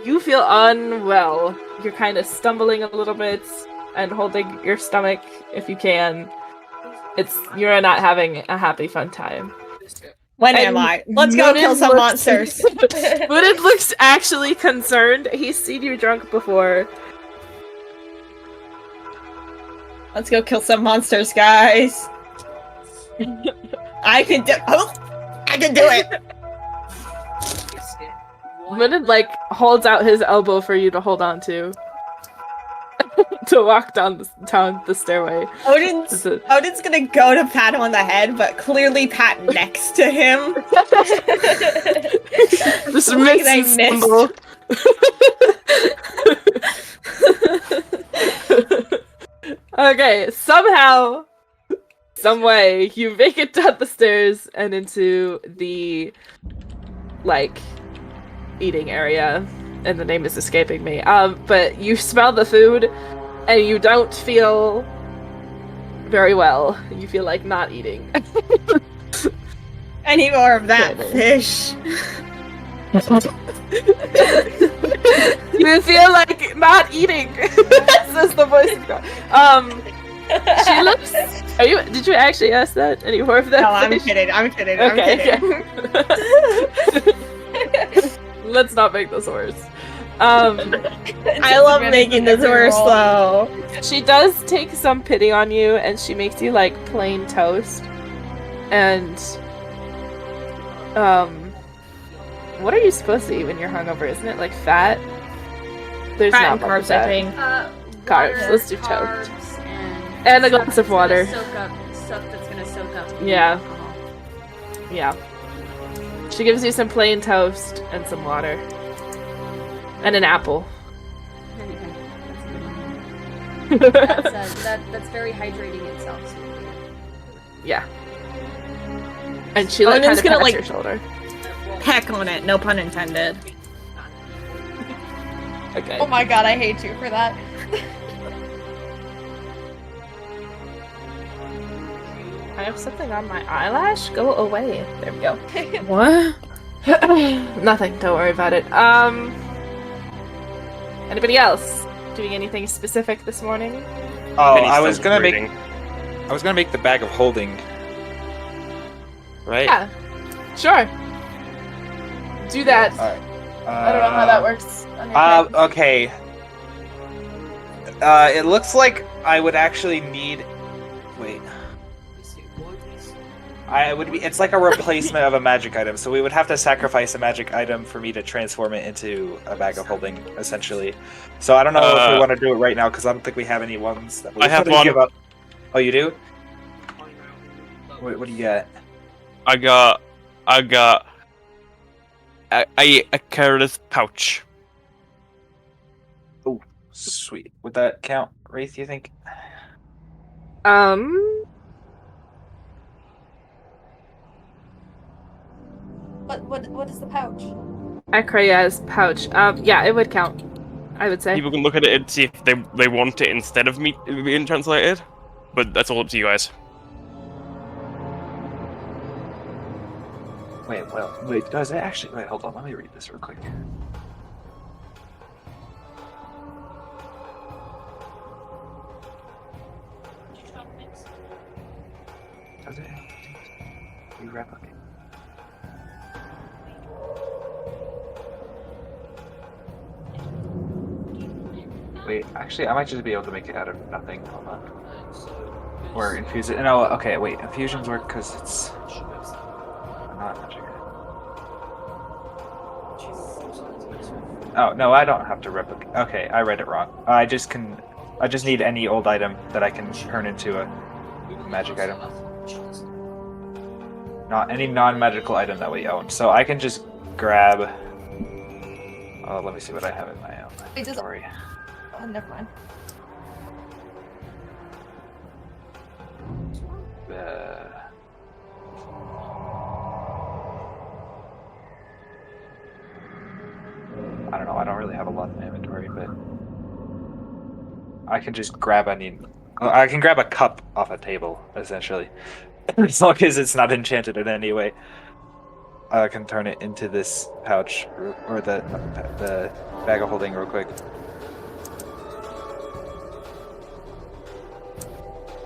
You feel unwell. You're kind of stumbling a little bit and holding your stomach if you can. You're not having a happy, fun time. When And am I? Let's go kill some monsters. Munin looks actually concerned. He's seen you drunk before. Let's go kill some monsters, guys. I can do. Oh, I can do it. Munin like holds out his elbow for you to hold on to. To walk down the stairway. Odin's gonna go to pat him on the head, but clearly pat next to him. This Like makes they you stumble. Okay, somehow, some way, you make it down the stairs and into the like eating area, and the name is escaping me. But you smell the food, and you don't feel very well. You feel like not eating. I need more of that fish. You feel like not eating. Says the voice of God. She looks. Did you actually ask that? Any more of that? No, I'm fish? kidding. I'm kidding. Okay. I'm kidding. Let's not make this worse. I love making this worse though. She does take some pity on you, and she makes you like plain toast. And what are you supposed to eat when you're hungover? Isn't it like fat? There's Fat not and much carbs, of that. I think. Carbs. Water, Let's do toast. carbs, And a stuff glass of that's water. gonna soak up stuff that's gonna soak up. the Yeah. alcohol. Yeah. She gives you some plain toast and some water. And an apple. That's very hydrating itself. So. Yeah. And she like Odin's kind of gonna, pats like- your shoulder. Peck on it, no pun intended. Okay. Oh my god, I hate you for that. I have something on my eyelash. Go away. There we go. What? Nothing. Don't worry about it. Anybody else doing anything specific this morning? Oh, Penny's I was still gonna reading. make the bag of holding. Right? Yeah. Sure. Do that. Alright. I don't know how that works. On your turn. Okay. It looks like I would actually need. Wait. It's like a replacement of a magic item, so we would have to sacrifice a magic item for me to transform it into a bag of holding, essentially. So I don't know if we want to do it right now because I don't think we have any ones that we I have couldn't one. give up. Oh, you do? What do you got? I got a careless pouch. Oh, sweet. Would that count, Wraith? You think? What is the pouch? Akraya's pouch. Yeah, it would count. I would say. People can look at it and see if they want it instead of me being translated, but that's all up to you guys. Wait, does it actually? Wait, hold on, let me read this real quick. Does it? You replicate. Wait, actually, I might just be able to make it out of nothing. Hold on. Or infuse it. No, okay, wait. Infusions work because it's not magic. Oh no, I don't have to replicate. Okay, I read it wrong. I just need any old item that I can turn into a magic item. Not any non-magical item that we own. So I can just grab. Oh, let me see what I have in my own Wait, does- inventory. Oh, never mind. I don't know. I don't really have a lot in inventory, but I can just grab any. I can grab a cup off a table, essentially, as long as it's not enchanted in any way. I can turn it into this pouch or the bag of holding real quick.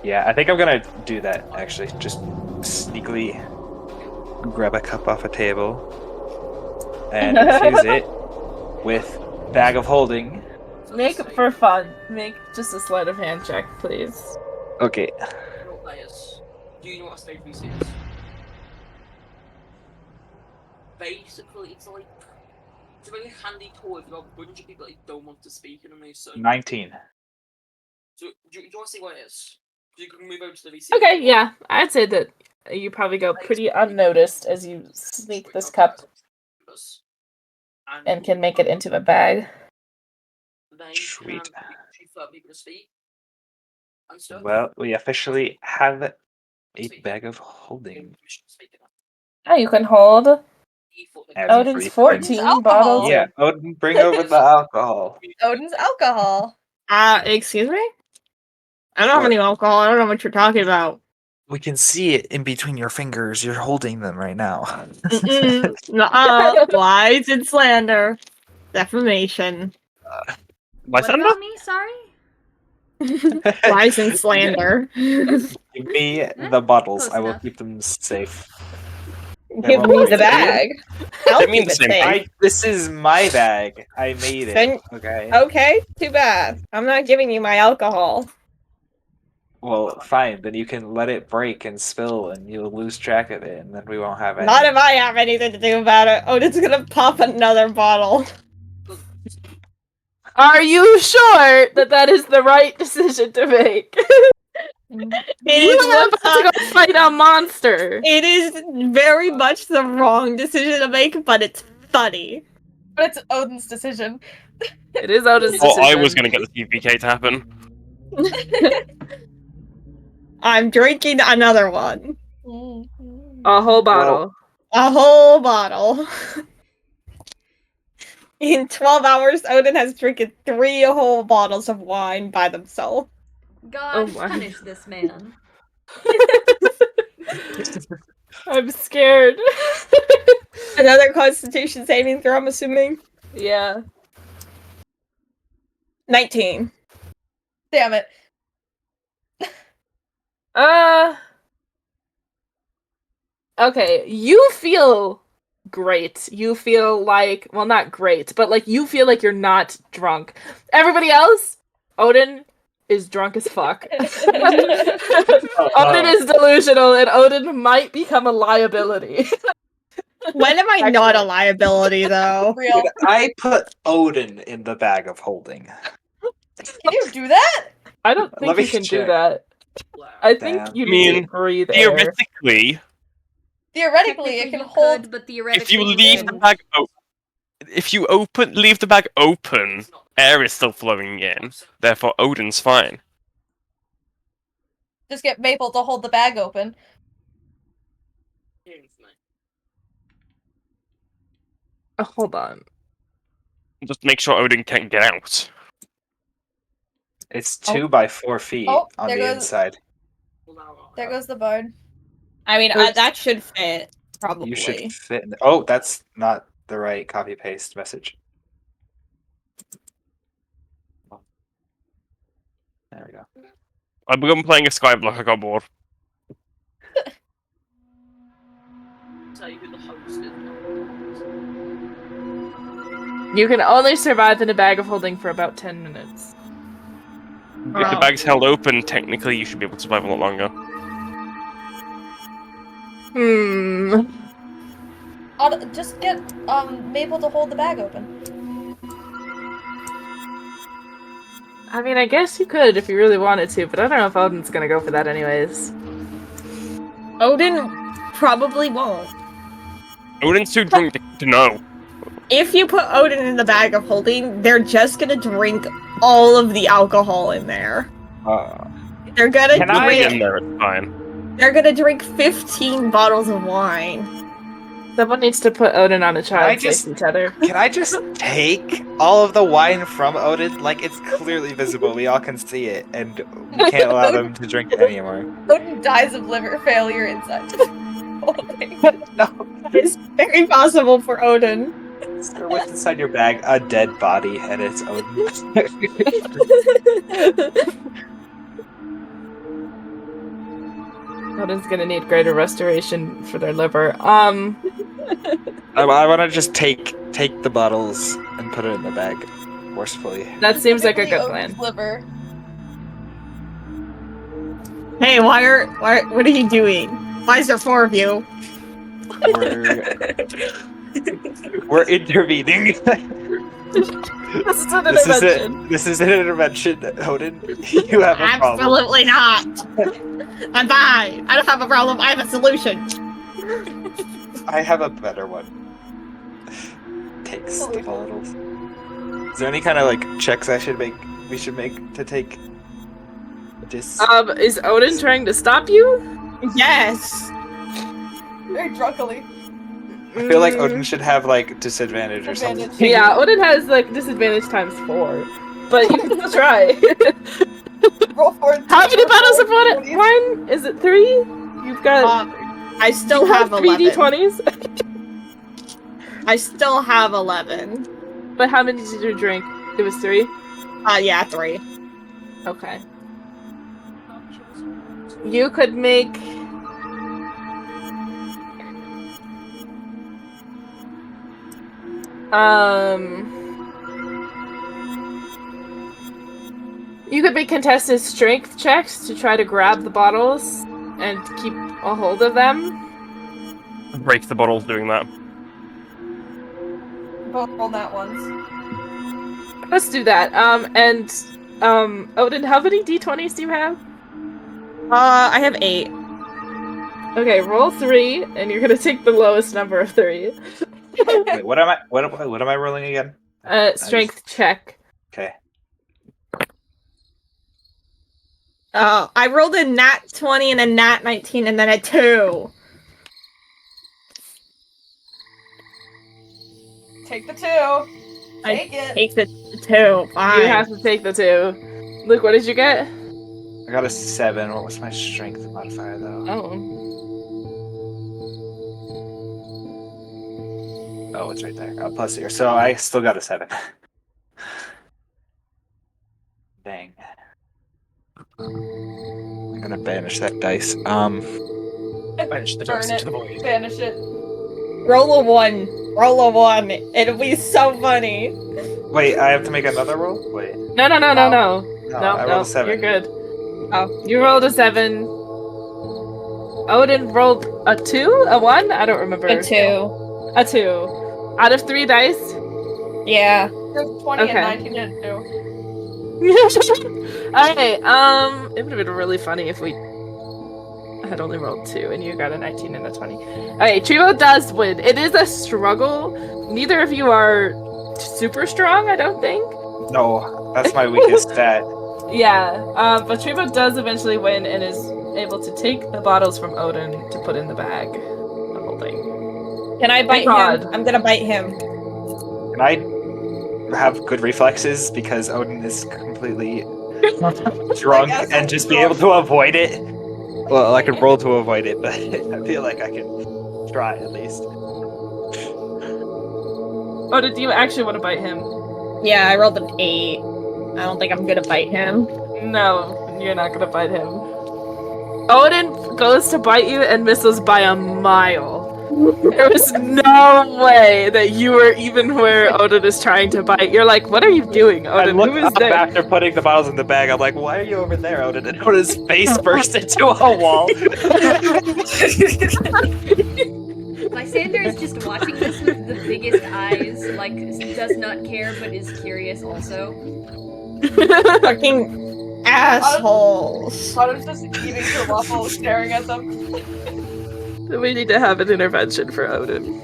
Yeah, I think I'm gonna do that actually. Just sneakily grab a cup off a table and infuse it with bag of holding. Make it for fun. Make just a sleight of hand check, please. Okay. Do you know what a stage piece is? Basically, it's a very handy tool if you've got a bunch of people that don't want to speak in a maze. So, 19. so do you want to see what it is? You can move over to the VC. Okay, yeah, I'd say that you probably go pretty unnoticed as you sneak this cup and can make it into a bag. They Sweet. can prefer people to speak and stuff. Well, we officially have a bag of holding. Oh, you can hold As Odin's free 14 alcohol. bottles. Yeah, Odin, bring over the alcohol. Odin's alcohol. Excuse me? I don't have any alcohol. I don't know what you're talking about. We can see it in between your fingers. You're holding them right now. Mm-mm. Nuh-uh. Lies and slander. Defamation. What about me? Sorry. Lies and slander. Give me the bottles. Close I will enough. keep them safe. Give won't me break. the bag. I'll They mean keep the it same safe. This is my bag. I made it. Then- Okay. Okay, too bad. I'm not giving you my alcohol. Well, fine. Then you can let it break and spill, and you'll lose track of it, and then we won't have any. Not if I have anything to do about it. Odin's gonna pop another bottle. Are you sure that that is the right decision to make? It You is are about to go fight a monster. It is very much the wrong decision to make, but it's funny. But it's Odin's decision. It is Odin's Oh, decision. I was going to get the TPK to happen. I'm drinking another one. A whole bottle. A whole bottle. In 12 hours, Odin has drinking 3 whole bottles of wine by themselves. God, Oh my. punish this man. I'm scared. Another Constitution saving throw, I'm assuming. Yeah. 19. Damn it. Okay, you feel great. You feel like, well, not great, but like you feel like you're not drunk. Everybody else, Odin is drunk as fuck. Odin is delusional, and Odin might become a liability. When am I not a liability, though? Real. I put Odin in the bag of holding. Can you do that? I don't think Let me you can do check. that. I think Damn. you I need mean, to breathe air. Theoretically, Theoretically, it can you hold. could, but theoretically if you you leave the wouldn't. bag leave the bag open, air is still flowing in. Therefore, Odin's fine. Just get Maple to hold the bag open. Hold on. Just make sure Odin can't get out. It's 2 by 4 feet Oh, on there the goes- inside. There goes the bard. I mean, that should fit, probably. You should fit in the... Oh, that's not the right copy paste message. There we go. I begun playing a Skyblock. I got bored. Tell you who the host is. You can only survive in a bag of holding for about 10 minutes. If the bag's held open, technically you should be able to survive a lot longer. Just get Maple to hold the bag open. I mean, I guess you could if you really wanted to, but I don't know if Odin's gonna go for that anyways. Odin probably won't. Odin's too drunk to know. If you put Odin in the bag of holding, they're just gonna drink all of the alcohol in there. They're gonna Can I- In drink. there, it's fine. They're gonna drink 15 bottles of wine. Someone needs to put Odin on a I child just- face each other. Can I just take all of the wine from Odin? Like, it's clearly visible. We all can see it, and we can't allow them to drink it anymore. Odin dies of liver failure inside. No. It's very possible for Odin. Sir, what's inside your bag? A dead body, and it's Odin. Odin's gonna need greater restoration for their liver. I want to just take the bottles and put it in the bag, forcefully. That seems like a good Odin's plan. liver. Hey, what are you doing? Why is there 4 of you? We're intervening. This is an intervention. This is an intervention, Odin. You have a problem. Absolutely not. I'm fine. I don't have a problem. I have a solution. I have a better one. Takes the bottles. Is there any kind of like checks we should make to take this? Is Odin trying to stop you? Yes. Very drunkily. I feel like Odin should have like disadvantage or something. Advantage. Yeah, Odin has like disadvantage times 4, but you can still try. Roll for it. How many bottles of wine? Is it 3? You've got. I still you have 3 11. d20s. I still have 11. But how many did you drink? It was 3. Yeah, 3. Okay. You could make. You could make contested strength checks to try to grab the bottles and keep a hold of them. Break the bottles doing that. Both roll that ones. Let's do that. Odin, how many d20s do you have? I have 8. Okay, roll 3, and you're gonna take the lowest number of 3. Wait, what am I rolling again? Strength check. Okay. I rolled a nat 20 and a nat 19 and then a 2. Take the 2. I Take it. take the 2. Fine. You have to take the 2. Luke, what did you get? I got a 7. What was my strength modifier though? Oh, it's right there. Plus here. So I still got a 7. Dang. I'm gonna banish that dice. Banish the Burn dice it. into the void. Banish it. Roll a 1. Roll a 1. It'll be so funny. Wait, I have to make another roll? Wait. No. No, I rolled No, a 7. you're good. Oh, you rolled a 7. Odin rolled a 2? A 1? I don't remember. A 2. A 2. Out of 3 dice? Yeah. There's 20 Okay. and 19 and 2. Alright, it would have been really funny if we had only rolled 2 and you got a 19 and a 20. Okay, Trivo does win. It is a struggle. Neither of you are super strong, I don't think. No, that's my weakest stat. Yeah, but Trivo does eventually win and is able to take the bottles from Odin to put in the bag of holding. Can I bite God. him? I'm gonna bite him. Can I have good reflexes because Odin is completely drunk guess and just be able to avoid it? Well, I could roll to avoid it, but I feel like I can try at least. Odin, do you actually want to bite him? Yeah, I rolled an 8. I don't think I'm gonna bite him. No, you're not gonna bite him. Odin goes to bite you and misses by a mile. There was no way that you were even where Odin is trying to bite. You're like, what are you doing, I Odin? look Who is up there? after putting the bottles in the bag. I'm like, why are you over there, Odin? And Odin's face burst into a wall. Lysander is just watching this with the biggest eyes, like does not care but is curious also. Fucking assholes. Otter's just eating her waffle, staring at them. We need to have an intervention for Odin.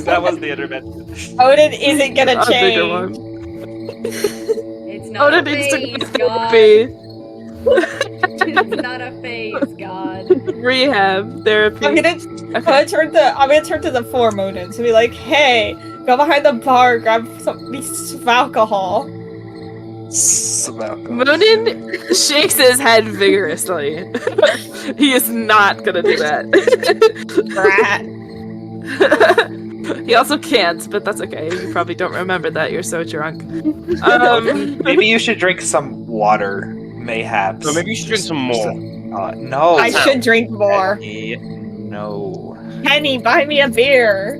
That was the intervention. Odin isn't gonna A bigger change. one. It's not Odin a needs to phase, go to God. therapy. It's not a phase, God. Rehab, therapy. I'm gonna turn to the form Odin to be like, hey, go behind the bar, grab some alcohol. Moonin shakes his head vigorously. He is not gonna do that. Brat. He also can't, but that's okay. You probably don't remember that. You're so drunk. Maybe you should drink some water, mayhaps. So maybe you should drink some more. No. I should drink more. Penny, no. Penny, buy me a beer.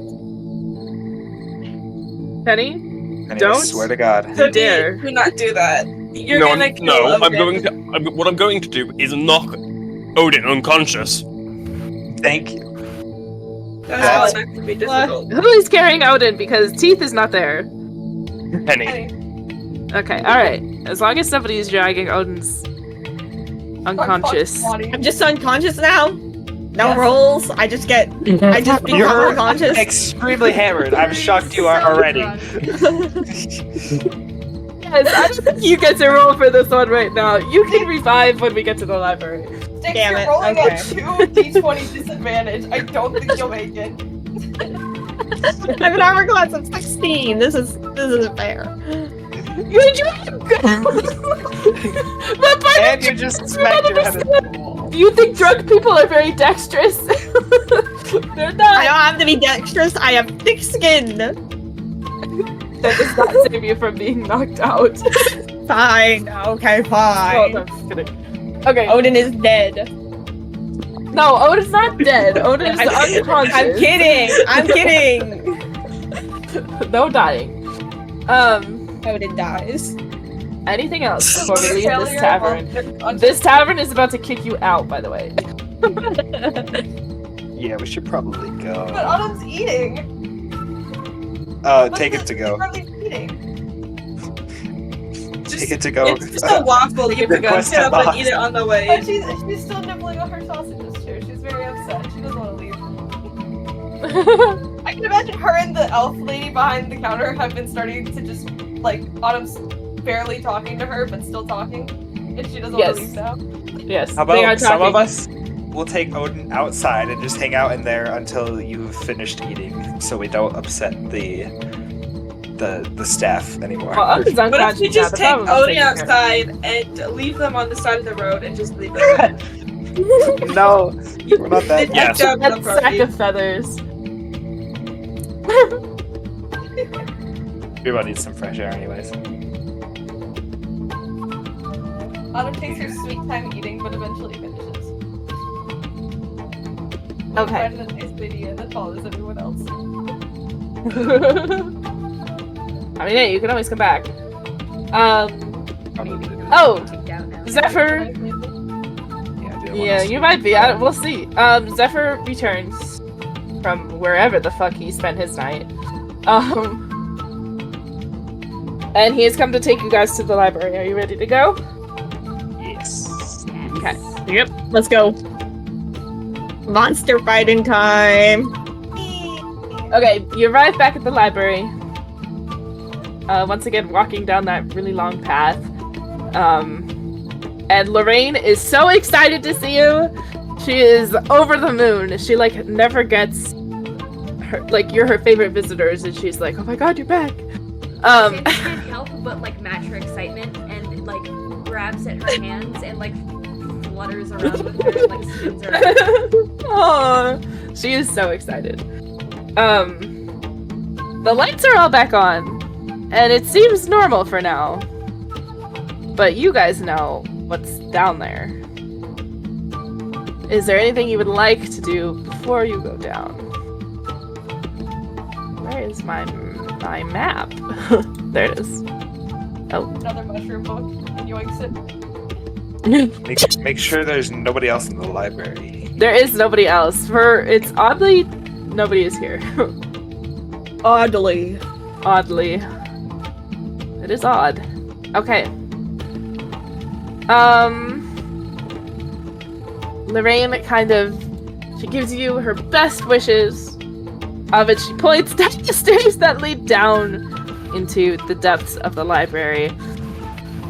Penny, Penny, I Don't. swear to God. you dare. Do not do that. You're No, gonna I'm, kill no, I'm Odin. going to. What I'm going to do is knock Odin unconscious. Thank you. That's not gonna be difficult. Who is carrying Odin? Because Teeth is not there. Penny. Okay, alright. As long as somebody is dragging Odin's unconscious. I'm just unconscious now. No Yes. rolls. I just become You're unconscious. extremely hammered. I'm shocked you are already. Yes, I don't think you get to roll for this one right now. You can revive when we get to the library. Sticks, Damn you're it, rolling okay. a 2d20 disadvantage. I don't think you'll make it. I have an armor class of 16. This isn't fair. And you just smacked your head in the wall. Do you think drunk people are very dexterous? They're I not. don't have to be dexterous. I have thick skin. That does not save you from being knocked out. Fine. Okay, Oh, fine. no, I'm just kidding. Okay. Odin is dead. No, Odin's not dead. Odin is unconscious. I'm kidding. I'm kidding. No dying. Odin dies. Anything else before we leave this Failure tavern? on- This tavern is about to kick you out, by the way. Yeah, we should probably But go. Autumn's eating. Take it to go. She's eating. Take it to go. It's just a waffle. You can go Request sit up a and eat it on the And way. she's still nibbling on her sausages too. She's very upset. She doesn't want to leave. I can imagine her and the elf lady behind the counter have been starting to just like Autumn's barely talking to her, but still talking, and she doesn't Yes. want to leave now. Yes. How they are about some talking. of us? We'll take Odin outside and just hang out in there until you've finished eating, so we don't upset the staff anymore. Well, Odin's What if unconscious we now, just the take problem is Odin taking her. outside and leave them on the side of the road and just leave them there? No, we're not that. Yes. Job That for sack party. of feathers. Everybody needs some fresh air, anyways. Autumn takes her sweet time eating, but eventually finishes. Okay. Finds a nice lady and then follows everyone else. I mean, hey, you can always come back. Probably. Oh, Kicked out now. Zephyr. Yeah, you might be. We'll see. Zephyr returns from wherever the fuck he spent his night. And he has come to take you guys to the library. Are you ready to go? Yes. Okay. Yep. Let's go. Monster fighting time. Okay, you arrive back at the library. Once again, walking down that really long path. And Lorraine is so excited to see you. She is over the moon. She like never gets her, like you're her favorite visitors, and she's like, "Oh my god, you're back." She can't help but like match her excitement and like grabs at her hands and like flutters around with her and like spins around. Aw, she is so excited. The lights are all back on, and it seems normal for now. But you guys know what's down there. Is there anything you would like to do before you go down? Where is my map? There it is. Oh. Another mushroom book, and yoinks it. Make sure there's nobody else in the library. There is nobody else. It's oddly, nobody is here. Oddly. Oddly. It is odd. Okay. Lorraine kind of She gives you her best wishes. Of it, she points down the stairs that lead down into the depths of the library,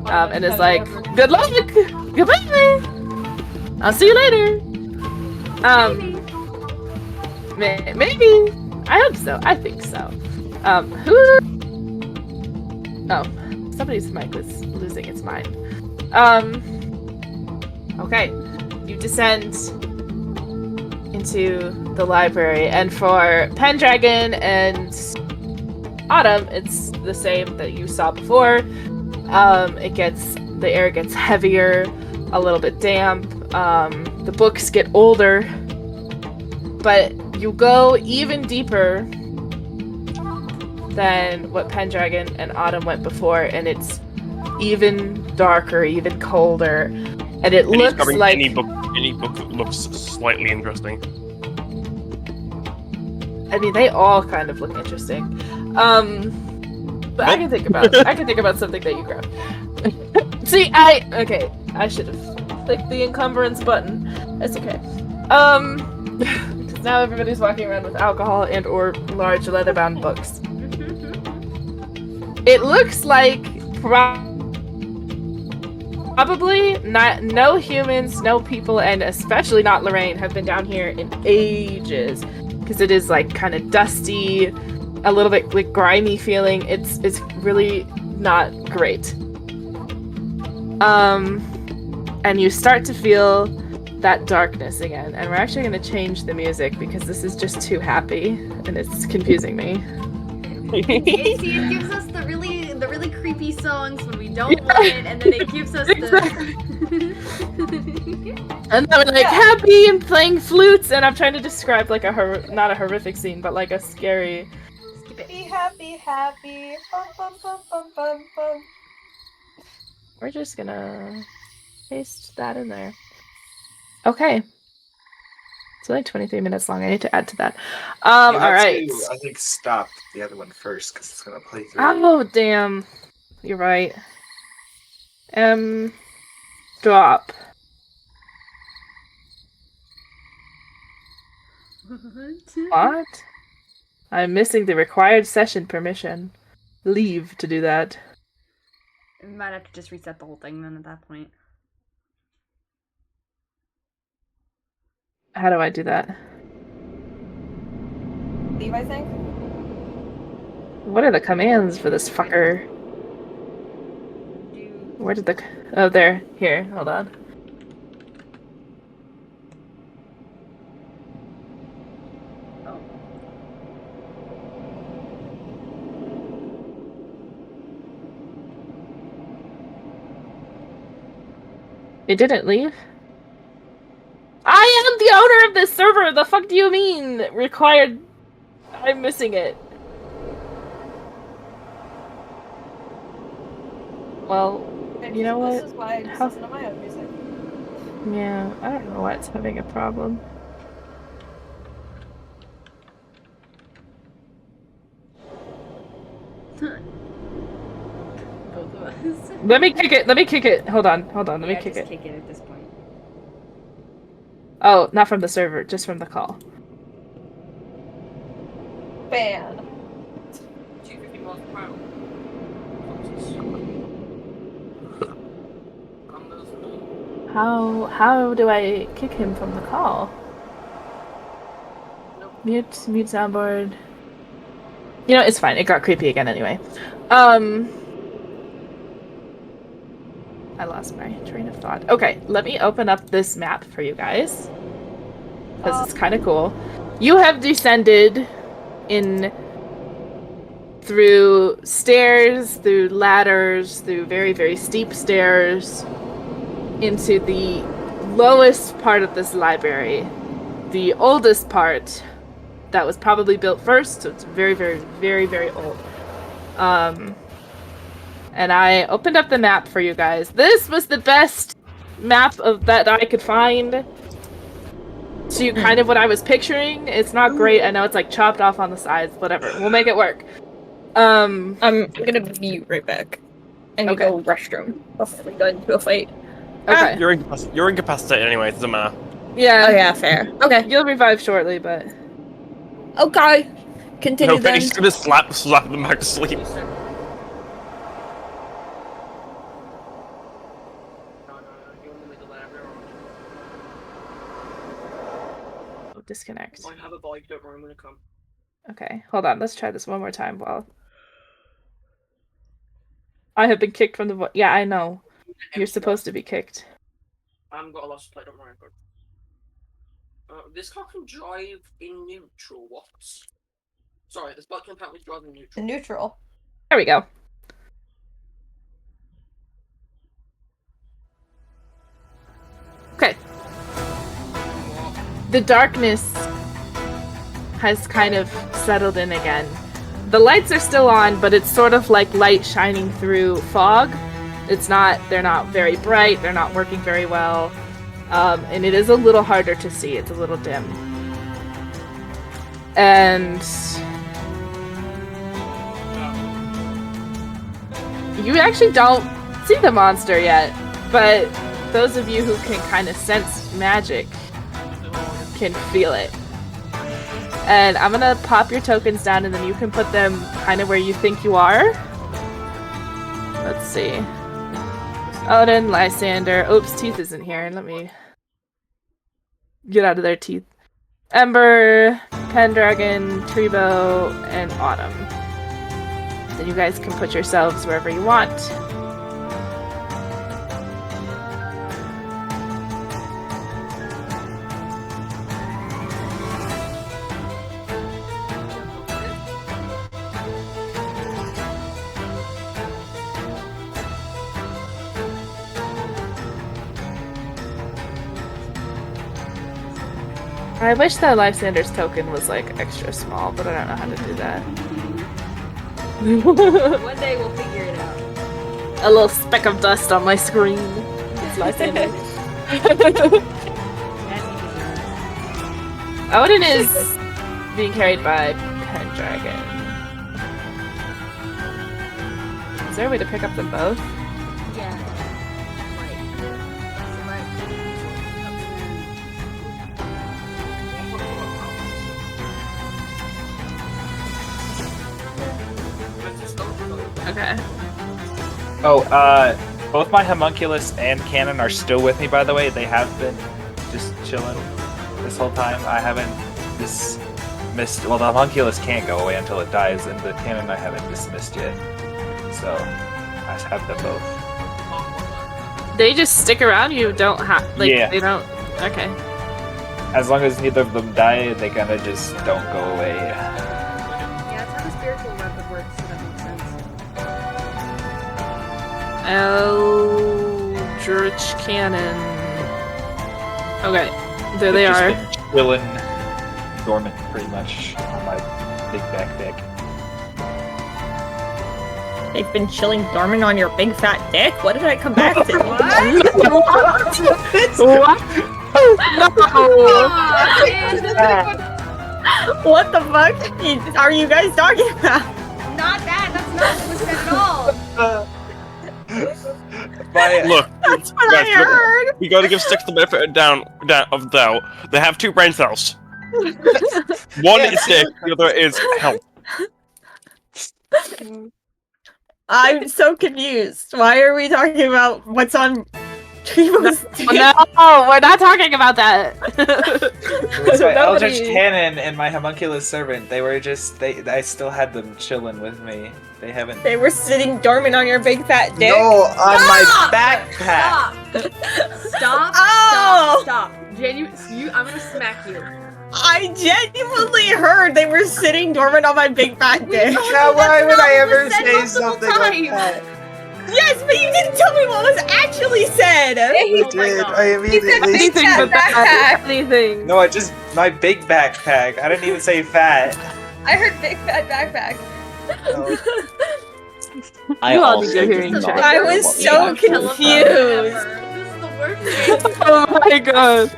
and is like, "Good luck, goodbye. I'll see you later." Maybe. I hope so. I think so. Who? Oh, somebody's mic was losing its mind. Okay, you descend into the library, and for Pendragon and Autumn, it's the same that you saw before. The air gets heavier, a little bit damp. The books get older, but you go even deeper than what Pendragon and Autumn went before, and it's even darker, even colder, and it looks like any book that looks slightly interesting. I mean, they all kind of look interesting. But I can think about something that you grab. See, I should have clicked the encumbrance button. That's okay. Because now everybody's walking around with alcohol and or large leather-bound books. It looks like probably no humans, no people, and especially not Lorraine have been down here in ages. Because it is like kind of dusty, a little bit like grimy feeling. It's really not great. And you start to feel that darkness again. And we're actually going to change the music because this is just too happy and it's confusing me. See, it gives us the really creepy songs when we don't want it, and then it gives us And then we're like happy and playing flutes, and I'm trying to describe like not a horrific scene, but like a scary. Be happy, happy. Bum, bum, bum, bum, bum, bum. We're just gonna paste that in there. Okay. It's only 23 minutes long. I need to add to that. All right. I think stop the other one first because it's gonna play through. Oh damn! You're right. Drop. What? I'm missing the required session permission. Leave to do that. We might have to just reset the whole thing then at that point. How do I do that? Leave, I think. What are the commands for this fucker? Where did the... Oh, there. Here. Hold on. It didn't leave? I am the owner of this server! The fuck do you mean? Required... I'm missing it. Well, you know what? This is why I just listen to my own music. Yeah, I don't know what's having a problem. Both of us. Let me kick it. Hold on, let me kick it. Kick it at this point. Oh, not from the server, just from the call. Ban. 250 miles per hour. How do I kick him from the call? Mute soundboard. You know, it's fine. It got creepy again anyway. I lost my train of thought. Okay, let me open up this map for you guys. Because it's kind of cool. You have descended through stairs, through ladders, through very, very steep stairs, into the lowest part of this library. The oldest part that was probably built first, so it's very, very, very, very old. And I opened up the map for you guys. This was the best map that I could find. To kind of what I was picturing. It's not great. I know it's like chopped off on the sides. Whatever. We'll make it work. I'm gonna be right back. And Okay. go restroom before we go into a fight. Okay. You're incapacitated anyway, it doesn't matter. Yeah. Oh yeah, fair. Okay. You'll revive shortly, but Okay. Continue Okay, then. he's gonna slap them back to sleep. disconnect. I have a bike, don't worry, I'm gonna come. Okay, hold on. Let's try this one more time. While I have been kicked from the yeah, I know. You're supposed to be kicked. I haven't got a lot to play, don't worry. This car can drive in neutral. What? Sorry, this bike can apparently drive in neutral. Neutral. There we go. Okay. The darkness has kind of settled in again. The lights are still on, but it's sort of like light shining through fog. They're not very bright, they're not working very well. And it is a little harder to see, it's a little dim. And you actually don't see the monster yet, but those of you who can kind of sense magic can feel it. And I'm gonna pop your tokens down and then you can put them kind of where you think you are. Let's see. Odin, Lysander. Oops, Teeth isn't here. Let me get out of there, Teeth. Ember, Pendragon, Treebo, and Autumn. Then you guys can put yourselves wherever you want. I wish that Lysander's token was like extra small, but I don't know how to do that. One day we'll figure it out. A little speck of dust on my screen. It's Lysander. Odin is being carried by Pendragon. Is there a way to pick up them both? Yeah. Okay. Oh, both my homunculus and cannon are still with me, by the way. They have been just chilling this whole time. I haven't dismissed. Well, the homunculus can't go away until it dies, and the cannon I haven't dismissed yet. So, I have them both. They just stick around. You don't have like Yeah. they don't. Okay. As long as neither of them die, they kind of just don't go away. Yeah, that's how the spiritual weapon works, so that makes sense. Eldritch Cannon. Okay. There they They've are. just been chilling dormant, pretty much, on my big backpack. They've been chilling dormant on your big fat dick? What did I come back to? What? What the fuck are you guys talking about? Not that! That's not what was said at all! Look, That's what guys, I heard. we gotta give Six the benefit of doubt. They have two brain cells. One is sick, the other is health. I'm so confused. Why are we talking about what's on Treebo's dick? No, we're not talking about that. It's my Nobody- Eldritch Cannon and my homunculus servant. They were just I still had them chilling with me. They haven't. They were sitting dormant on your big fat dick? No, on my backpack. Stop! Oh! Stop! I'm gonna smack you. I genuinely heard they were sitting dormant on my big fat dick. Now, why would I ever said say multiple something like times. that? Yes, but you didn't tell me what was actually said. I Oh my did. God. I immediately. Anything but that. Anything. No, I just my big backpack. I didn't even say fat. I heard big fat backpack. No. I You all need your hearing check. I was so confused. This is the worst game. Oh my god.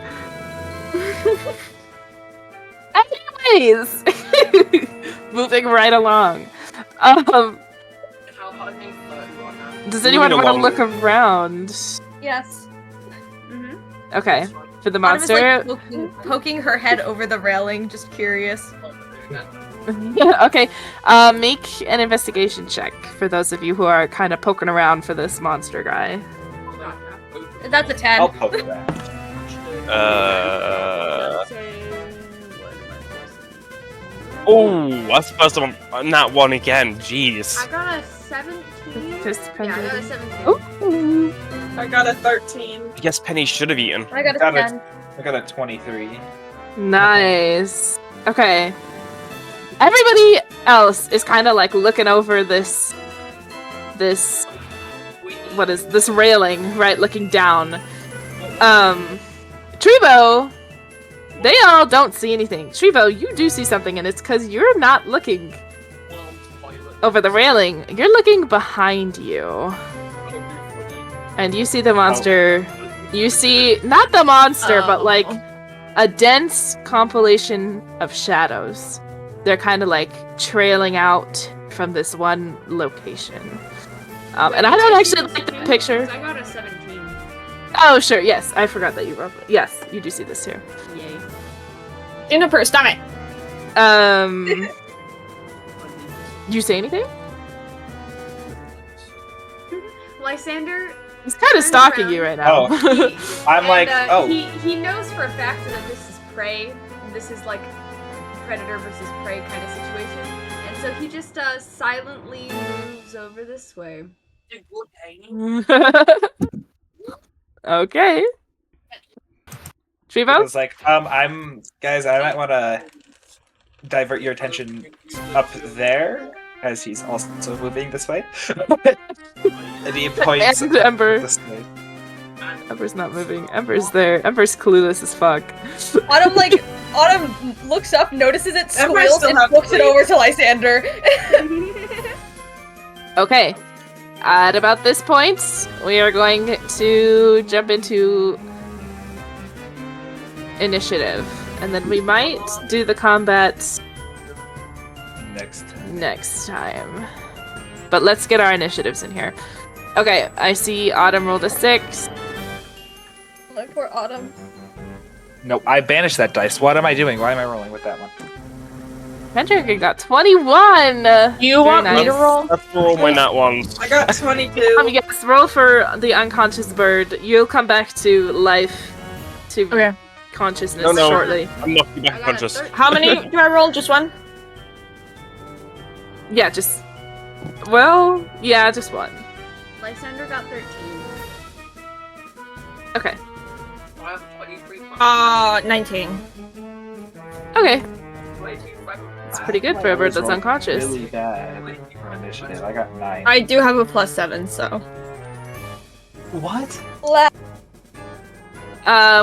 Anyways, moving right along. How hard can you run now? Does anyone Moving want to along. look around? Yes. Mm-hmm. Okay. for the Autumn is, monster. like, poking her head over the railing, just curious. Okay, make an investigation check for those of you who are kind of poking around for this monster guy. That's a 10. I'll poke that. Oh, that's the first time I'm not one again. Jeez. I got a 17. Just Yeah, I got a 17. Oh, I got a 13. I guess Penny should have eaten. I got a Got it. 10. I got a 23. nice. Okay. Everybody else is kind of like looking over this what is this railing, right? Looking down. Trevo, they all don't see anything. Trevo, you do see something, and it's because you're not looking over the railing. You're looking behind you. And you see the monster. You see, not the monster, but like a dense compilation of shadows. They're kind of like trailing out from this one location. And I don't actually like the picture. I got a 17. Oh, sure, yes. I forgot that you wrote. Yes, you do see this too. Yay. Juniper, stop it! You say anything? Lysander. He's kind of Turns stalking around. you right now. I'm like, oh. He knows for a fact that this is prey. And this is like predator versus prey kind of situation. And so he just silently moves over this way. Okay. I Trevo? was like, guys, I might want to divert your attention up there, as he's also moving this way. And he points And Ember. this way. Ember's not moving. Ember's there. Ember's clueless as fuck. Autumn looks up, notices it, Ember squeals, still and has flips it sleep. over to Lysander. Okay. At about this point, we are going to jump into initiative. And then we might do the combat next time. But let's get our initiatives in here. Okay, I see Autumn rolled a 6. My poor Autumn. No, I banished that dice. What am I doing? Why am I rolling with that one? Pendragon got 21! You want me to roll? Let's roll my nat ones. I got 22. Yes, roll for the unconscious bird. You'll come back to life, to consciousness No. shortly. I'm not back I got a conscious. 13. How many do I roll? Just one? Yeah, just... Well, yeah, just one. Lysander got 13. Okay. 19. Okay. It's pretty good for a bird that's unconscious. Really bad for initiative. I got 9. I do have a +7, so. What?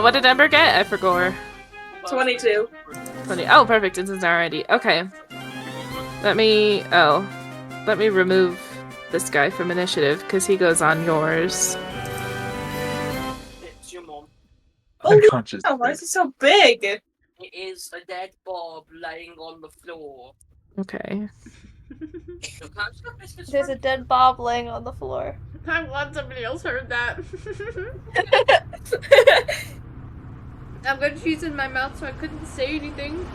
What did Ember get? I forgot. 22. 20. Oh, perfect. It's already. Okay. Let me remove this guy from initiative, because he goes on yours. It's your mom. Unconscious. Oh, why is it so big? It is a dead Bob laying on the floor. Okay. So can't you miss this There's a dead Bob laying on the floor. I'm glad somebody else heard that. I've got cheese in my mouth, so I couldn't say anything.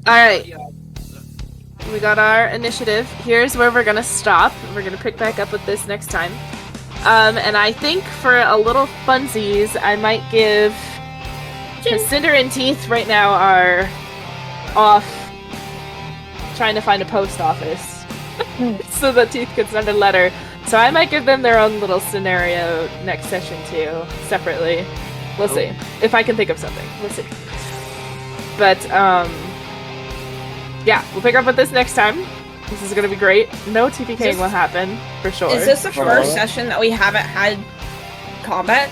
Alright. We got our initiative. Here's where we're gonna stop. We're gonna pick back up with this next time. And I think for a little funsies, I might give... Because Cinder and Teeth right now are off trying to find a post office. So that Teeth can send a letter. So I might give them their own little scenario next session too, separately. We'll see. If I can think of something. We'll see. But, yeah, we'll pick up with this next time. This is gonna be great. No TPKing will happen, for sure. Is this the first session that we haven't had combat?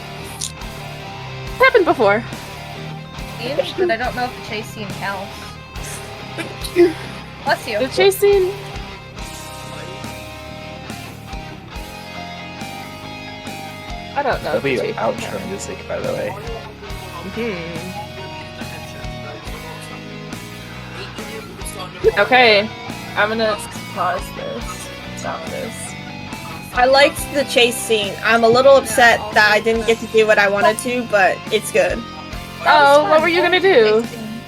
happened before? But I don't know if the chase scene counts. Bless you. The chase scene? I don't know. That'll be if the your chase outro scene music, by the way. Okay, I'm gonna pause this. Stop this. I liked the chase scene. I'm a little upset that I didn't get to do what I wanted to, but it's good. Oh, what were you gonna do?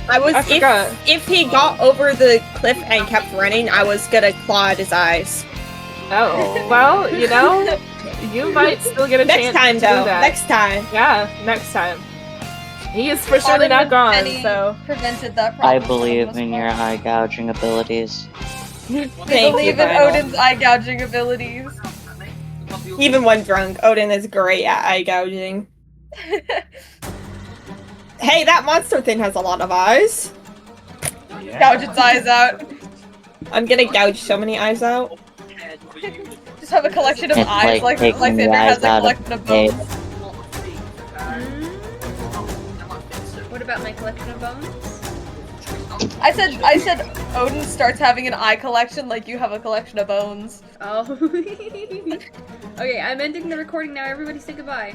I was I forgot. if he got over the cliff and kept running, I was gonna claw at his eyes. Oh, well, you know, you might still get a Next chance time to do though. that. Next time. Yeah, next time. He is for surely not gone, Penny so. prevented that I problem. for the believe most in part. your eye gouging abilities. We Thank believe you, in Vinyl. Odin's eye gouging abilities. Even when drunk, Odin is great at eye gouging. Hey, that monster thing has a lot of eyes. Yeah. Gouge its eyes out. I'm gonna gouge so many eyes out. Just have a collection of It's eyes, like like taking the Lysander eyes has a out of collection of the cave. bones. What about my collection of bones? I said Odin starts having an eye collection like you have a collection of bones. Oh. Okay, I'm ending the recording now. Everybody say goodbye.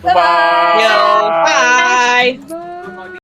Bye-bye. Yo, bye. Bye.